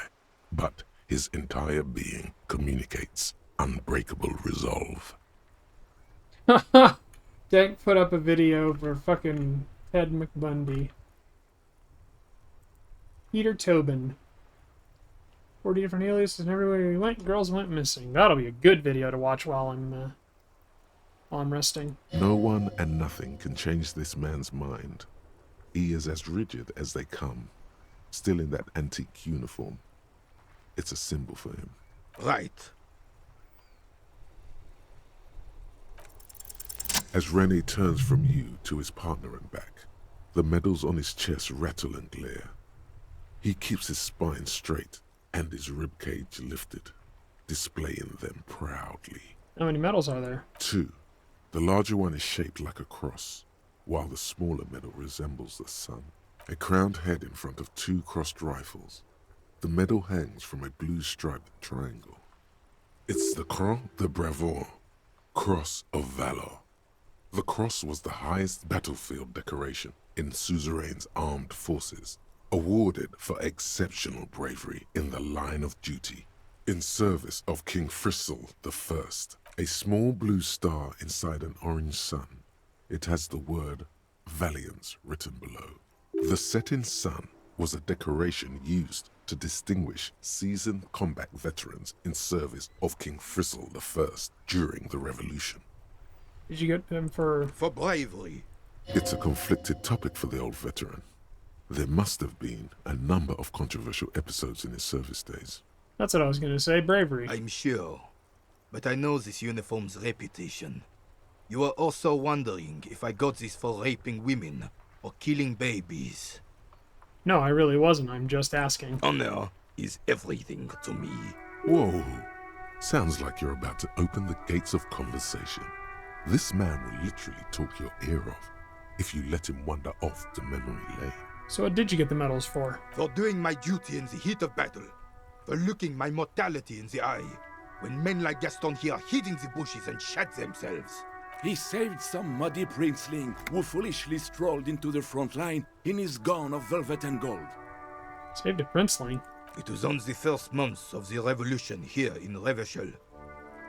but his entire being communicates unbreakable resolve.
Dank put up a video for fucking Ted McBundy. Peter Tobin. 40 different aliases, and everywhere he went, girls went missing. That'll be a good video to watch while I'm resting.
No one and nothing can change this man's mind. He is as rigid as they come, still in that antique uniform. It's a symbol for him.
Right.
As Rene turns from you to his partner and back, the medals on his chest rattle and glare. He keeps his spine straight and his ribcage lifted, displaying them proudly.
How many medals are there?
2. The larger one is shaped like a cross, while the smaller medal resembles the sun. A crowned head in front of 2 crossed rifles. The medal hangs from a blue-striped triangle. It's the Croix de Bravoure, Cross of Valor. The cross was the highest battlefield decoration in suzerain's armed forces, awarded for exceptional bravery in the line of duty, in service of King Frizzle I, a small blue star inside an orange sun. It has the word Valiance written below. The setting sun was a decoration used to distinguish seasoned combat veterans in service of King Frizzle I during the Revolution.
Did you get him for
bravery?
It's a conflicted topic for the old veteran. There must have been a number of controversial episodes in his service days.
That's what I was going to say, bravery.
I'm sure, but I know this uniform's reputation. You are also wondering if I got this for raping women or killing babies.
No, I really wasn't. I'm just asking.
Honor is everything to me.
Whoa. Sounds like you're about to open the gates of conversation. This man will literally talk your ear off if you let him wander off to memory lane.
So what did you get the medals for?
For doing my duty in the heat of battle. For looking my mortality in the eye. When men like Gaston here hid in the bushes and shat themselves.
He saved some muddy princeling who foolishly strolled into the front line in his gown of velvet and gold.
Saved a princeling?
It was on the first months of the revolution here in Revachol.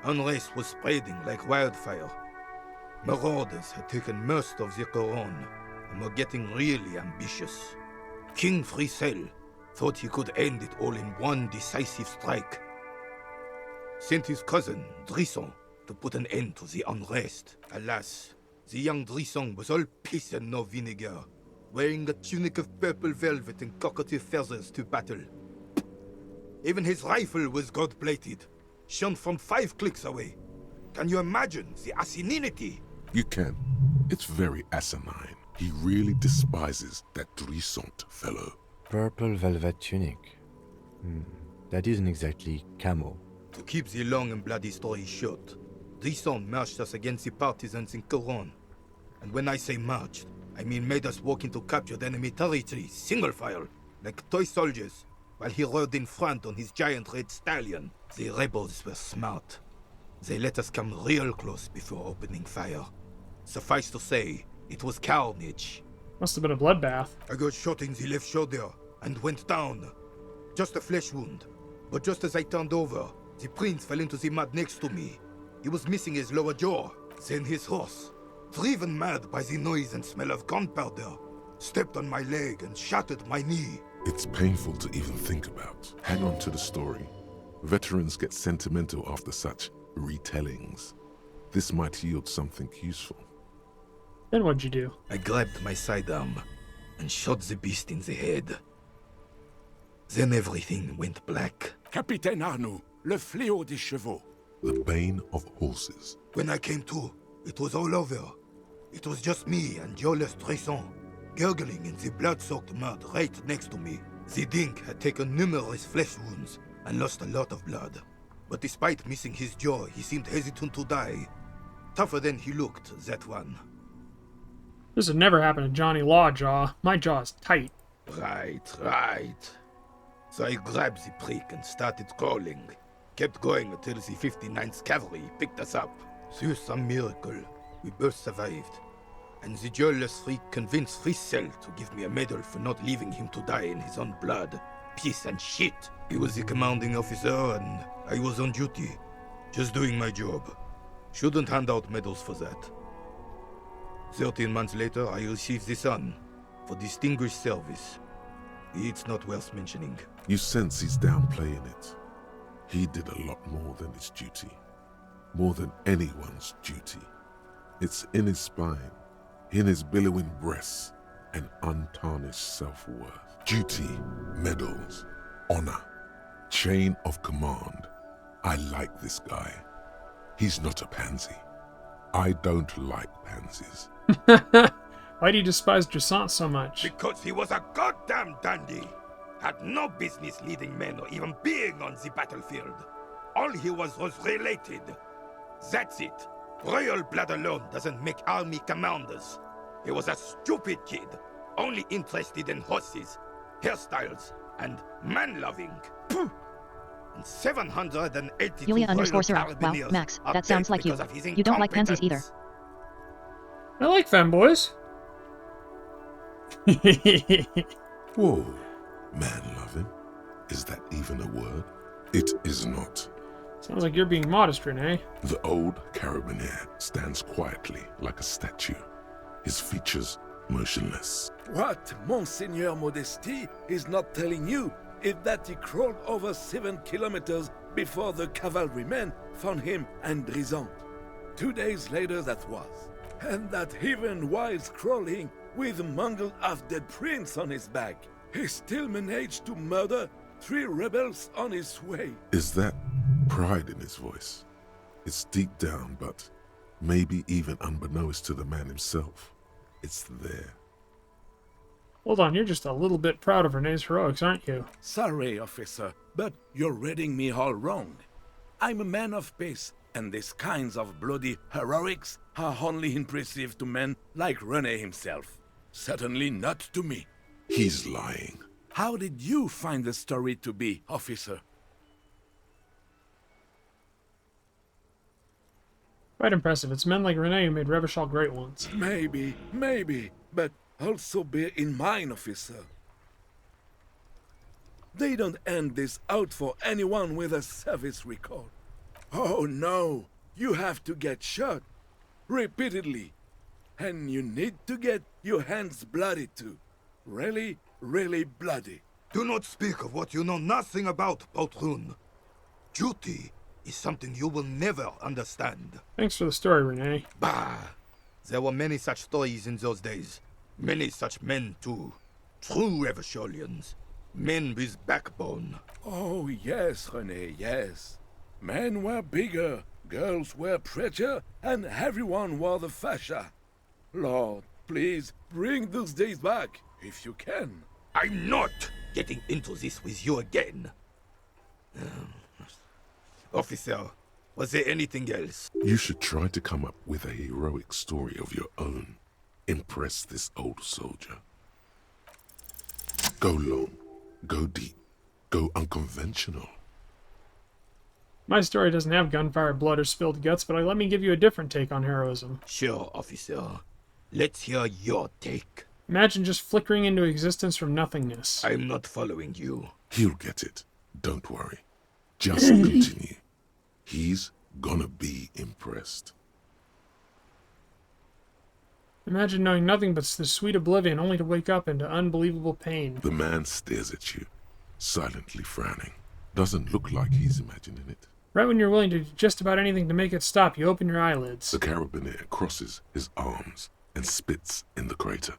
Unrest was spreading like wildfire. Marauders had taken most of the Couronne and were getting really ambitious. King Frizzle thought he could end it all in one decisive strike. Sent his cousin, Drisson, to put an end to the unrest. Alas, the young Drisson was all piss and no vinegar, wearing a tunic of purple velvet and cockatiel feathers to battle. Even his rifle was gold-plated, shone from 5 clicks away. Can you imagine the asininity?
You can. It's very asinine. He really despises that Drisson fellow.
Purple velvet tunic. That isn't exactly camo.
To keep the long and bloody story short, Drisson marched us against the partisans in Couronne. And when I say marched, I mean made us walk into captured enemy territory, single file, like toy soldiers, while he rode in front on his giant red stallion. The rebels were smart. They let us come real close before opening fire. Suffice to say, it was carnage.
Must have been a bloodbath.
I got shot in the left shoulder and went down. Just a flesh wound. But just as I turned over, the prince fell into the mud next to me. He was missing his lower jaw. Then his horse, driven mad by the noise and smell of gunpowder, stepped on my leg and shattered my knee.
It's painful to even think about. Hang on to the story. Veterans get sentimental after such retellings. This might yield something useful.
Then what'd you do?
I grabbed my sidearm and shot the beast in the head. Then everything went black.
Capitaine Arnoux, le fléau des chevaux.
The bane of horses.
When I came to, it was all over. It was just me and Jolas Tresson, gurgling in the blood-soaked mud right next to me. The dink had taken numerous flesh wounds and lost a lot of blood. But despite missing his jaw, he seemed hesitant to die. Tougher than he looked, that one.
This would never happen to Johnny Lawjaw. My jaw is tight.
Right. So I grabbed the prick and started crawling. Kept going until the 59th Cavalry picked us up. Through some miracle, we both survived. and the joyless freak convinced Frissel to give me a medal for not leaving him to die in his own blood. Piece and shit. He was the commanding officer and I was on duty. Just doing my job. Shouldn't hand out medals for that. 13 months later, I received the Sun for distinguished service. It's not worth mentioning.
You sense he's downplaying it. He did a lot more than his duty. More than anyone's duty. It's in his spine, in his billowing breasts, and untarnished self-worth. Duty, medals, honor, chain of command. I like this guy. He's not a pansy. I don't like pansies.
Why do you despise Dressant so much?
Because he was a goddamn dandy. Had no business leading men or even being on the battlefield. All he was related. That's it. Royal blood alone doesn't make army commanders. He was a stupid kid, only interested in horses, hairstyles, and man-loving. And 782
Yulia
Royal
_Sura. Wow,
Carabiniers
Max,
are
that sounds
dead
like you.
because of his
You don't like pansies either.
incompetence.
I like femboys.
Whoa, man-loving? Is that even a word? It is not.
Sounds like you're being modest, Renee.
The old carabinier stands quietly like a statue, his features motionless.
What Monseigneur Modesty is not telling you is that he crawled over 7 kilometers before the cavalrymen found him and Drizant. 2 days later that was. And that even while crawling with a mangled half-dead prince on his back, he still managed to murder 3 rebels on his way.
Is that pride in his voice? It's deep down, but maybe even unbeknownst to the man himself, it's there.
Hold on, you're just a little bit proud of Renee's heroics, aren't you?
Sorry, officer, but you're reading me all wrong. I'm a man of peace, and these kinds of bloody heroics are only impressive to men like Rene himself. Certainly not to me.
He's lying.
How did you find the story to be, officer?
Quite impressive. It's men like Renee who made Revachol great once.
Maybe, but also bear in mind, officer. They don't end this out for anyone with a service record. Oh no, you have to get shot. Repeatedly. And you need to get your hands bloody too. Really, really bloody.
Do not speak of what you know nothing about, Poltroon. Duty is something you will never understand.
Thanks for the story, Renee.
Bah! There were many such stories in those days. Many such men, too. True Revacholians. Men with backbone.
Oh, yes, René, yes. Men were bigger, girls were prettier, and everyone wore the fascia. Lord, please, bring those days back, if you can.
I'm not getting into this with you again. Officer, was there anything else?
You should try to come up with a heroic story of your own. Impress this old soldier. Go long, go deep, go unconventional.
My story doesn't have gunfire, blood, or spilled guts, but let me give you a different take on heroism.
Sure, officer. Let's hear your take.
Imagine just flickering into existence from nothingness.
I'm not following you.
He'll get it. Don't worry. Just continue. He's gonna be impressed.
Imagine knowing nothing but the sweet oblivion, only to wake up into unbelievable pain.
The man stares at you, silently frowning. Doesn't look like he's imagining it.
Right when you're willing to do just about anything to make it stop, you open your eyelids.
The carabinier crosses his arms and spits in the crater.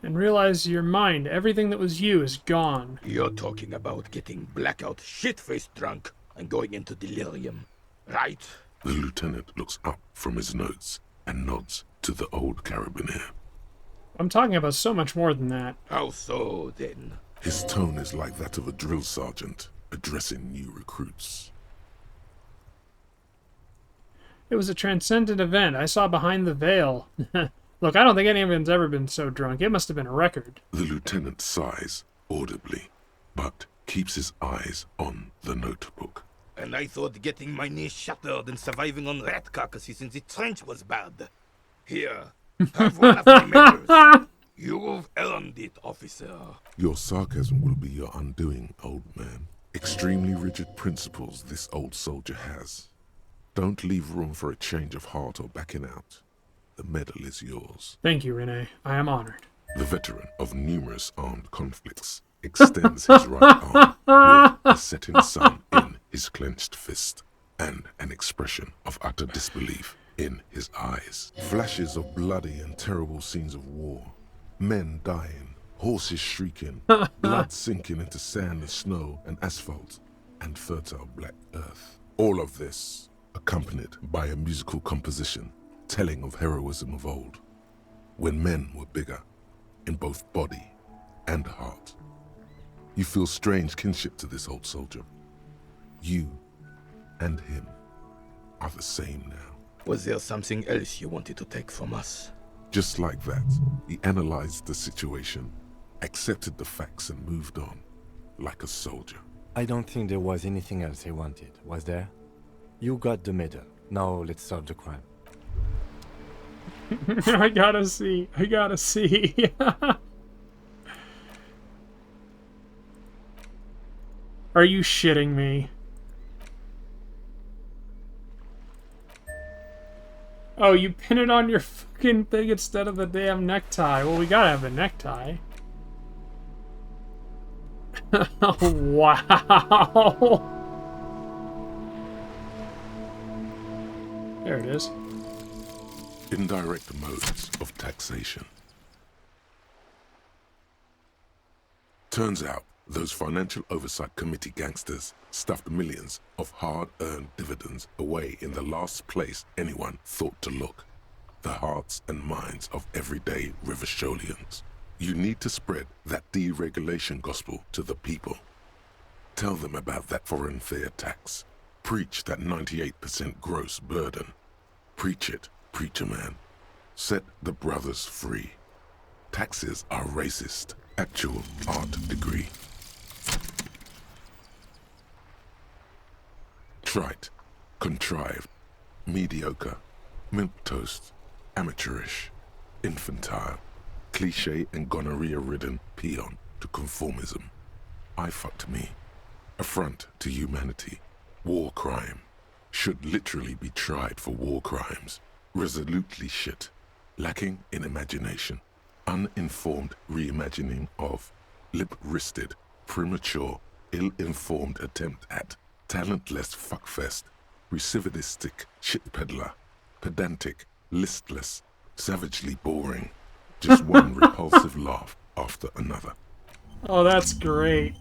And realize your mind, everything that was you, is gone.
You're talking about getting blackout, shit-faced drunk and going into delirium, right?
The lieutenant looks up from his notes and nods to the old carabinier.
I'm talking about so much more than that.
How so, then?
His tone is like that of a drill sergeant addressing new recruits.
It was a transcendent event. I saw behind the veil. Look, I don't think anyone's ever been so drunk. It must have been a record.
The lieutenant sighs audibly, but keeps his eyes on the notebook.
And I thought getting my knee shattered and surviving on rat carcasses in the trench was bad. Here, have one of my medals. You've earned it, officer.
Your sarcasm will be your undoing, old man. Extremely rigid principles this old soldier has. Don't leave room for a change of heart or backing out. The medal is yours.
Thank you, Renee. I am honored.
The veteran of numerous armed conflicts extends his right arm with the setting sun in his clenched fist and an expression of utter disbelief in his eyes. Flashes of bloody and terrible scenes of war. Men dying, horses shrieking, blood sinking into sand and snow and asphalt and fertile black earth. All of this accompanied by a musical composition telling of heroism of old, when men were bigger in both body and heart. You feel strange kinship to this old soldier. You and him are the same now.
Was there something else you wanted to take from us?
Just like that, he analyzed the situation, accepted the facts and moved on, like a soldier.
I don't think there was anything else he wanted, was there? You got the medal. Now let's solve the crime.
I gotta see. Are you shitting me? Oh, you pin it on your fucking thing instead of the damn necktie. Well, we gotta have a necktie. Oh, wow. There it is.
Indirect modes of taxation. Turns out, those Financial Oversight Committee gangsters stuffed millions of hard-earned dividends away in the last place anyone thought to look. The hearts and minds of everyday Riversholians. You need to spread that deregulation gospel to the people. Tell them about that foreign fair tax. Preach that 98% gross burden. Preach it, preacher man. Set the brothers free. Taxes are racist. Actual art degree. Trite, contrived, mediocre, milquetoast, amateurish, infantile, cliché and gonorrhea-ridden peon to conformism. I fucked me. Affront to humanity. War crime. Should literally be tried for war crimes. Resolutely shit. Lacking in imagination. Uninformed reimagining of. Lip-wristed, premature, ill-informed attempt at. Talentless fuckfest. Recidivistic shit peddler. Pedantic, listless, savagely boring. Just one repulsive laugh after another.
Oh, that's great.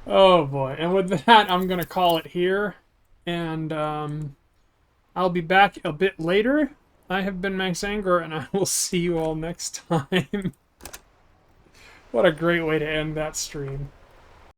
Oh boy. And with that, I'm going to call it here. And I'll be back a bit later. I have been Max Anger, and I will see you all next time. What a great way to end that stream.